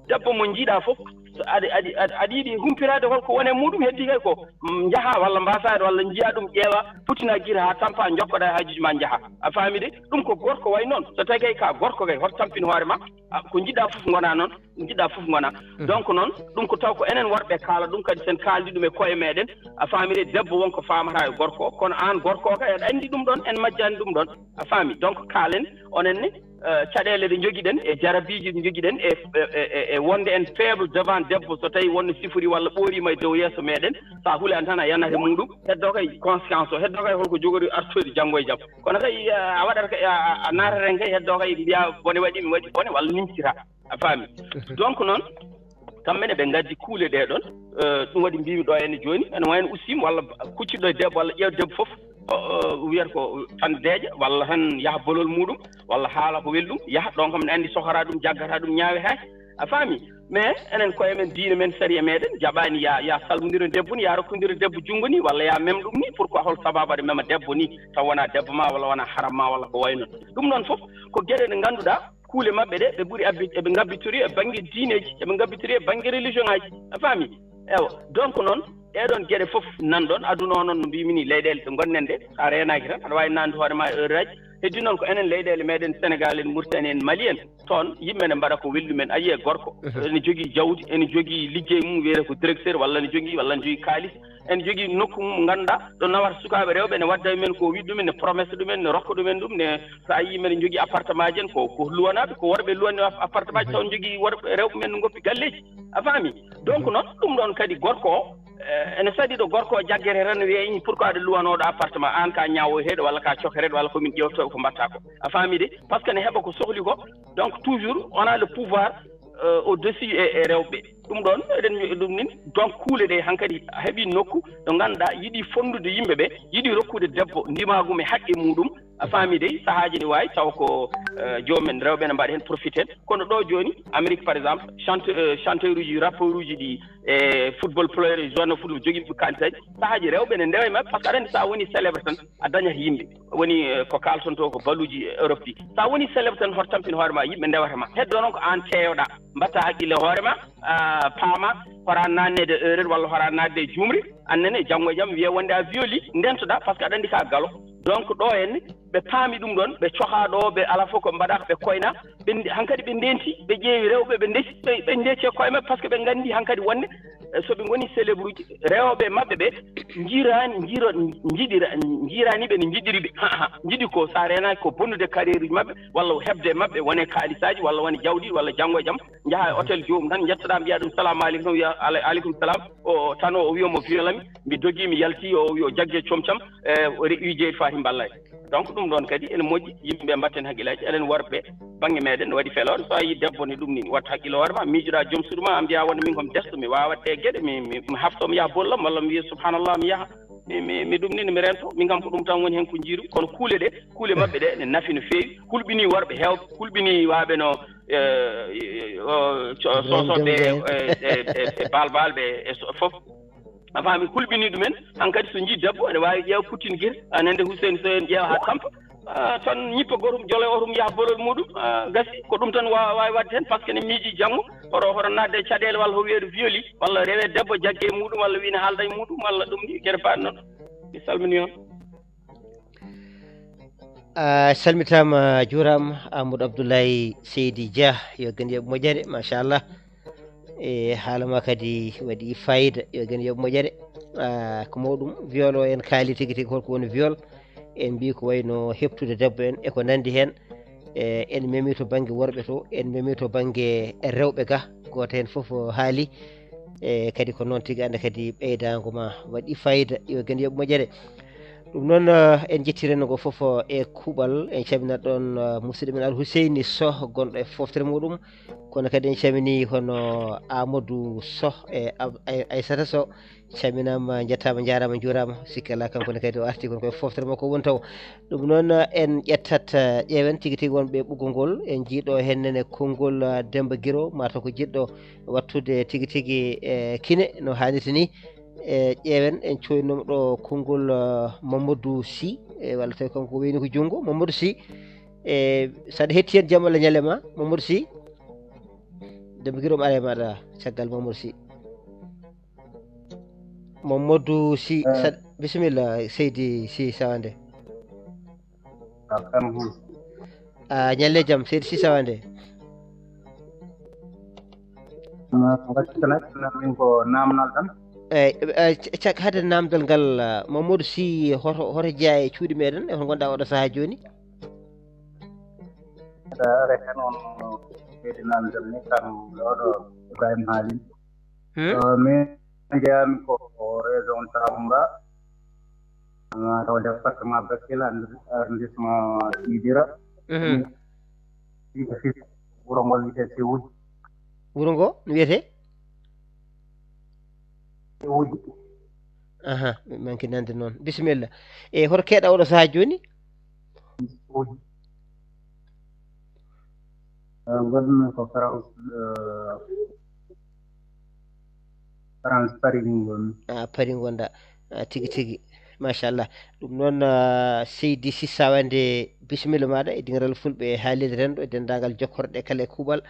debbo mo jiiɗa fof aɗa yiɗi humpirade holko woni e muɗum heddi kay ko jaha walla mbasade walla jiya ɗum ƴeewa putina guira ha tampa jokkoɗa hajuji ma jaha a faami de ɗum ko gorko way noon so tawi kay ka gorko kay hoto tampini hoore ma ko jiɗɗa fof gona noon jiɗɗa fof gona donc noon ɗum ko taw ko enen worɓe kaala ɗum kadi sen kaldi ɗum e koye meɗen a faami de debbo wonko famata e gorko kono an gorko kay aɗa andi ɗum ɗon en majjani ɗum ɗon a faami donc kaalen onenne caɗele ɗe jogiɗen e jarabiji ɗe jogiɗen e wonde en faible devant debbo so tawi wonno sifori walla ɓoorima e dow yeeso meɗen sa huule tan a yanata muɗum heddo kay conscience o heddo kay holko jogori artoyde janggo e jaam kono kay a waɗata kay a nataren kay heddo kay mbiya bone waɗi mi waɗi bone walla nimtira a faami donc noon kammene ɓe gaddi kuule ɗe ɗon ɗum waɗi mbimi ɗo enne joni ene wayno ussim walla kucciɗo e debbo walla ƴeew debbo fof wiyata ko tan deeƴa walla tan yaha bolol muɗum walla haala ko welɗum yaha ɗon kam ne andi sohora ɗum jaggata ɗum ñaawe hay a faami mais enen koye men diine men sariya meɗen jaɓani ya salmodira debbo ni ya rokkodira debbo junngo ni walla ya mem ɗum ni pourquoi hol sababu aɗa mema debbo ni taw wona debbo ma walla wona haram ma walla ko way noon ɗum noon fof ko gueɗe ɗe ngannduɗaa kuule maɓɓe ɗe ɓe ɓuri eɓe ngabbitori e baŋnge diineji eɓe ngabbitori e baŋnge religion ŋaji a faami ewa donc noon ɗeɗon gueɗe fof nanɗon aduna o noon no mbimi ni leyɗele ɗe gonɗen ɗe sa renaki tan aɗa wawi nande hoorema e heure aji heddi noon ko enen leyɗele meɗen Sénégal en Mauritanie en Mali en toon yimɓe ne mbaɗa ko welɗumen a yiye gorko ene jogui jawdi ene jogui liggey mum wiyete ko directeur walla ne jogui kalis ene jogui nokku mum ganduɗa ɗo nawata sukaɓe rewɓe ne wadda men ko wiɗ ɗumen ne promesse ɗumen ne rokka ɗumen ɗum ne sa yi men jogui appartement ji en ko luwanaɓe ko worɓe luwani appartement ji taw jogui worɓe rewɓe men ne goppi galleji a faami donc noon ɗum ɗon kadi gorko o ene saɗi ɗo gorko o jaggere tan wiye pourquoi aɗa luwanoɗo appartement an ka ñawoyteɗo walla ka cokereɗo walla komin ƴewtoɓe ko mbatta ko a faami de par ce que ne heeɓa ko sohli ko donc toujours on a le pouvoir au dessus e rewɓe ɗum ɗon eɗen ɗum nin donc kuule ɗe hankkadi heeɓi nokku ɗo ngannduɗa yiɗi fondude yimɓe ɓe yiɗi rokkude debbo ndimagum e haqqe muɗum a faami de sahaji ne wawi taw ko jomumen rewɓe ne mbaɗa hen profite hen kono ɗo joni Amérique par exemple chanteur uji rappeur uji ɗi e football player e zone football joguiɓe kalisaji sahaji rewɓe ne ndewa e mabɓe par ce que aɗa andi sa woni célébre tan a dañat yimɓe woni ko kalton to ko baluji Europe ɗi sa woni célébre tan hoto tampini hoorema yimɓe ndewatama heddo noon ko an teewɗa mbatta haqqille hoorema paama hora nannede heure walla hora nadde e jumri annene janggo e jaam wiye wonde a violi ndentoɗa par ce que aɗa andi ka galo donc ɗo henne ɓe paami ɗum ɗon ɓe coha ɗo ɓe ala fof ko mbaɗa ɓe koyna hankkadi ɓe ndenti ɓe ƴeewi rewɓe ɓe ndesi ɓe ndecce koye maɓɓe par ce que ɓe nganndi hankkadi wonde soɓe ngoni célébre uji rewɓe maɓɓe ɓe jiirani ɓe ne jiɗiri ɓe jiɗi ko sa renaki ko bonnude carriére uji maɓɓe walla heɓde maɓɓe wone kaalisaji walla wone jawɗi walla janggo e jaam jaaha e hôtel jomum tan jettoɗa mbiya ɗum salamu aleykum wiya aleykum salam o tan o wiyomo violami mi dogui mi yalti o wi o jaggue comcam wi jeeyɗi fati mballani donc ɗum ɗon kadi ene moƴƴi yimɓeɓe mbatten haqqillaji eɗen worɓe banggue meɗen ne waɗi feloore so a yi debbo ne ɗum ni watta haqqille hoore ma miijoɗa joom suudu ma mbiya wonde min komi desto mi wawa waɗde gueɗe mi hafto mi yaha bollam walla mi wiya subhanallah mi yaha mi ɗum ni mi rento min kam ko ɗum tan woni hen ko jiiru kono kuule ɗe kuule mabɓe ɗe ne nafi no feewi hulɓini worɓe hewɓe hulɓini waɓe no sosoɓe e balbalɓe e fof a faami hulɓini ɗumen hankkadi so jii debbo ene wawi ƴeewa puttini guite anande Hussein so en ƴeewa ha tampa tan ñippa gotum jole otum yaha bolol muɗum gasi ko ɗum tan wawi wadde hen par ce que ne miiji janggo hoto nadde caɗele walla ho wiyeede violi walla rewe debbo jaggue muɗum walla wiine haalda e muɗum walla ɗum ni gueɗe mbaɗe noon mi salmini on salmitama juurama Amadou Abdoulaye Seydi Dia yo gan yoɓe moƴƴere machallah e haalama kadi waɗi fayida yo gan yoɓe moƴƴere ko mawɗum viol o en kaali tigui tigui holko woni viol en mbi ko wayno heptude debbo en eko nandi hen en memi to banggue worɓe to en memi to banggue rewɓe ga goto hen foof haali e kadi ko noon tigui anda kadi ɓeydago ma waɗi fayida yo gan yoɓe moƴƴere ɗum noon en jettireno go foof e kuuɓal en caminat ɗon musidɗo men Al Huseyni Sow gonɗo e foftere muɗum kono kadi en camini hono Amadou Sow e Aissata Sow caminama jettama jarama juurama sikkala kankone kadi o arti kono koye foftere makko woni taw ɗum noon en ƴettat ƴeewen tigui tigui wonɓe ɓoggol ngol en jiiɗo hennene konngol Demba Guiro mataw ko jiɗɗo wattude tigui tigui kine no hannirta ni ƴeewen en coynoma ɗo konngol Mamadou Sy walla tawi kanko weyni ko junngo Mamadou Sy saɗa hetti hen jaam Allah ñalema Mamadou Sy dembe giɗo are maɗa caggal Mamadou Sy Mamadou Sy bisimilla Seydi Sy Sawande ñalle jaam Seydi Sy Sawande min ko namnal tan cak hade namdal ngal Mamadou Sy hoto jeeya e cuuɗi meɗen e hoto gonɗa oɗo saaha joni are hen on seydi namdal ni kam oɗo Ibrahima haali min jeyami ko région Tamouga taw département Bakel arrondissement Idira wuro ngol wiyete Siwuji wuro ngo no wiyete Siwuji mi manki nande noon bisimilla e hoto keeɗa oɗo saaha joni Siwuji gonmi ko France Paris gonmi Paris gonɗa tigui tigui machallah ɗum noon Seydi Sy Sawande bisimilla maɗa e dingiral fulɓe e haalirde renɗo e dendagal jokkorɗe kala e kuuɓal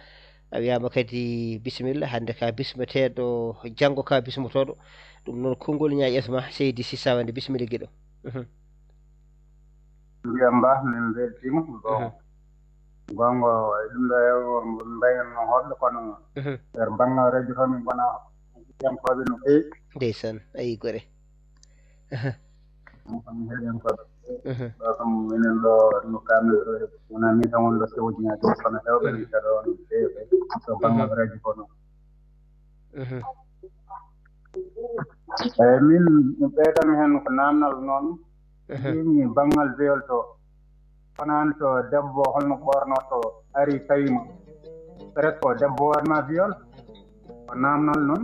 a wiyama kadi bisimilla hande ka bismeteɗo janggo ka bismotoɗo ɗum noon konngol ñaƴetma Seydi Sy Sawande bisimilla guiɗo mbiyam ba min beltima gongo ɗum ɗo mbayno hoɗɗo kono nder banggal radio to min gona heɗiyankoɓe no fewi ndeysan ayi gore min heɗiyankoɓe ɗo kam minen ɗo no kamin ɗo wona min tan wonɗo sewujiñaji kono hewɓe min kaɗo on fewi to banggal radio ko noon eyyi min ɓeydami hen ko namnal noon ɗimi banggal viol to wonani to debbo holno ɓornoto ari tawima peut-être ko debbo waɗma viol ko namnal noon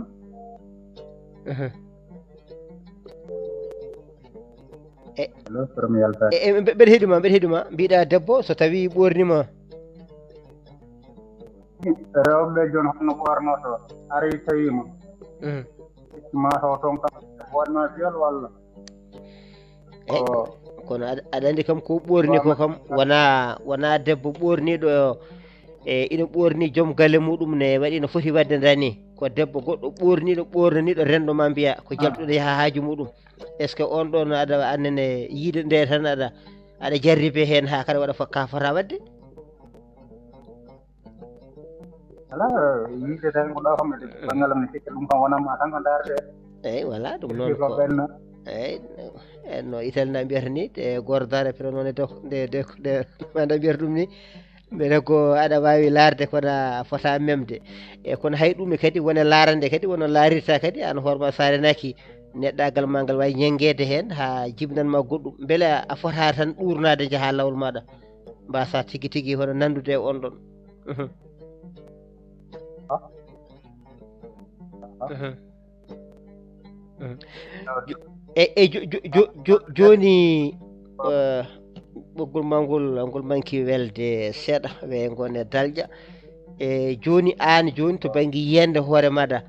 mbeɗa heeɗima mbiɗa debbo so tawi ɓornima rewɓe joni holno ɓornoto ari tawima mataw toon kam waɗma viol walla kono aɗa andi kam ko ɓorni ko kam wona debbo ɓorniɗo e ina ɓorni joom galle muɗum ne waɗi no foti wadde dani ko debbo goɗɗo ɓornaniɗo renɗo ma mbiya ko jaltuɗo yaaha haaju muɗum est ce que on ɗon aɗa annene yiide nde tan aɗa jarribe hen ha kada waɗa ka fota wadde ala yiide tan ko ɗo kam bangalam ne sikka ɗum kam wonanma tan ko darde eyyi voilà ɗum noon ko eyyi no italna mbiyata ni e gordare pero noon nde manda mbiyata ɗum ni mbele ko aɗa wawi laarde kono fota memde e kono hay ɗum kadi wona laarande kadi wono laarirta kadi an hoorema sa renaki neɗɗagal ma ngal wawi ñanguede hen ha jibinanma goɗɗum beele a fota tan ɗurnade jaaha lawol maɗa mbasa tigui tigui hono nandude e on ɗon joni ɓoggol ma ngol manki welde seeɗa we gone dalƴa e joni an joni to banggue yiyande hoore maɗa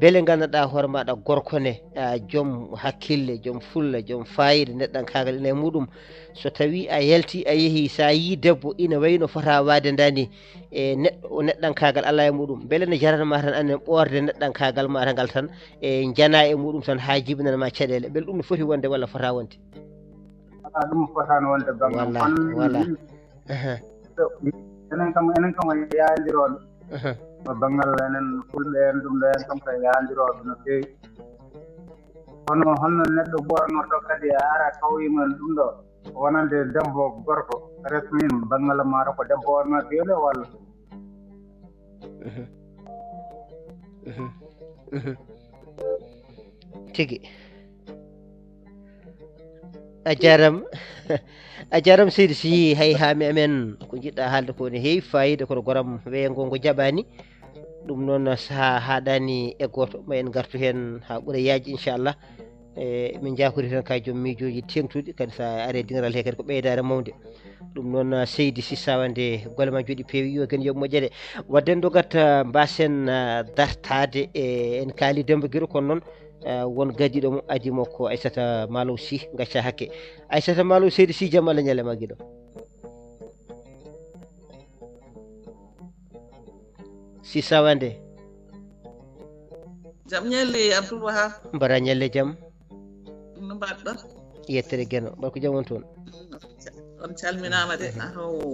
beele gandanɗa hoore maɗa gorkone joom hakkille joom fulla joom fayida neɗɗan kagal ina e muɗum so tawi a yalti a yeehi sa yi debbo ina wayi no fota wade dani e neɗɗan kagal ala e muɗum beele ne jaranma tan annen ɓorde neɗɗan kagal maɗa ngal tan e jana e muɗum tan ha jibinanma caɗele beele ɗum ne foti wonde walla fota wonde ɗum fotano wonde bangam voilà enen kam yaadiroɓe banggal enen fulɓe en ɗum ɗo en kam ko yaadiroɓe no fewi hono holno neɗɗo ɓornoto kadi a ara kawima ɗum ɗo wonande debbo gorko resmin banggal maɗa ko debbo wonma viole walla tigi a jaram Seydi Sy hay hami amen ko jiɗɗa haalde ko ne heewi fayida kono goram weyngo ngo jaɓani ɗum noon saha haɗani e goto ma en gartu hen ha ɓuura yaaji inchallah e min jakori tan ka joom miijoji tengtuɗi kadi sa ari dingiral he kadi ko ɓeydare mawde ɗum noon Seydi Sy Sawande golle ma jooɗi peewi yo ken yoɓe moƴƴere wadden ɗo gatta mbasen dartade e en kaali Demba Guiro kono noon won gadiɗo mo adimo ko Aissata Malaw Sy gacca hakke Aissata Malaw Seydi Sy jaam Allah ñalema guiɗo Sisa Wande jam ñalli Abdoul Wahab mbara ñalle jam no mbaɗɗa yettere geno barko jam on toon on calminama de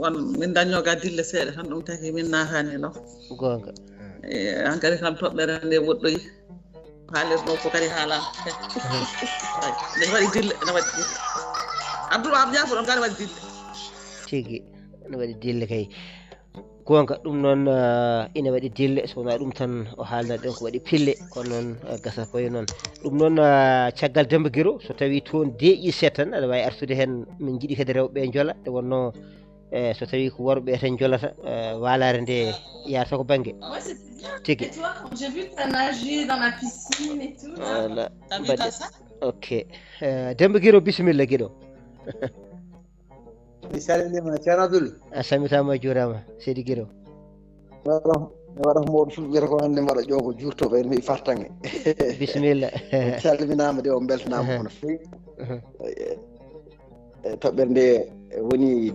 on min dañoga dille seeɗa tan ɗum taki min natani no gonga an kadi kam toɓɓere nde woɗɗoyi haalirɗo ko kadi haalama ne waɗi dille ne waɗi dille Abdoul Wahab jafo ɗon kadi waɗi dille tigi ne waɗi dille kay gonga ɗum noon ina waɗi dille so wona ɗum tan o haalna ɗen ko waɗi pille kono noon gasa koye noon ɗum noon caggal Demba Guiro so tawi toon deeƴi seet tan aɗa wawi artude hen min jiiɗi kadi rewɓe joola nde wonno so tawi ko worɓe tan jolata walare nde yarata ko banggue tigi j'ai vu que t'as nagé dans la piscine et tout voilà ok Demba Guiro bisimilla Guiɗo mi salminima ceerno Abdoul a sammitama juurama seydi Guiro mi waɗa ko mawɗo fulɓiyata ko hannde mbaɗa ƴoogo juurtoɓe en mbi fartange bisimilla calminama de o beltanama kono fewi toɓɓere nde woni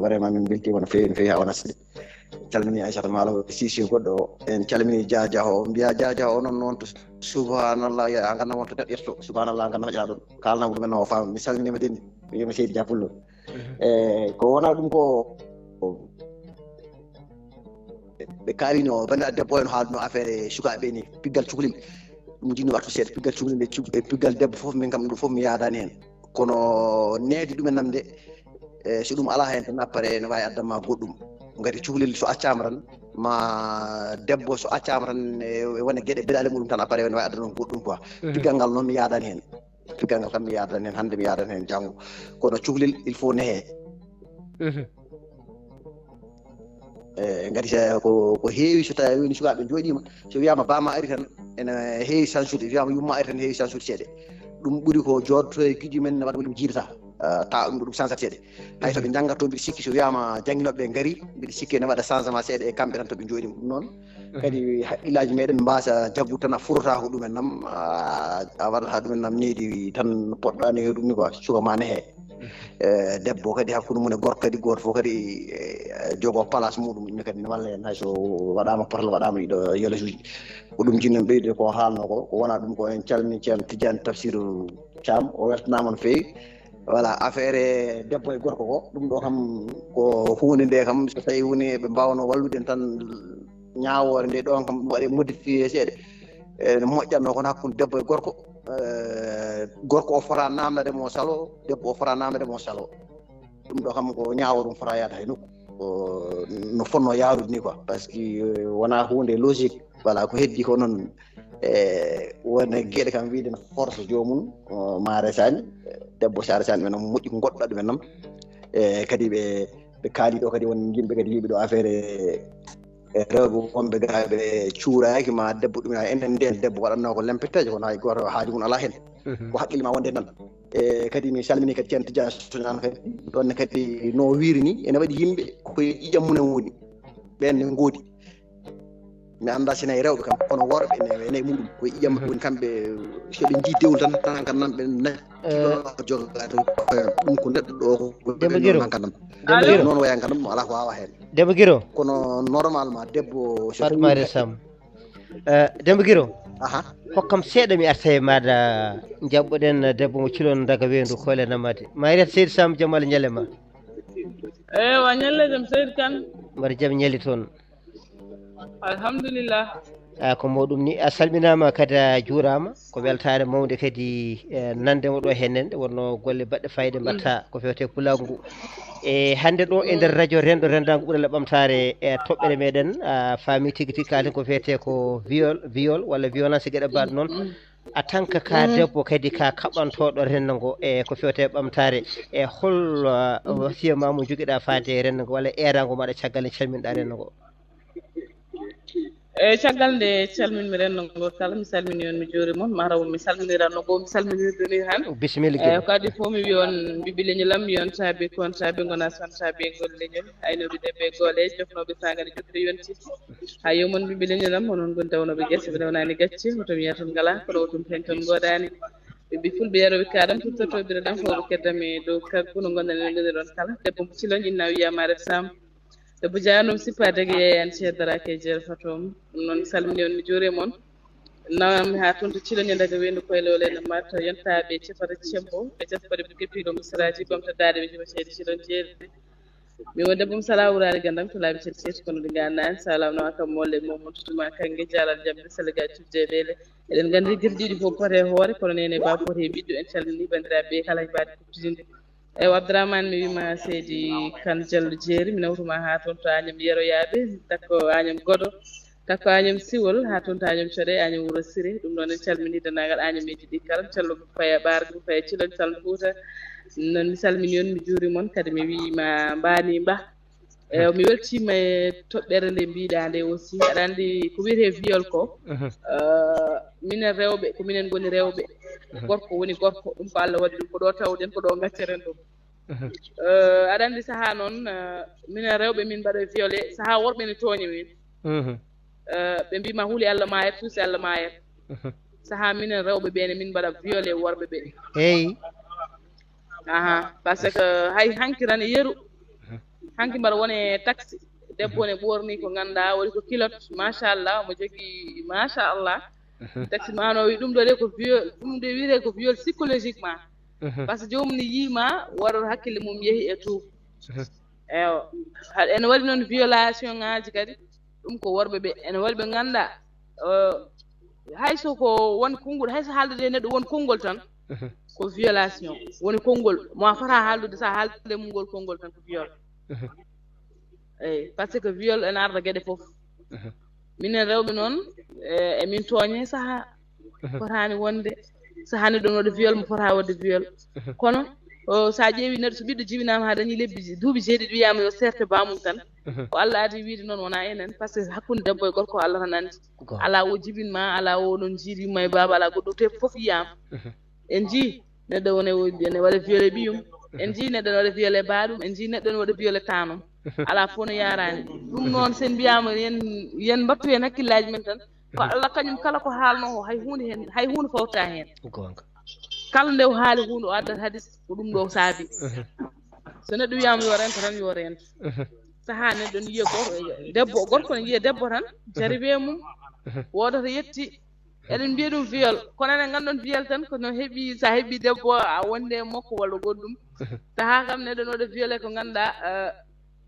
vraiment min beltima no fewi no fewi ha wona seeɗa calmini Aissata Malo Sisi goɗɗo o en calmini Dia o mbiya Dia o noon to subhanallah a ganda wonto neɗɗo ƴetto subhanallah a ganda hoƴa ɗon kalnamo ɗumen o faama mi salminima denni mi wiyima Seydi Dia Pullo ko wona ɗum ko ɓe kalino bandiraɓe debbo en haalduno affaire sukaɓe ni piggal cukalel ɗum jinno wattu seeɗa piggal cukalel e piggal debbo foof min kam ɗum foof mi yadani hen kono needi ɗumen nam de so ɗum ala hen tan après ne wawi addama goɗɗum ngati cukalel so accama tan ma debbo so accama tan wona gueɗe beɗale muɗum tan après ne wawi adda ɗon goɗɗum quoi piggal ngal noon mi yadani hen piggal ngal kam mi yadani hen hande mi yadani hen janggo kono cukalel il faut nehe ngati ko heewi so tawi woni sukaɓe jooɗima so wiyama bama ari tan ene heewi sansude wiyama yumma ari tan heewi sansude seeɗe ɗum ɓuuri ko jooɗoto e guiji men ne waɗa ɗum jiidata tawa ɗum sansat seeɗe hay toɓe janggatto mbiɗa sikki so wiyama jangguinoɓe gaari mbiɗa sikki ne waɗa changement seeɗa e kamɓe tan toɓe jooɗima ɗum noon kadi haqqillaji meɗen mbasa jaggude tan a furotako ɗumen nam a waɗata ɗumen nam needi tan poɗɗani he ɗum ni quoi suka ma nehe debbo kadi hakkude mum e gorko kadi goto fof kadi jogo place muɗum ɗumne kadi ne walla hen hay so waɗama portal waɗama ɗiɗo yelees uji ko ɗum jinnomi ɓeyde ko haalno ko wona ɗum ko en calmini ceerno Tidiane Tafsirou Thiam o weltanama no fewi voilà affaire debbo e gorko ko ɗum ɗo kam ko hunde nde kam so tawi woni ɓe mbawno wallude en tan ñawore nde ɗon kam waɗe modifié seeɗa ne moƴƴatno kono hakkude debbo e gorko gorko o fota namdade mo salo debbo o fota namdade mo salo ɗum ɗo kam ko ñaawo ɗum fota yaade hay nokku no fonno yaarude ni quoi par ce que wona hunde logique voilà ko heddi ko noon wona gueɗe kam wiide no force jomum ma resani debbo sa resani ɓe noon moƴƴi ko goɗɗa ɗumen noon kadi ɓe kaali ɗo kadi won yimɓe kadi yiiɓe ɗo affaire rewɓe wonɓe ga ɓe cuuraki ma debbo ɗum enen nden debbo waɗanno ko lempetteje kono hay goto haaju mum ala hen ko haqqille ma wonde nan kadi mi salmini kadi ceerno Tidiane Soñan kadi ɗonne kadi no wiiri ni ene waɗi yimɓe koye ƴiƴam mumen woni ɓen ne goodi mi anda sina e rewɓe kam kono worɓe ene muɗum koye ƴiƴam maɓɓe woni kamɓe soɓe jii dewol tan kan nan ɓe nacci jogade ɗum ko neɗɗo ɗo ko kanam noon waya kanam ala ko wawa hen Demba Guiro kono normalement debbo Fatmare Sam Demba Guiro hokkam seeɗa mi arta e maɗa jaɓɓoɗen debbo mo cilon daga weyndu koole namade ma ret Seydi Sam jaam Allah ñalle ma wa ñalle jam Seydi Kane mbaɗa jaam ñalli toon alhamdulillah ko moɗum ni a salminama kadi a juurama ko weltare mawde kadi nandemo ɗo hennen nde wonno golle baɗɗe fayde mbatta ko fewte pulagu ngu e hande ɗo e nder radio renɗo rendago ɓuurale ɓamtare e toɓɓere meɗen a faami tigui tigui kalten ko fewte ko viol walla violence gueɗe mbaɗe noon a tant que ka debbo kadi ka kaɓantoɗo rendo ngo e ko fewte ɓamtare e hol wasiya ma mo joguiɗa faade rendo ngo walla erago maɗa caggal e calminɗa rendo ngo eyyi caggal nde calminmi renndo ngo kala mi salmini on mi juurima on mataw mi salminiranno goo mi salminirdeni tan bisimilla eyyi kadi fof mi wi on Bibi Leñolam mi on saabi kon saabi gona son saabi gol leñol aynoɓe debbe gooleje jofnoɓe sagane jottude yonti ha yomon Bibi Leñolam onon goni dawnoɓe gacce ɓe dawnani gacce oto mi yiya toon ngala koɗo otum hen toon goɗani ɓe fulɓe yeroɓe kaɗam puttotoɓire ɗam fo ɓe keddami dow kagguno gonɗen en ɗon kala debbo mo cilon inna wiyama ref sam debbo jayanum sippa degui yeyani ceerdarake jeere fatom ɗum noon mi salmini on mi juurima on nawami ha toon to ciloñe daga wendu koylewle no matta yontaɓe cefata cembo ɓe cefpaɗe ɓe keppiɗo misiraji ɓamtadade ɓe jima ceede cilon jeeri mi won debbo mo sala wurare gandam to laaɓi ceede ceeti kono ɗi gannani salam nawa kam molle momon tutuma kangue jalal jamde salega tujde beele eɗen gandi guirɗiɗi fof pote hoore kono nene ba pote ɓiɗɗo en calmini bandiraɓe kala mbade kuttidinde eyyi Abdourahmane mi wima seydi Kane Diallo jeeri mi nawtuma ha toon to Agname Yeroyaɓe takko Agname Godo takko Agname Siwol ha toon to Agname Thioday Agname Wuro Siré ɗum noon en calmini dendagal Agnameji ɗi kala callo Faya Barga Faya Cilon Salm Fouta noon mi salmini on mi juurimon kadi mi wima mbani Ba eyyi mi weltima e toɓɓere nde mbiɗa nde aussi aɗa andi ko wiyete viol ko minen rewɓe ko minen goni rewɓe gorko woni gorko ɗum ko Allah waɗi ɗum ko ɗo tawɗen ko ɗo gacceren ɗum aɗa andi saaha noon minen rewɓe min mbaɗa violé saaha worɓe ne tooña min ɓe mbima huuli Allah mayat suusi Allah mayat saaha minen rewɓe ɓene min mbaɗa violé worɓe ɓe eyi par ce que hay hanki tan yeru hanki mbaɗa wone taxi debbo ne ɓorni ko ganduɗa waɗi ko kilote machallah mo jogui machallah taxi mano wi ɗum ɗo de ko viol ɗum de wiyete ko viol psychologiquement par ce que jomum ne yiima waɗata hakkille mum yeehi e tout eyo ene waɗi noon violation ŋaji kadi ɗum ko worɓe ɓe ene waɗi ɓe ganduɗa hayso ko won konngol hayso haaldude neɗɗo won konngol tan ko violation woni konngol mo fota haaldude sa haaldude mum ngol konngol tan ko viol eyi par ce que viol ene arda gueɗe fof minen rewɓe noon emin tooñe saaha fotani wonde saaha neɗɗo waɗa viol mo fota wadde viol kono sa ƴeewi neɗɗo so ɓiɗɗo jibinama ha dañi lebbi duuɓi jeeɗiɗi wiyama yo serte bamum tan ko Allah adi wiide noon wona enen par ce que hakkude debbo e gorko Allah tan andi ala o jibinma ala o noon jiiɗima e baba ala goɗɗo te foof yiyama en jii neɗɗo ene waɗa violé ɓiyum en jii neɗɗo ne waɗa violé baɗum en jii neɗɗo ne waɗa violé tanum ala fof no yarani ɗum noon sen mbiyama yen mbattu hen hakkillaji men tan ko Allah kañum kala ko haalno o hay hunde fawta hen kala nde o haali hunde o addat hadis ko ɗum ɗo saabi so neɗɗo wiyama yo rento tan yo rento saaha neɗɗo ne yiya debbo gorko ne yiya debbo tan jaribe mum wodata yetti eɗen mbiya ɗum viol kono enen gandon viol tan kono heeɓi sa heeɓi debbo a wonde e makko walla goɗɗum saaha kam neɗɗo no waɗa violé ko ganduɗa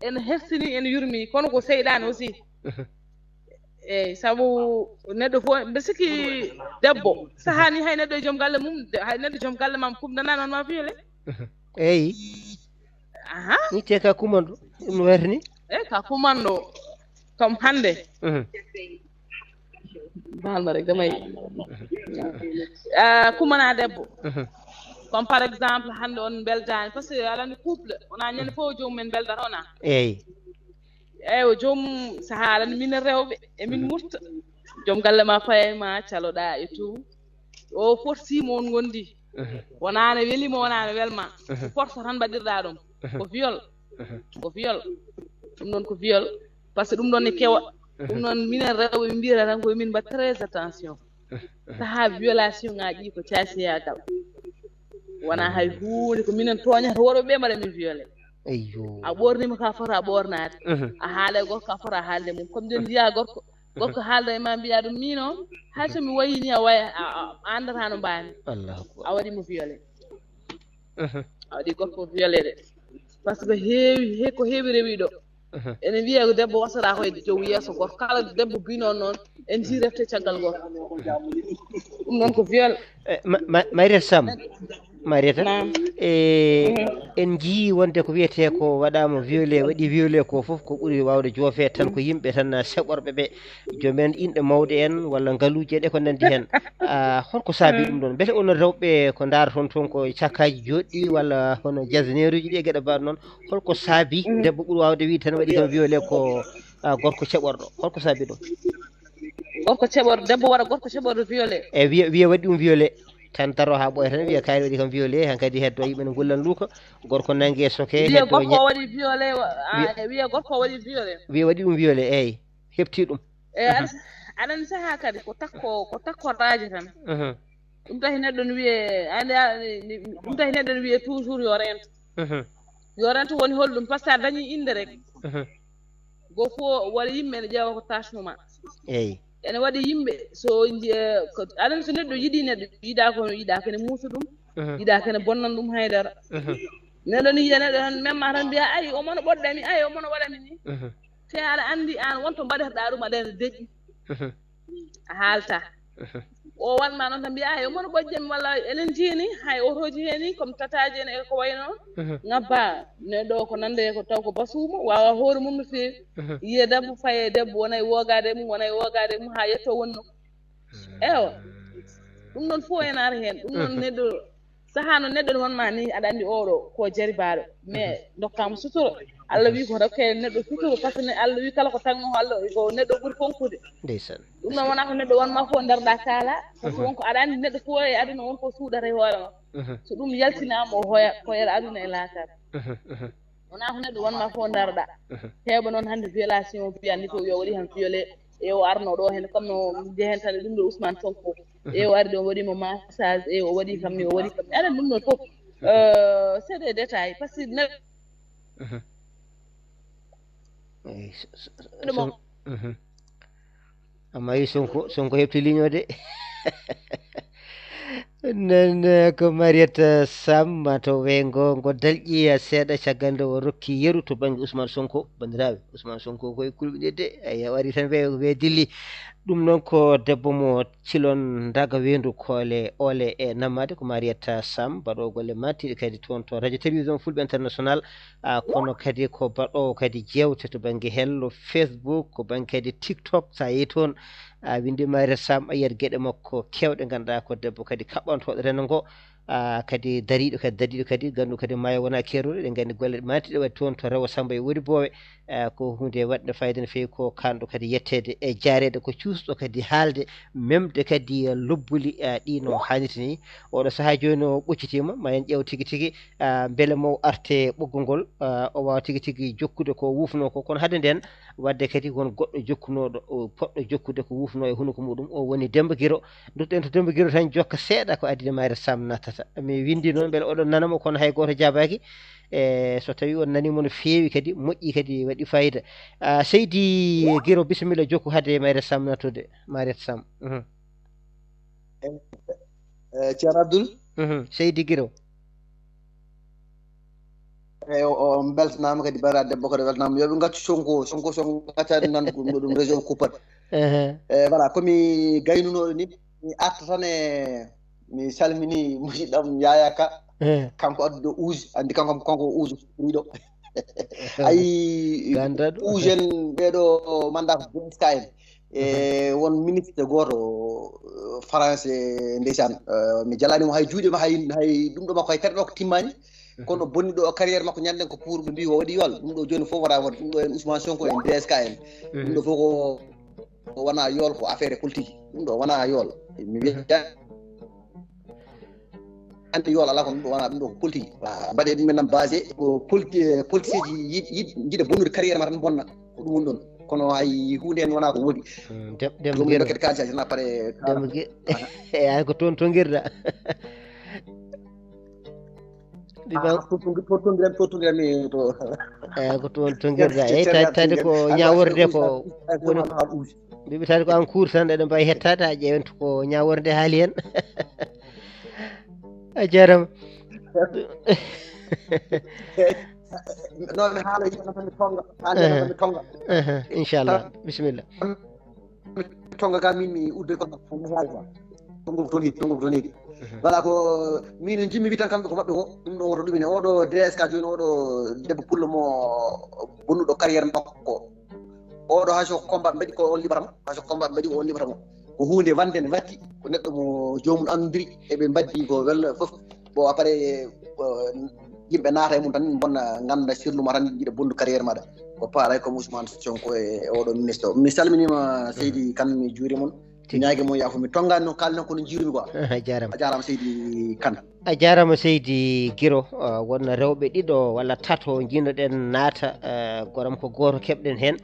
en hersini en yurmi kono ko seyɗani aussi eyyi saabu neɗɗo fof mbe sikki debbo saaha ni hay neɗɗo e joom galle mum hay neɗɗo joom galle mam kumdana noon ma violé eyi ni te ka kumanɗo ɗum no wayata ni eyyi ka kumanɗo comme hande balma rek damay kumana debbo comme par exemple hande on beldani par ce que aɗa andi couple wona ñande fof jomumen beldata wona eyyi eyyi joomum saaha aɗa andi minen rewɓe emin murta joom galle ma fayema caloɗa e tout o forcima on gondi wona ne welima wona ne welma force tan mbaɗirɗa ɗum ko viol ko viol ɗum noon ko viol par ce que ɗum ɗon ne kewa ɗum noon minen rewɓe ɓe mbiyata tan koye min mbat très attention saaha violation ŋaji ɗi ko caasiyagal wona hay hunde ko minen tooñata worɓe ɓe mbaɗa min violé eyyo a ɓornima ka fota ɓornade a haala e gorko a fota haalde mum comme nden jiya gorko haalda e ma mbiya ɗum min o hay somi wayini a waya a andata no mbami a waɗimo violé a waɗi gorko violé de par ce que heewi ko heewi rewi ɗo ene wiya ko debbo wasata koye joom yeeso gorko kala debbo binoon noon en jii refte caggal gorko ɗum noon ko viol Mariétou Samb Mariétou en jii wonde ko wiyete ko waɗama violé waɗi violé ko foof ko ɓuuri wawde joofe tan ko yimɓe tan seɓorɓe ɓe joomen inɗe mawɗe en walla ngaaluji ɗe ko nandi hen holko saabi ɗum ɗon beete onon rewɓe ko daara toon ko cakkaji joɗɗi walla hono jasneru ji ɗi e gueɗe mbaɗe noon holko saabi debbo ɓuuri wawde wiide tan waɗi kam violé ko gorko ceɓorɗo holko saabi ɗum gorko ceɓorɗo debbo waɗa gorko ceɓorɗo violé wiya waɗi ɗum violé tan daro ha ɓoya tan wiya kaari waɗi kam violé hankkadi heddo yimɓe ne gullan luuka gorko nangue soke wiya gorko waɗi violé wiya gorko waɗi violé wiya waɗi ɗum violé eyyi hepti ɗum eyyi aɗa andi saaha kadi ko takkoraji tan ɗum tahi neɗɗo no wiye ande ɗum tahi neɗɗo no wiye toujours yo rento woni holɗum par ce que a dañi inde rek go fo waɗa yimɓe ne ƴeewa ko tâche muma eyi ene waɗi yimɓe so aɗan so neɗɗo yiɗi neɗɗo yiɗa kono yiɗa kene muusa ɗum yiɗa kene bonnan ɗum haydara neɗɗo ni yiya neɗɗo tan memma tan mbiya ayi omono ɓoɗɗami ayi omono waɗami ni te aɗa anndi an wonto mbaɗeteɗa ɗum aɗa ene deƴƴi a haalta o wanma noon tan mbiya ayi omono ɓoƴƴami walla enen jini hay otoji heni comme tataji en e ko way noon ngabba neɗɗo ko nande ko taw ko basumo wawa hoore mum no feewi yiya debbo faye debbo wona e wogade mum wona e wogade mum ha yetto wonno ewa ɗum noon fof en ara hen ɗum noon neɗɗo saha no neɗɗo wonma ni aɗa andi oɗo ko jaribaɗo mais dokkama sutoro Allah wi ko dokke neɗɗo sutoro par ce que Allah wi kala ko tagno Allah ko neɗɗo ɓuuri fonkude ndeysan ɗum noon wona ko neɗɗo wonma fof ndarɗa kaala par ce que wonko aɗa andi neɗɗo fof e aduna wonko suuɗata e hoore ma so ɗum yaltinama o hoya koyere aduna e laakar wona ko neɗɗo wonma fof ndarɗa heeɓa noon hannde violation mbiyandi ko yo waɗi han violé e o arno ɗo hen comme no jehen tan ɗum ɗo Ousmane Sonko e o ari ɗo waɗimo massage e o waɗi kam ni o waɗi kam ni aɗa ɗum ɗon fof c'est des détails par ce que amma wi Sonko heɓti ligne o de non ko Mariétou Sam mataw wengo ngo dalƴi seeɗa caggal nde o rokki yeru to banggue Ousmane Sonko bandiraɓe Ousmane Sonko koye kulɓiɗe ay wari tan we dilli ɗum noon ko debbo mo cilon daga wendu koole ole e nammade ko Mariétou Sam mbaɗo golle mattiɗe kadi toon to radio télévision fulɓe international kono kadi ko mbaɗo kadi jewte to banggue hello Facebook ko banggue kadi TikTok sa yeehi toon a windi Mariétou Sam a yiyat gueɗe makko kewɗe ganduɗa ko debbo kadi kaɓɓantoɗo rendo ngo kadi dariɗo kadi dadiɗo kadi gandu kadi maayo wona keeruɗo ɗe gandi golle mattiɗe waɗi toon to Rewo Samba e Wodibowe ko hunde wadde fayida no fewi ko kanɗo kadi yettede e jarede ko cuusɗo kadi haalde memde kadi lobbuli ɗino hannirta ni oɗo saaha joni o ɓoccitima ma en ƴeew tigui tigui beele mo arte ɓoggol ngol o wawa tigui tigui jokkude ko wufno ko kono hade nden wadde kadi won goɗɗo jokkunoɗo poɗɗo jokkude ko wufno e hunuko muɗum o woni Demba Guiro duttoɗen to Demba Guiro tan jokka seeɗa ko adide Mariétou Sam nattata mi windi noon beele oɗon nanamo kono hay goto jabaki e so tawi on nanimo no fewi kadi moƴƴi kadi waɗi fayida Seydi Guiro bisimilla jokku hade Mariétou Sam nattude Mariétou Sam ceerno Abdoul Seydi Guiro eyi o beltanama kadi bara debbo kadi weltanama yoɓe gaccu Sonko gaccani nan ɗum région coupat voilà komi gaynunoɗo ni mi arta tan e mi salmini musidɗam Yaya Ka kanko adduɗo Ouge andi kanko Ouge ɗo ayi Ouge en ɓeɗo manda ko DSK en e won ministre goto français ndeysan mi jalanimo hay juuɗe ma hay ɗum ɗo makko hay terɗo ko timmani kono bonni ɗo carrière makko ñanden ko pour ɓe mbi o waɗi yol ɗum ɗo joni fof wona ɗum ɗo en Ousmane Sonko en DSK en ɗum ɗo fof ko wona yool ko affaire politique ɗum ɗo wona yool mi wiya ande yool ala ko ɗum ɗo wona ɗum ɗo ko politique mbaɗe ɗum men basé ko politique ji jiiɗa bonnude carrière ma tan bonna ko ɗum woni ɗon kono hay hunde en wona ko woodi ɗum ɗo kadi kalisa tan après ay ko toon to guirɗa totondirami to eyi ko toon to guirɗa eyi tawde ko ñaworde ko woni mbiɓe tawde ko en cours tan eɗen mbawi hettade ha ƴeewen ko ñaworde haali hen a jarama non mi haala yimɓe mi tonga inchallah bisimilla mi tonga ga min mi udde ko tongo toni voilà ko min jimmi wi tan kamɓe ko maɓɓe ko ɗum ɗo woto ɗumine oɗo DSK joni oɗo debbo pullo mo bonnuɗo carriére makko oɗo hayso combat mbaɗi ko on liɓatamo hayso combat mbaɗi ko on liɓatamo ko hunde wande ne watti ko neɗɗo mo jomum andodiri eɓe mbaddi ko wella foof bon après yimɓe naata e mum tan bonna ganda sirluma tan jiiɗa bondu carriére maɗa ko paalay comme Ousmane Sonko e oɗo ministre mi salminima Seydi Kane mi juuri mon ñaagi mo yaafo mi tongani noon kalno kono jiirumi quoi a jarama Seydi Kane a jarama Seydi Guiro wonna rewɓe ɗiɗo walla tato jinoɗen naata goram ko goto keɓɗen hen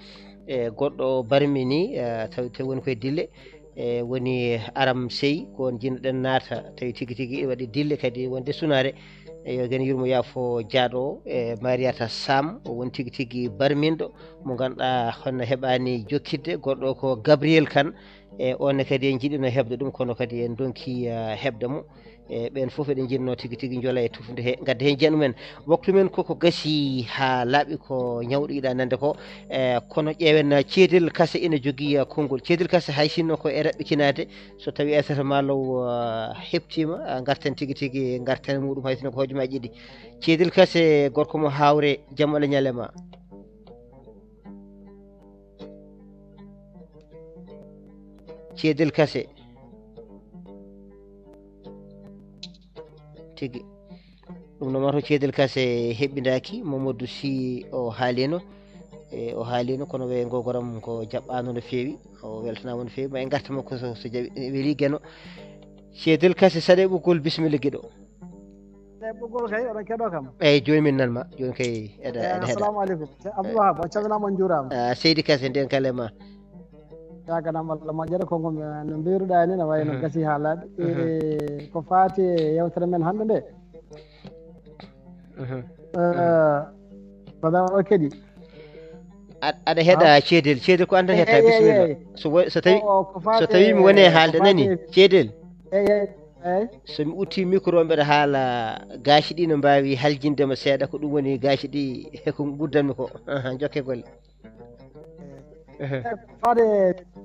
e goɗɗo barmi ni tawi woni koye dille woni Aram Sey ko on jinnoɗen naata tawi tigi tigi waɗi dille kadi wonde sunare yo gen yurmo yaafo jaaɗo e Mariata Sam o woni tigi tigi barminɗo mo ganduɗa honno heɓani jokkidde goɗɗo ko Gabriel Kane e onne kadi en jiɗino heɓde ɗum kono kadi en donki heɓde mo e ɓen fof eɗen jinno tigi tigi joola e tufde he gadde hen jeenumen waktu men koko gasi ha laaɓi ko ñawɗo yiɗa nande ko kono ƴeewen Ceedel Kase ina jogui konngol Ceedel Kase hay sinno ko e raɓɓikinade so tawi Aissata Malaw heptima garten tigi tigi garten muɗum hay sinno ko hojomaji ɗiɗi Ceedel Kase gorko mo hawre jaam Allah ñalema Ceedel Kase tigi ɗum noon to Ceedel Kase heɓɓidaki Mamadou Sy o haalino o haalino kono ɓe gogoram ko jaɓɓano no feewi o weltanama no feewi ma en garta makko so jaɓi weeli gueno Ceedel Kase saɗa ɓoggol bisimilla guiɗo ɓoggol kay oɗon keɗo kam eyyi joni min nanma joni kay eɗa heeɗa assalamu aleykum Abdoulwahab o calminama on juurama Seydi Kase nden kalema yaganam Allah moƴƴere konko no mbiruɗa ni ne wayno gasi ha laaɓi ko faati e yewtere men hannde nde madame o keeɗi aɗa heeɗa Ceedel ko andan hetta bisimilla so tawi mi woni e haalde nani Ceedel eyyi somi utti micro mbeɗa haala gaci ɗi no mbawi haljindema seeɗa ko ɗum woni gaci ɗi ko guddanmi ko jokke golle faade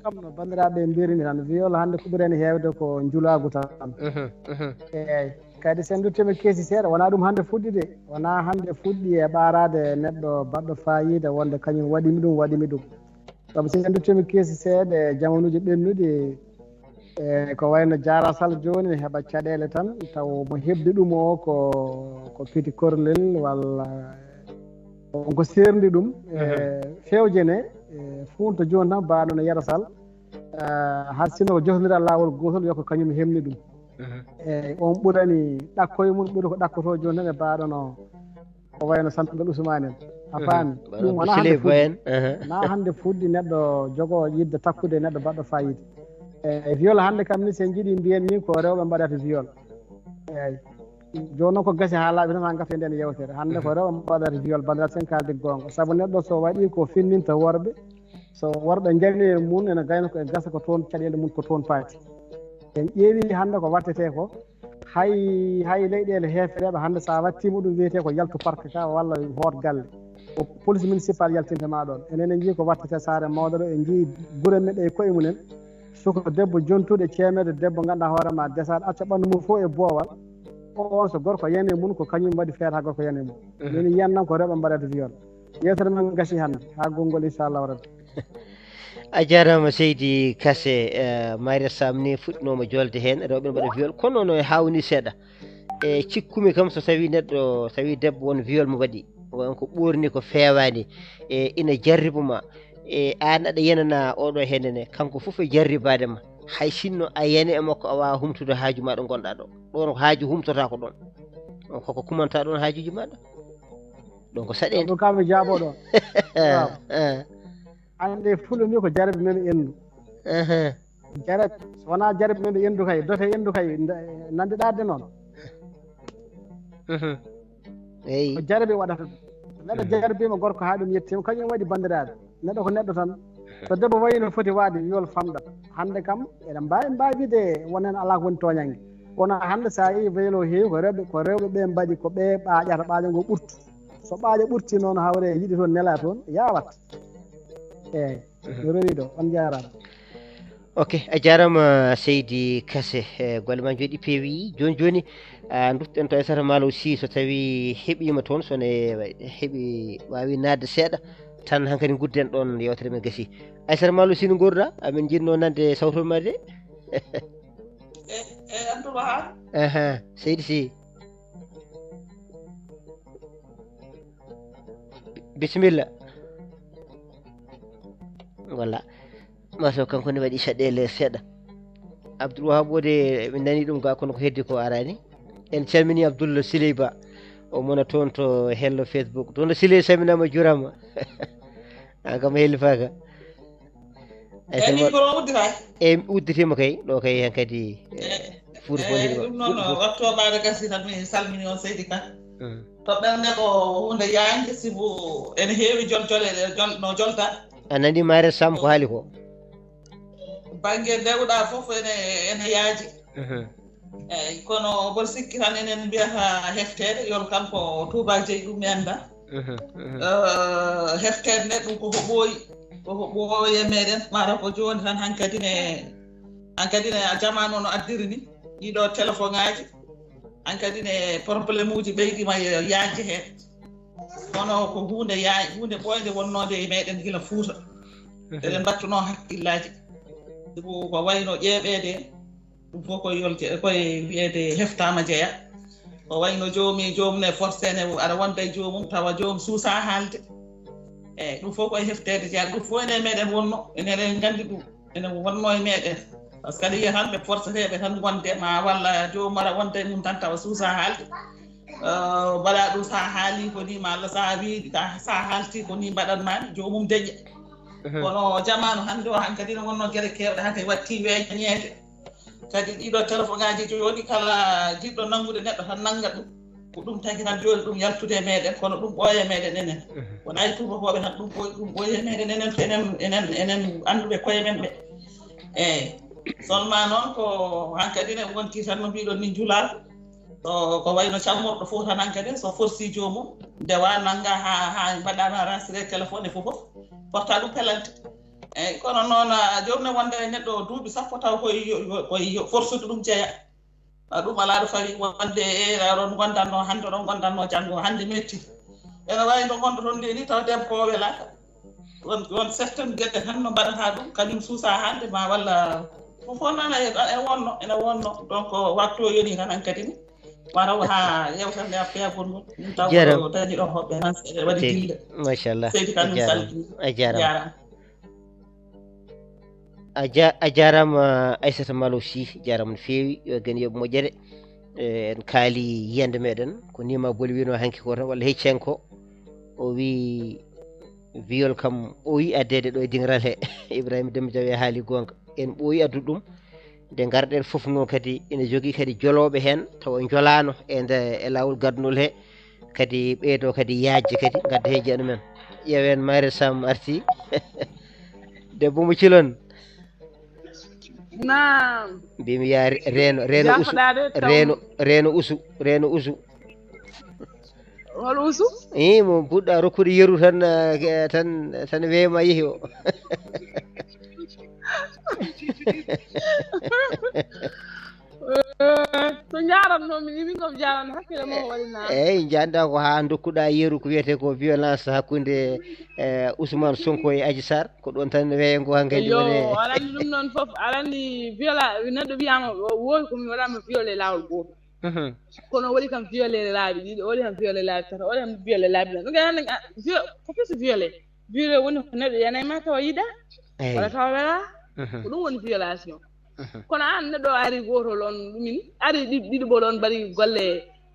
kam no bandiraɓe mbirini tan viol hannde ko ɓurani heewde ko julagu tan eyyi kadi sen duttimi keesi seeɗa wona ɗum hannde fuɗɗi de wona hannde fuɗɗi e ɓarade neɗɗo baɗɗo fayida wonde kañum waɗimi ɗum sabu sen duttimi keesi seeɗa e jamanuji ɓennuɗi e ko wayno Diara Sall joni ne heeɓa caɗele tan taw mo hebde ɗum o ko piti korlel walla onko serndi ɗum fewje ne funto joni tan mbaɗo no Yero Sall har sinno ko jofnira lawol gotol yoko kañum hemni ɗum eyyi on ɓurani ɗakkoye mum ɓuuri ko ɗakkoto joni tan e mbaɗono ko wayno Santabel Ousmane en a faami ɗum wona hannde fuɗɗi na hannde fuɗɗi neɗɗo jogo yidde takkude neɗɗo baɗɗo fayida eyyi viol hannde kam ni sen jiiɗi mbiyen ni ko rewɓe mbaɗata viol eyyi joni noon ko gasi ha laaɓi tan ha gafte nden yewtere hannde ko rewɓe mbaɗata viol bandiraɓe sen kalde gonga saabu neɗɗo so waɗi ko finninta worɓe so worɓe jalni e mum ene gayno ko e gasa ko toon caɗele mum ko toon paati en ƴeewi hannde ko wattete ko hay leyɗele hefereɓe hannde sa wattima ɗum wiyete ko yaltu parque ka walla hoot galle ko police municipal yaltintema ɗon enen en jii ko wattete saare mawɗo ɗo en jii guure meɗe e koye mumen soko debbo jontuɗo ceemede debbo ganduɗa hoorema desat acca ɓandu mum fof e boowal on so gorko yene mum ko kañum waɗi feere ha gorko yene mum min yiyannan ko rewɓe mbaɗata viol yewtere men gasi hannde ha gongol inchallahu rabbi a jarama Seydi Kase Mariata Sam ni fuɗɗinoma jolde hen rewɓe mbaɗa viol kono no hawni seeɗa e cikkumi kam so tawi neɗɗo tawi debbo won viol mo waɗi wonko ɓorni ko fewani e ina jarribuma e an aɗa yenana oɗo henene kanko foof e jarribadema hay sinno a yani e makko a wawa humtude haaju maɗa gonɗa ɗo ɗon ko haaju humtota ko ɗon koko kumanta ɗon haajuji maɗa ɗon ko saɗede ɗum kam mi jaabo ɗon ande fulo ni ko jarabi men endu jarabi so wona jarabi men endu kay dote endu kay nande ɗadde noon eyyi ko jarabi waɗata ɗum neɗɗo jarabima gorko ha ɗum yettima kañum waɗi bandiraɓe neɗɗo ko neɗɗo tan so debbo wayi no foti waade viol famɗat hannde kam eɗen mbawi wide wonen ala ko woni toñanggue kono hannde sa yi viol o heewi ko rewɓe ɓe mbaɗi ko ɓe ɓaaƴata ɓaaƴo ngo ɓurtu so ɓaaƴo ɓurti noon hawre yiɗi toon nela toon yawat eyyi mi rewi ɗo on jarama ok a jarama Seydi Kase golle ma jooɗi peewi joni joni duttoɗen to Aissata Malaw Sy so tawi heeɓima toon sone heeɓi wawi nadde seeɗa tan hankkadi gudden ɗon yewtere men gasi Aissata Malaw Sy no gurɗa amin jinno nande sawtol ma de Abdoulwahab Seydi Sy bisimilla walla maso kanko ne waɗi caɗele seeɗa Abdoulwahab wode min nani ɗum ga kono ko heddi ko arani en calmini Abdoul Siley Ba o mona toon to hello Facebook toon Siley saminama jurama an kam helli faka eyyi micro o uddita e udditima kay ɗo kay hen kadi fuuɗo bondiɗo ɗum noon wattoɓade gasi tan mi salmini on Seydi Ka toɓɓerne ko hunde yaande sibu ene heewi joljole no jolta a nani Maria Sam ko haali ko banggue dewɗa foof ene yaaji eyyi kono mboɗo sikki tan enen mbiyata heftede yol kanko Touba jeeyi ɗum mi anda heftede nde ɗum koko ɓooyi e meɗen mataw ko joni tan hankkadi ne jamanu no addiri ni ɗiɗo téléphone ngaji hankkadi ne probléme uji ɓeydima yaaji hen kono ko hunde ɓoyde wonnode e meɗen gila Fouta eɗen battuno hakkillaji sibu ko wayno ƴeeɓede ɗum fof koye yolte koye wiyede heftama jeeya ko wayno jomum ne forcé ne aɗa wonda e jomum tawa jomum suusa haalde eyyi ɗum fof koye heftede jeeya ɗum fof ene meɗen wonno enen gandi ɗum ene wonno e meɗen par ce que aɗa yiya tan ɓe forceteɓe tan wonde ma walla jomum aɗa wonda e mum tan tawa suusa haalde mbaɗa ɗum sa haali ko ni ma Allah sa wiiɗi sa haalti ko ni mbaɗatmami jomum deƴƴa kono jamanu hande o hankkadi ne wonno gueɗe kewɗe hankkadi watti weññede kadi ɗiɗo téléphone ngaji joni kala jiɗɗo nanngude neɗɗo tan nanga ɗum ko ɗum tagi tan joni ɗum yaltude e meɗen kono ɗum ɓooye meɗen enen wona e tubakoɓe tan ɗum ɓooye meɗen enen anduɓe koye men ɓe eyyi seulement noon ko hankkadi ne wonti tan no mbiɗon ni julaaɗo ko wayno cammorɗo fof tan hankkadi so forci jomum ndewa nanga ha mbaɗama rasiré téléphone e fof porta ɗum pelante eyyi kono noon jomne wonde e neɗɗo duuɓi sappo taw koye forsude ɗum jeeya ɗum ala ɗo fawi wonde ɗon gondanno hande ɗon gondanno janggo hande metti ene wawi no gonɗo toon nde ni taw debbo ko welaka won certaine gueɗe tan no mbaɗata ɗum kañum suusa hande ma walla fof nana ene wonno donc waktu o yoni tan hankkadi ni waraw ha yewtande appiyagol ngol ɗum taw ko dañi ɗo hoɓɓe tan seeɗa waɗi dille machallah Seydi Kane salmini a jarama a jarama Aissata Malo Sy jarama no fewi yo gen yoɓe moƴƴere en kaali yiyande meɗen ko nima bolwino hanki ko tan walla heccenko o wi viol kam ɓooyi addede ɗo e dingiral he Ibrahima Demba Diaw haali gonga en ɓooyi addude ɗum nde garɗen foof noon kadi ene jogui kadi joloɓe hen tawa jolano e lawol gadnol he kadi ɓeydo kadi yajde kadi gadda he jeeɗu men ƴeewen Maria Sam arti debbo mo cilon naam mbimi ya reno usu hol usu mo puɗɗa rokkude yeru tan weema yeehi o so jarannomi ni min kom jaran hakkille mo waɗina eyyi janda ko ha dokkuɗa yeru ko wiyete ko violence hakkude Ousmane Sonko e Adji Sarr ko ɗon tan weeyo ngo hankkadi woni aɗa andi ɗum noon foof aɗa andi neɗɗo wiyama wowi komi waɗama violé lawol goto kono waɗi kam violé laabi ɗiɗi waɗi kam violé laabi tata waɗi kam violé laabi ɗan ɗum hande ko fisi violé woni ko neɗɗo yanayma tawa yiɗa walla tawa wela ko ɗum woni violation kono an neɗɗo ari gotol on ɗumin ari ɗiɗi bo ɗon mbaɗi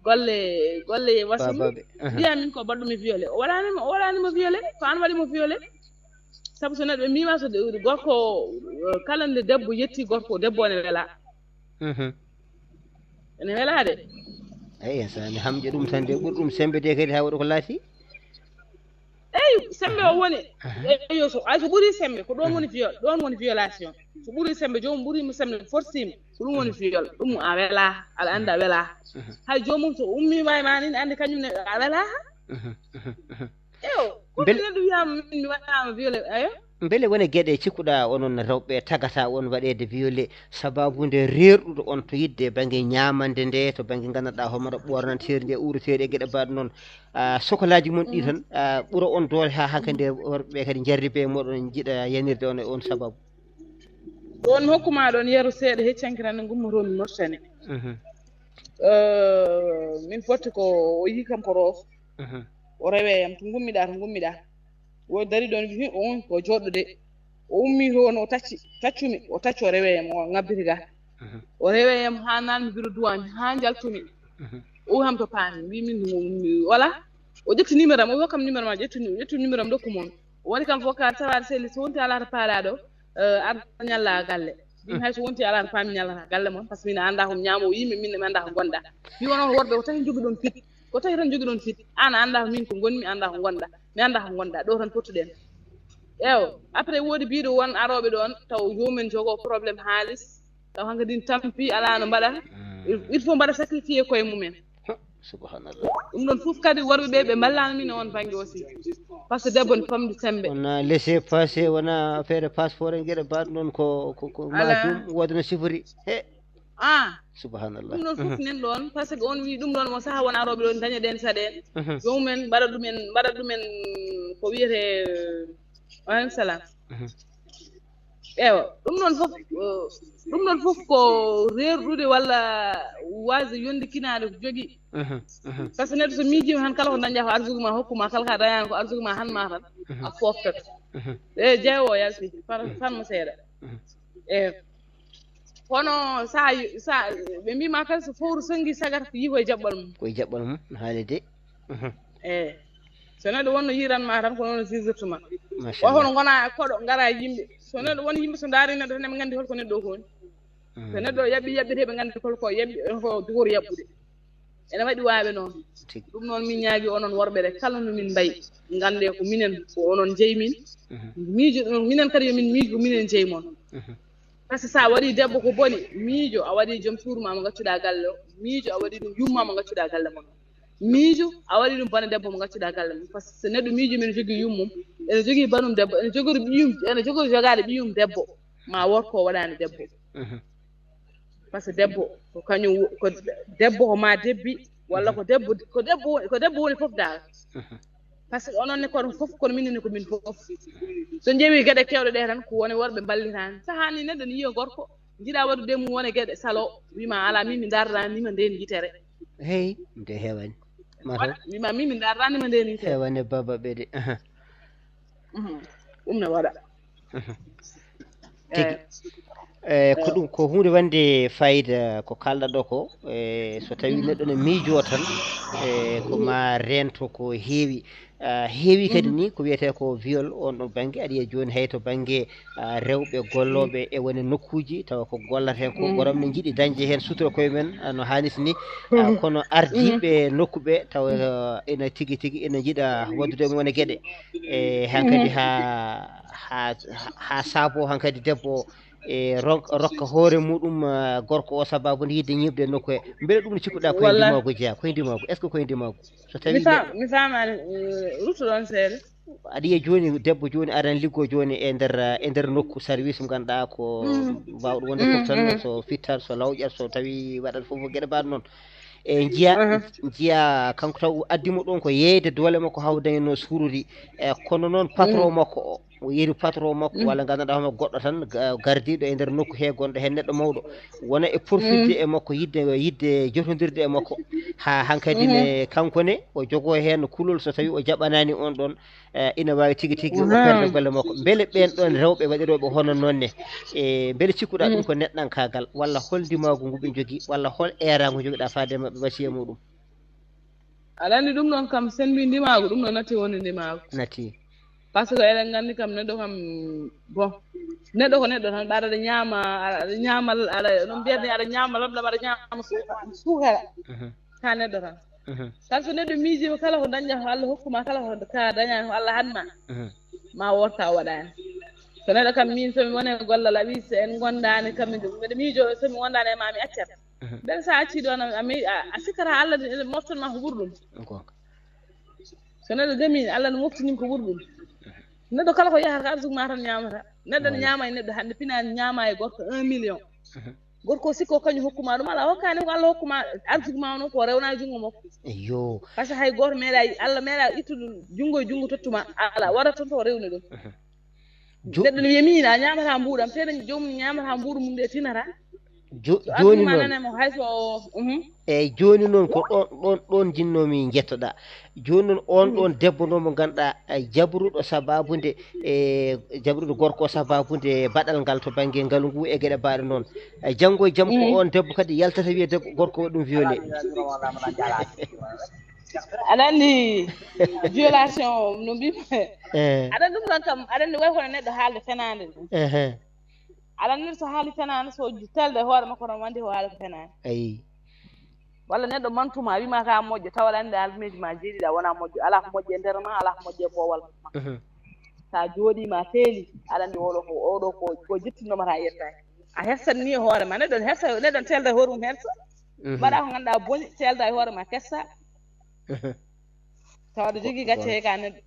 golle wasimo mbiya min ko baɗɗumi violé o waɗanimo violé ko an waɗimo violé saabu so neɗɗo mima so gorko kala nde debbo yetti gorko debbo ne wela ene welade eyyi sani hamƴe ɗum tan de ɓuuri ɗum sembede kadi ha waɗi ko laati eyyi sembe o woni eyo so ɓuuri sembe ko ɗon woni violation so ɓuuri sembe jomum ɓuurimo sembe forcimo ko ɗum woni viol ɗum a wela aɗa anda wela hay jomum so ummima e ma ni andi kañum ne a wela eyo ko neɗɗo wiyama min mi waɗama violé ayo beele woni gueɗe cikkuɗa onon rewɓe tagata on waɗede violé sababude reerɗude on to yidde banggue ñamande nde to banggue gandanɗa homaɗa ɓornantede nde ureteɗe gueɗe mbaɗe noon sokolaji mon ɗi tan ɓuura on doole ha hankkadi worɓeɓe kadi jarribe moɗon jiiɗa yanirde on e on sababu ɗon mi hokkuma ɗon yeru seeɗa heccanki tan ne gummotomi Mauritanie min fotti ko o yi kam ko Ross o reweyam to gummiɗa wo dari ɗon wi on ko joɗɗo de o ummi toon o taccumi o tacci o reweyam o ngabbiti ga o reweyam ha nanmi biro duwani ha jaltumi o ham to paami wi min wala o ƴetti numéro am o wi kam numéro ma ƴettu numéro am dokku mon o waɗi kam fof ka tawade sehli so wonti ala to paalaɗo arda ñalla galle ɗum hay so wonti ala ko faami ñallata galle moon par ce que min anda ko ñaamo yimɓe min mi anda ko gonɗa mi wonon worɓe ko tawi jogi ɗon fit ko tawi tan jogi ɗon fit an anda ko min ko gonmi anda ko gonɗa mi anda ko gonɗa ɗo tan pottuɗen eew après woodi biiɗo won aroɓe ɗon taw jomumen jogo probléme haalis taw hankkadin tampi ala no mbaɗata il faut mbaɗa sacrifié koye mumen subhanallah ɗum ɗon fof kadi worɓe ɓe ɓe mballano min on banggue aussi par ce que debbo ne famdi sembe wona laissé passé wona affaire passeport en gueɗe mbaɗ noon ko majum wooda no sifori he subhanallah ɗum ɗon fof nen ɗon par ce que on wi ɗum ɗon mo saaha won aroɓe ɗon daña ɗen saɗen jomumen mbaɗa ɗumen ko wiyete aleykum salam ewa ɗum ɗon fof ko rerɗude walla wasde yondikinade ko jogui par ce que neɗɗo so miijima tan kala ko dañƴa ko arsugue ma hokkuma kala ka dañani ko arsugue ma hanma tan a foftat jeewo yalti fanmo seeɗa eyi kono sa ɓe mbima kadi so fowru sangui sagata ko yii koye jaɓɓal mum no haali de eyi so neɗɗo wonno yiranma tan ko noon sisirtuma o hono gona koɗo gara yimɓe so neɗɗo won yimɓe so daari neɗɗo tan eɓe gandi holko neɗɗo o koni so neɗɗo yaɓɓete ɓe gandi holko yaɓɓi ko dugoto yaɓɓude ene waɗi waaɓe noon ɗum noon min ñaagi onon worɓe ɗe kala no min mbayi gande ko minen ko onon jeeyi min miijo minen kadi yomin miijo ko minen jeeyi moon par ce que sa waɗi debbo ko boni miijo a waɗi joom suurma mo gaccuɗa galle o miijo a waɗi ɗum yumma mo gaccuɗa galle mon miijo a waɗi ɗum bana debbo mo gaccuɗa galle mum par ce que neɗɗo miijo min jogii yummum ene jogii banum debbo ene jogori ɓiyum ene jogori jogaade ɓiyum debbo ma worko o waɗani debbo par ce que debbo ko kañum ko debbo ko ma debbi walla ko debbo woni fof daal par ce que onon ne kono fof kono minenne ko min fof so jeewi gueɗe kewɗe ɗe tan ko woni worɓe ballitani sahani neɗɗo ne yiya gorko jiiɗa waɗude mum wone gueɗe salo wima ala min mi dardanima nden yitere hey nde hewani wima min mi dardanima nden yitere hewani baba ɓe de ɗum ne waɗa tigi ko ɗum ko hunde wande fayida ko kalɗa ɗo ko so tawi neɗɗo ne miijo tan ko ma rento ko heewi heewi kadi ni ko wiyete ko viol on ɗon banggue aɗa yiya joni hay to banggue rewɓe golloɓe e wone nokkuji tawa ko gollata hen ko gorom ne jiiɗi dañde hen sutura koye men no hannirta ni kono ardiɓe nokkuɓe tawa ene tigui tigui ene jiiɗa waddude wone gueɗe e hankkadi ha saabo hankkadi debbo e rokka hoore muɗum gorko o sababude yidde ñibde nokku he beele ɗum no cikkuɗa koye ndimago jeeya koye ndimago est ce que koye ndimago so tawi mi famani rutto ɗon seeɗa aɗa yiya joni debbo joni aɗani liggo joni e nder nokku service mo ganduɗa ko mbawɗo wonde fof tan so fittat so lawƴat so tawi waɗat foof gueɗe mbaɗa noon e jiiya kanko taw addimo ɗon ko yeyde doole makko hawdañno suurudi kono noon patron makko o yeeri patron makko walla ganduɗa hono goɗɗo tan gardiɗo e nder nokku he gonɗo hen neɗɗo mawɗo wona e profitde e makko yidde jotodirde e makko ha hankkadi ne kankone o jogo hen kulol so tawi o jaɓanani on ɗon ina wawi tigui tigui o perde golle makko beele ɓen ɗon rewɓe waɗiroɓe hono nonne e beele cikkuɗa ɗum ko neɗɗankagal walla hol ndimagu ngu ɓe jogui walla hol erago joguiɗa faade mabɓe wasiya muɗum aɗa andi ɗum ɗon kam sen mbi ndimagu ɗum ɗon natti wonde ndimagu natti par ce que eɗen gandi kam neɗɗo kam bon neɗɗo ko neɗɗo tan ɓaɗa aɗa ñaama aɗa ɗum mbiyata ni aɗa ñaama labɗam aɗa ñaama suukara ka neɗɗo tan par ce que neɗɗo miijima kala ko dañƴa ko Allah hokkuma kala ko ka dañani ko Allah hanma ma worta waɗani so neɗɗo kam min somi wone gollal a wi so en gondani kam mbiɗa miijo somi wondani e ma mi accat nden sa acci ɗon a sikkata Allah moftanma ko ɓuuri ɗum so neɗɗo gami Allah ne moftanima ko ɓuuri ɗum neɗɗo kala ko yahata ko arsugue ma tan ñamata neɗɗo ne ñaama e neɗɗo hande pinani ñaama e gorko 1 million gorko sikko kañum hokkuma ɗum ala hokkani ko Allah hokkuma arsugue ma noon ko rewna junngo makko yo par ce que hay goto meeɗa Allah meeɗa ittude junngo e junngo tottuma ala waɗat toon to rewni ɗum neɗɗo ne wiya min a ñamata mbuuɗam teɗen jomum ñamata mbuuɗu mum nde tinata joni noon nanemo hayso eyyi joni noon ko ɗon jinnomi jettoɗa joni noon on ɗon debbo noon mo ganduɗa jabruɗo sababude e jabruɗo gorko sababude baɗal ngal to banggue ngaalu ngu e gueɗe mbaɗe noon janggo e jaam ko on debbo kadi yaltata wiya debbo gorko waɗi ɗum violé aɗa anndi violation no mbimi aɗa ɗum ɗon kam aɗa anndi way kono neɗɗo haalde fenaande ɗum aɗa anndi so haali fenaande so telde hoore makko tan wandi o haali ko fenaande ayi walla neɗɗo mantuma wima ka moƴƴo tawa aɗa anndi almeji ma jeeɗiɗa wona moƴƴo ala ko moƴƴe nder ma ala ko moƴƴe boowal ma sa jooɗima feeli aɗa anndi oɗo ko jettinoma ta yettaki a hersat ni e hoore ma neɗɗon hersa neɗɗon telda e hoore mum hersa mbaɗa ko ganduɗa booni telda e hoore ma kessa tawa aɗa jogii gacce he ka neɗɗo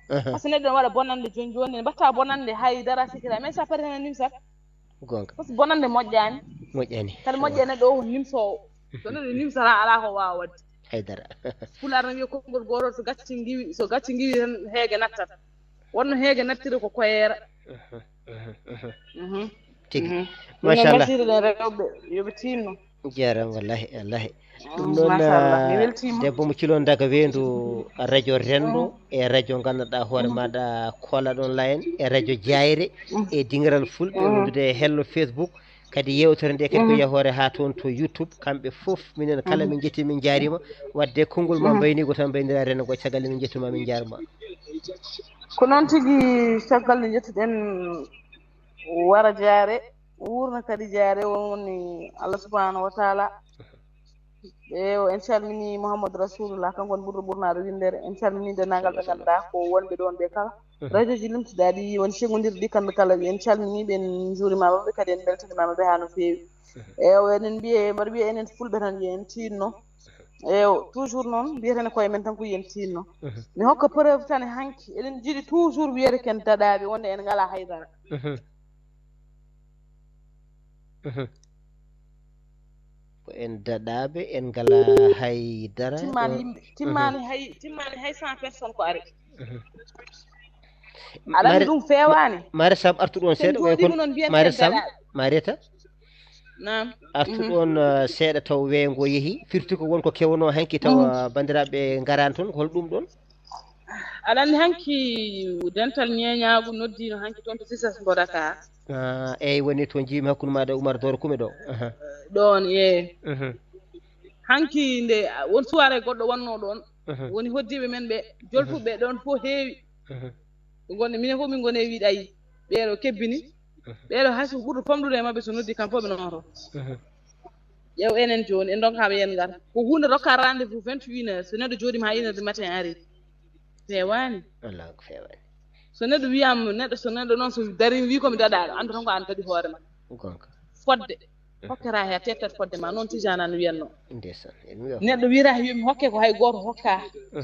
par ce que neɗɗo waɗa bonande joni joni mbatta bonande haydara sikira mais sa pari tan a nimsat gonga par ce que bonande moƴƴani kadi moƴƴe neɗɗo o ko nimsowo so neɗɗo nimsata ala ko wawa wadde haydara pulaar no wiya konngol gotol so gacci ngiwi tan heege nattat wonno heege nattiri ko koyeera tigi machallah basiriɗen rewɓe yoɓe tinno jaram wallahi wallahi ɗum noon debbo mo cilon daga weyndu radio rendo e radio ganduɗa hoore maɗa kola ɗon layen e radio jayre e dingiral fulɓe wondude hello Facebook kadi yewtere nde kadi ko yahore ha toon to YouTube kamɓe fof minen kala min jetti min jaarima wadde konngol ma mbaynigo tan mbaynira rendo go caggal min jettuma min jaarima ko noon tigui caggal nde jettuɗen wara jaare wurna kadi jaare woni Allah subhanahu wa taala ɓe en calmini Mouhamadou Rasulullah kanko woni ɓurɗo ɓurnaɗo windere en calmini dendagal ɓe ganduɗa ko wonɓe ɗon ɓe kala radio ji limtiɗaɗi woni cegodirɗi kamɓe kala en calminiɓe en juurimaɓeɓe kadi en beltanimaɓeɓe ha no feewi enen mbiye mbaɗa wiya enen fulɓe tan yen tinno toujours noon mbiyeten koye men tan ko yen tinno mi hokka preuve tan e hanki eɗen jiiɗi toujours wiyete ken daɗaɓe wonde en ngala haydara ko en daɗaɓe en ngala haydara timmani hay 100 personnes ko ari aɗa andi ɗum fewani mare sam artuɗon seeɗa way kon mare sam mareta nam artuɗon seeɗa taw weyngo yeehi firti ko wonko kewno hanki taw bandiraɓe garani toon hol ɗum ɗon aɗa andi hanki dental ñeñagu noddino hanki toon to sisas mbo Dakar eyyi woni to jiimi hakkude maɗa Oumar Doro Kume ɗo ɗon ye hanki nde won soirée goɗɗo wonno ɗon woni hoddiɓe men ɓe jolfuɓe ɗon fof heewi gonne minen fof min goni e wiiɗa yi ɓeeɗo kebbini ɓeeɗo hayso ɓurɗo famɗude e mabɓe so noddi kam fof ɓe noto ƴeew enen joni en donkama yen ngar ko hunde rokka rendez-vous 21 heures so neɗɗo jooɗima ha 1 heure du matin ari fewani wallahi ko fewani so neɗɗo wiyama so neɗɗo noon so dari wi komi daɗaɗo andu tan ko an daɗi hoore ma gonga fodde hokkata he tettat fodde ma noon tijana no wiyatno ndesan neɗɗo wiyata yomi hokke ko hay goto hokka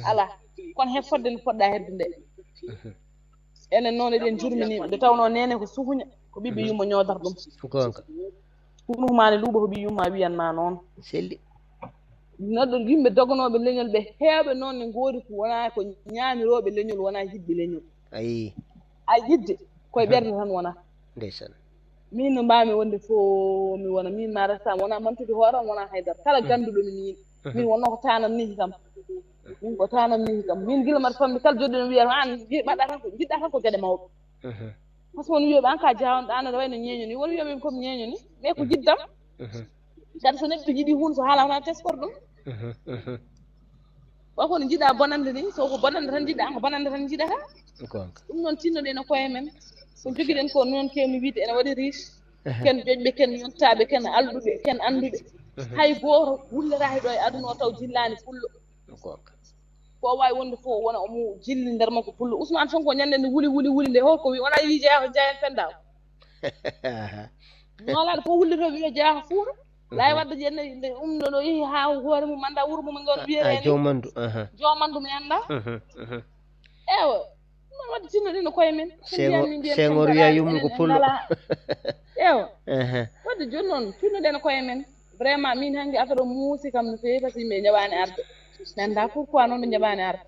ala kono he fodde no poɗɗa hedde nde enen noon eɗen jurminiɓe nde tawno nene ko suhuña ko ɓiɓɓe yumma ñoodata ɗum gonga ɗumumane luuɓa ko ɓi yumma wiyanma noon selli neɗɗo yimɓe doganoɓe leñol ɓe heewɓe noon ne goori ko wona ko ñaamiroɓe leñol wona yiɗɓe leñol ayi a yidde koye ɓerde tan wona ndeysan min no mbami wonde fo mi wona min Mara Sam wona mantude hooram wona haydara kala ganduɗo min min wonno ko tanam ni kam min ko tanam ni kam min gila mbaɗa famde kala joɗɗo no wiyata an mbaɗɗa tan ko jiɗɗa tan ko gueɗe mawɓe par ce que won wiyoɓe an ka jawonɗo an aɗa wayno ñeeño ni won wiyoɓe komi ñeeño ni mais ko jiddam kadi so neɗɗo jiiɗi hunde so haalama tan teskor ɗum wa kono jiiɗa bonande ni so ko bonande tan jiɗɗa an ko bonande tan jiɗata ɗum noon tinnoɗen e koye men ko joguiɗen ko noon kewmi wiide ene waɗi riche ken joƴɓe ken yottaɓe ken alɗuɓe ken anduɓe hay goto wullata ɗo e aduna o taw jillani pullo ko wawi wonde fof wona omo jilli nder makko pullo Ousmane Sonko ñande nde wuli nde holko wi wona wi jeeya pendaw walaɗo fof wullito wiyo jeeya fuuta lay wadde jenne umno ɗo yeehi ha hoore mum anda wuuro mum gon wiyete jomandu jomandu mi anda ewa ɗum wadde tinnoɗen no koye men Senghor wiya yummum ko pullo ewa wadde joni noon tinnoɗen koye men vraiment min hanki affaire o muusi kam no fewi par ce que yimɓe jaɓani arde mi anda pourquoi noon ɓe jaɓani arde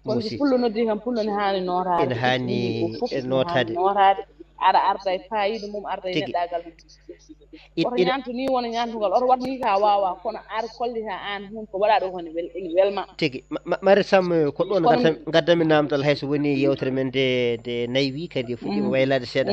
kono so pullo noddi kam pullo ne hani notade ene hani notade aɗa arda e fayida mum arda e neɗɗagal mum oto ñantu ni wona ñantugal oto wat ni ka wawa kono ar kollita an hun ko waɗa ɗo hone welma tigi Mare Sam ko ɗon gaddami namdal hayso woni yewtere men de naywi kadi fuɗɗima waylade seeɗa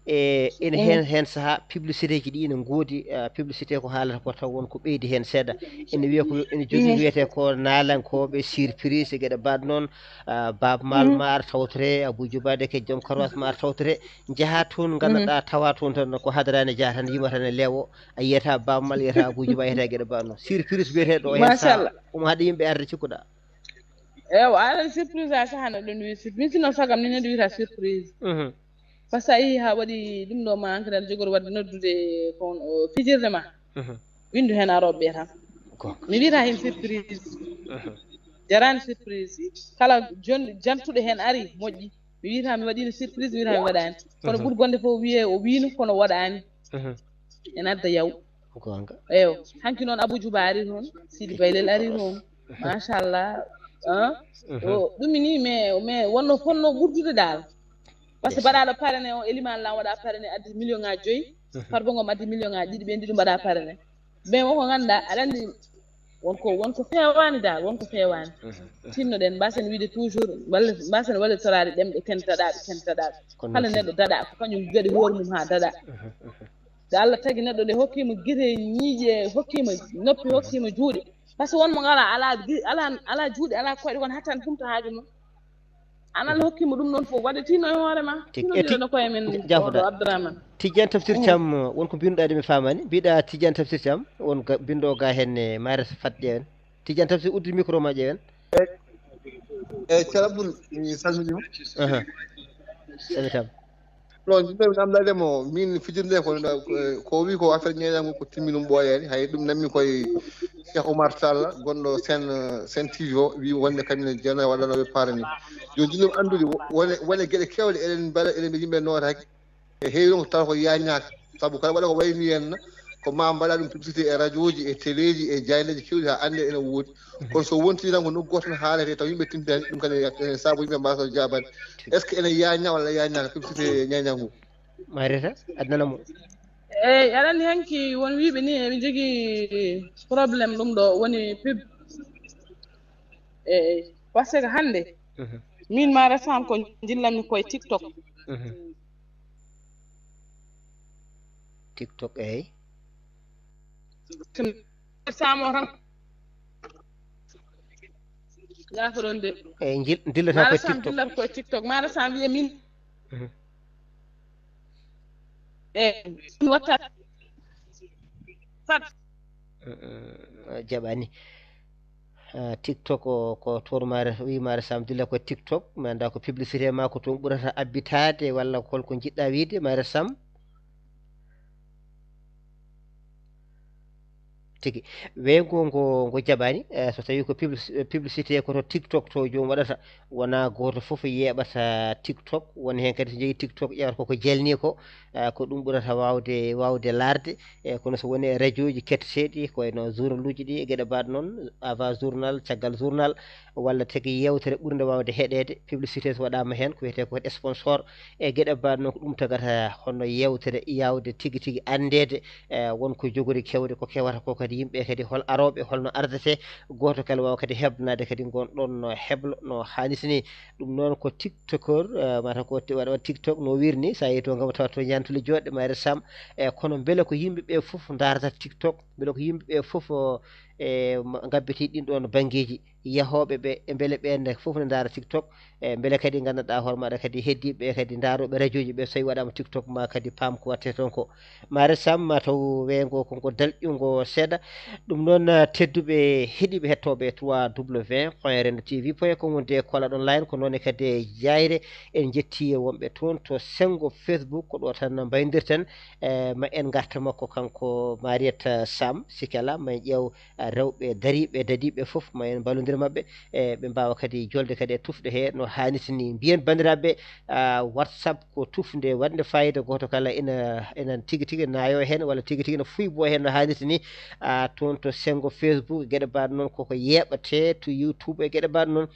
e ene hen saha publicité ji ɗi ene goodi publicité ko haalata ko taw won ko ɓeydi hen seeɗa ene wiya ko ene jogii wiyete ko naalankoɓe surprise e gueɗe mbaɗ noon baba mal ma ar tawtore Abou Dioubade ke joom karoas ma ar tawtore jaaha toon ganduɗa tawa toon tan ko hadarani jaaha tan yima tan e leewo a yiyata baba mal yiyata Abou Dioubade yiyata e gueɗe mbaɗ noon surprise wiyeteɗo o hen saha omo haɗa yimɓe arde cikkuɗa ewa aɗa surprise a sahano ɗon wi surprise sino sagam ni nede wiyata surprise par ce que a yeehi ha waɗi ɗum ɗo ma hankkadi aɗa jogori wadde noddude kon fijirde ma windu hen aroɓe tan mi wiyata hen surprise jarani surprise kala joni jantuɗo hen ari moƴƴi mi wiyata mi waɗino surprise mi wiyata mi waɗani kono ɓuuri bonde fof wiye o wino kono waɗani en adda yaw eyo hanki noon Abou Dioubade ari toon Sidi Baylel ari toon machallah ɗumini mais wonno fonno ɓurdude dal par ce que mbaɗaɗo parene o Elimane Lam waɗa parene addi million ngaji 5 Farba Ngom addi million ngaji 2 ɓen ɗiɗo mbaɗa parene mais wonko ganduɗa aɗa andi wonko fewani dal wonko fewani tinnoɗen mbasen wiide toujours walla mbasen walle torade ɗemɗe tentaɗaɓe kala neɗɗo daɗa ko kañum gaɗi hoore mum ha daɗa so Allah tagi neɗɗo nde hokkima guite ñiiƴe hokkima noppi hokkima juuɗe par ce que wonmo ngala ala juuɗe ala koyɗe kon hattan humta haaju mum an Allah hokkima ɗum noon fof waɗe tinno e hoore ma tinnoɗino koye men Abdourahmane Tidiane Tafsir Thiam wonko binduɗa mi famani mbiɗa Tidiane Tafsir Thiam won bindo ga henne Maris Fat ƴeewen Tidiane Tafsir uddi micro ma ƴeewen eyyi Calabul mi salminima salitam non jimɓe mi namdademo min fijirde ko wi ko affaire ñeñango ko timminum ɓooyani hay ɗum nammi koye Cheikh Oumar Sall gonɗo sen TV o wi wonde kamine jeena waɗanoɓe parani joni jinnomi andude wone gueɗe kewɗe eɗen mbaɗa eɗen ɓe yimɓe notaki e heewi ɗon ko tawa ko yañaka saabu kala waɗa ko wayni henna ko ma mbaɗa ɗum publicité e radio ji e télé ji e jayleji kewɗi ha ande ene woodi kono so wontiri tan ko nokku goto tan haalete taw yimɓe tintani ɗum kadi saabu yimɓe mbasa jabade est ce que ene yaña walla yañaka publicité ñañangu Marita adnanamo eyyi aɗa andi hanki won wiɓe ni eɓe jogui probléme ɗum ɗo woni pub eyyi par ce que hande min ma récent ko jillanmi koye TikTok eyyi samo tan yaafo ɗon de eyyi dillata koye TikTok dillata koye TikTok maɗa sam wiye min mi watta fat jaɓani TikTok ko toon wimare sam dilla koye TikTok mi anda ko publicité ma ko toon ɓurata abbitade walla holko jiɗɗa wiide mare sam tigi weygo ngo jaɓani so tawi ko publicité koto TikTok to jomum waɗata wona goto foof yeɓata TikTok woni hen kadi so jogui TikTok ƴewata koko jelni ko ɗum ɓurata wawde larde kono so woni e radio ji ketteteɗi koyno journal uji ɗi e gueɗe mbaɗe noon avant journal caggal journal walla tagui yewtere ɓurde wawde heɗede publicité so waɗama hen ko wiyete ko sponsor e gueɗe mbaɗe noon ko ɗum tagata honno yewtere yawde tigui tigui andede wonko jogori kewde ko kewata ko kadi yimɓe kadi hol aroɓe holno ardete goto kala wawa kadi hebnade kadi gonɗon no heblo no hannitini ɗum noon ko tiktokeur mata ko waɗa TikTok no wirni sa yeeyi to gam tawa to yantule joɗɗe mayre sam kono beele ko yimɓeɓe foof darata TikTok beele ko yimɓeɓe foof gabbiti ɗin ɗon banggueji yahoɓe ɓe e beele ɓenne foof ne daara TikTok beele kadi gandanɗa hoore maɗa kadi heddiɓe kadi daroɓe radio ji ɓe so tawi waɗama TikTok ma kadi paam ko watte toon ko mare sam mataw weygo konko dalƴugo seeɗa ɗum noon tedduɓe heeɗiɓe hettoɓe 3w point rendo tv point com wonde kola ɗon line ko noon kadi jayre en jetti wonɓe toon to sengo Facebook ko ɗo tan mbaydirten ma en garta makko kanko Mariétou Sam sikala ma en ƴeew rewɓe dariɓe dadiɓe foof ma en ballodir mabɓe ɓe mbawa kadi jolde kadi e tufde he no hannitini mbiyen bandiraɓe WhatsApp ko tufde wande fayida goto kala ina tigui tigui nayo hen walla tigui tigui no fuybo hen no hannitini toon to sengo Facebook gueɗe mbaɗe noon koko yeɓate to YouTube e gueɗe mbaɗe noon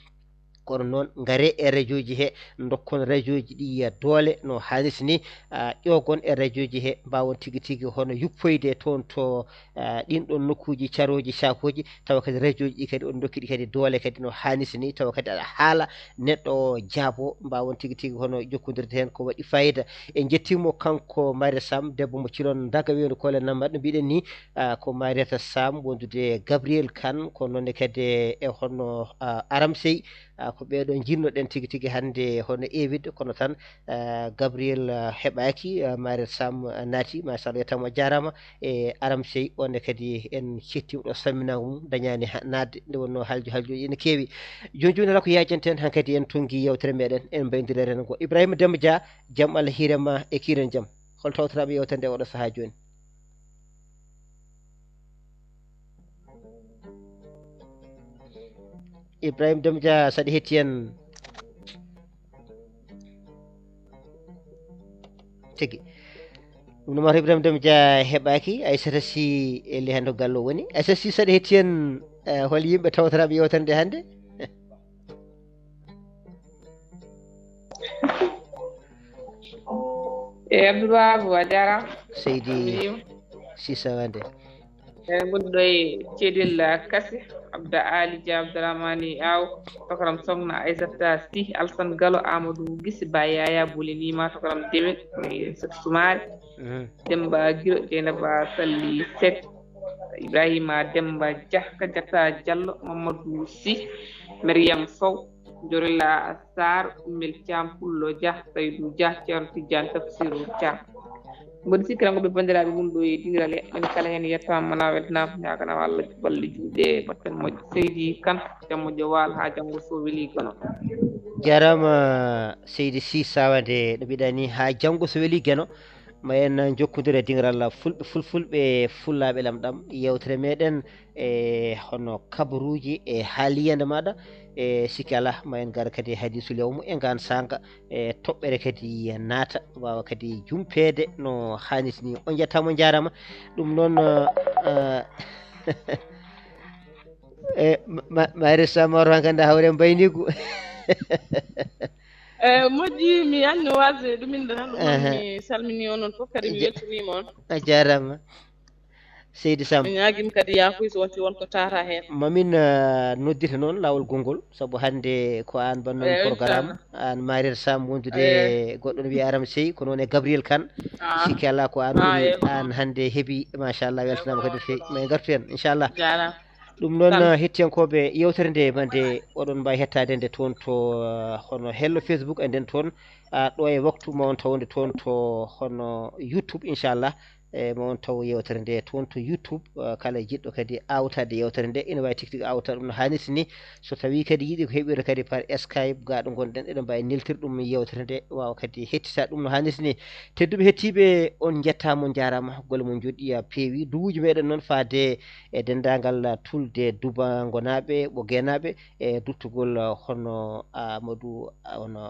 kono noon ngare e radio ji he dokkon radio ji ɗi doole no haalis ni ƴogon e radio ji he mbawon tigi tigi hono yuppoyde toon to ɗin ɗon nokkuji caroji sakuji tawa kadi radio ji ɗi kadi on dokkiɗi kadi doole kadi no haalis ni tawa kadi aɗa haala neɗɗo jaabo mbawon tigi tigi hono jokkodirde hen ko waɗi fayida en jettimo kanko Mariata Sam debbo mo cilon daga wiyde kole nammat no mbiɗen ni ko Mariata Sam wondude Gabriel Kane ko noonne kadi e hono Aram Sey ko ɓeɗo jinnoɗen tigi tigi hannde hono ewide kono tan Gabriel heɓaki Mariata Sam naati machallah yetamo jarama e Aram Sey onne kadi en cettimo ɗo salminago mum dañani nadde nde wonno haljoji ene keewi joni joni ala ko yajenten hankkadi en tonggui yewtere meɗen en mbaydiri ren go Ibrahima Demba Dia jaam Allah hiirema e kiren jaam hol tawtoraɓe yewtere nde oɗo saaha joni Ibrahima Demba Dia saɗa hetti en tigi ɗum noon mata Ibrahima Demba Dia heɓaki Aissata Sy eli hannde ko gallo woni Aissata Sy saɗa hetti en hol yimɓe tawtoraɓe yewtere nde hannde Abdoubabou a jarama Seydi Sisa Wande gonɗo e ceedel Kassi Abda Ali Dia Abdourahmani Aw tokaram Sogna Aissata Sy Alassane Gallo Amadou Gisi Ba Yaya Bolinima tokaram Demet Sek Soumare Demba Guiro Dieynaba Salli Seck Ibrahima Demba Dia Kadiata Diallo Mamadou Sy Mariam Sow Jorila Sarr Ummel Thiam Pullo Dia Saydou Dia Ceerno Tidiane Tafsirou Thiam mboɗo sikkirangoɓe bandiraɓe won ɗo e dinirale en kala hen yettama mana weltanama ñaganama Allah balle juuɗe batten moƴƴo Seydi Kane jammo jowal ha janggo so weeli gono jarama Seydi Sy Sawande no mbiɗa ni ha janggo so weeli gueno ma en jokkodire e dingiral fulɓe fullaɓe lamɗam yewtere meɗen e hono kabaruji e haaliyande maɗa e sikki ala ma en gara kadi hadisul yawmu e ngan sanga e toɓɓere kadi naata wawa kadi jumpede no hanniti ni on jettama jarama ɗum noon e Mariata Sam waro han ganda hawre mbaynigu moƴƴi mi anni wasde ɗuminde tan ɗum mi salmini onon fof kadi mi weltanima on a jarama Seydi Sam mi ñaguima kadi yafuy so wonti wonko tata hen mamin noddita noon lawol gongol saabu hannde ko an bannomi programme an Mariata Sam wondude goɗɗo no wiya Aram Sey ko noon e Gabriel Kane sikki ala ko an woni an hannde heeɓi machallah weltanama kadi fewi ma gartu hen inchallah ɗum noon hettiyankoɓe yewtere nde mande oɗon mbawi hettade nde toon to hono hello Facebook e nden toon ɗo e waktu ma on tawde toon to hono YouTube inchallah e ma on taw yewtere nde toon to YouTube kala jiɗɗo kadi awtade yewtere nde ina wawi tigui awta ɗum no hannirta ni so tawi kadi yiiɗi ko heeɓire kadi par Skype ga ɗo gonɗen eɗen mbawi neltir ɗum yewtere nde wawa kadi hettita ɗum no hannirta ni tedduɓe hettiɓe on jettama jarama golle mon joɗɗi peewi duuji meɗen noon faade e dendagal tulde Duba gonaɓe ɓogenaɓe e duttugol hono Amadou hono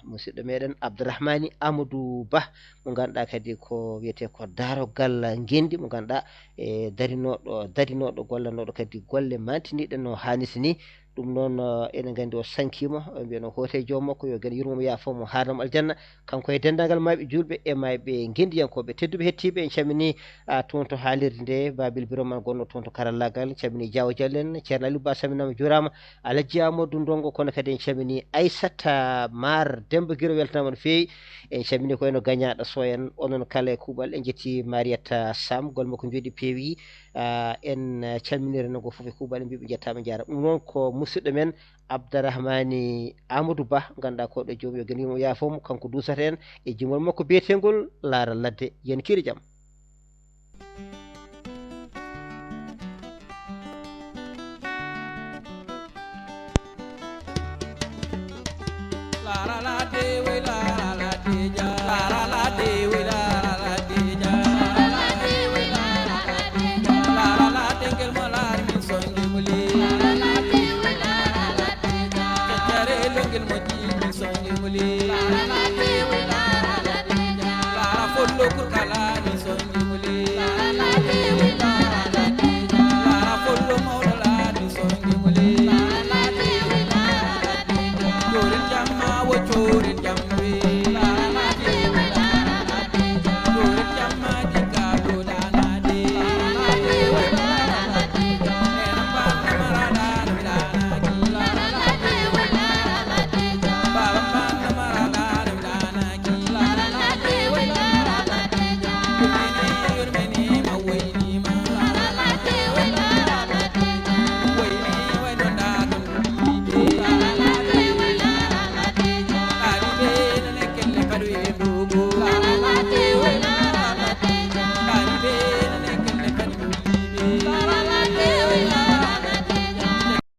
musidɗo meɗen Abdourahmani Amadou Ba mo ganduɗa kadi ko wiyete ko darogal gendi mo ganduɗa e darinoɗo gollanoɗo kadi golle mantiniɗe no hannirta ni ɗum noon enen gandi o sankima mbiyano hoote joom makko yo gueɗe yurmomo yaafo mo harnamo aljanna kanko e dendagal mayɓe julɓe e mayɓe gendiyankoɓe tedduɓe hettiɓe en calmini toon to haalirde nde babil biroman gonno toon to karallagal calmini Diaw Diallo en ceerno Aliou Ba salminama jurama Alaji Amadou Ndongo kono kadi en calmini Aissata Mar Demba Guiro weltanama no fewi en calmini ko eno Gagnaɗo Sow en onon kala e kuuɓal en jetti Mariata Sam gol makko jooɗi peewi en calminire nogo foof e kuuɓal en mbiɓe jettama jarama ɗum noon ko musidɗo men Abdourahmani Amadou Ba ganduɗa koɗo joom yo gueɗe yurmo yaafomo kanko dusata en e jingol makko biyetegol laaral ladde yen kiiri jaam la la la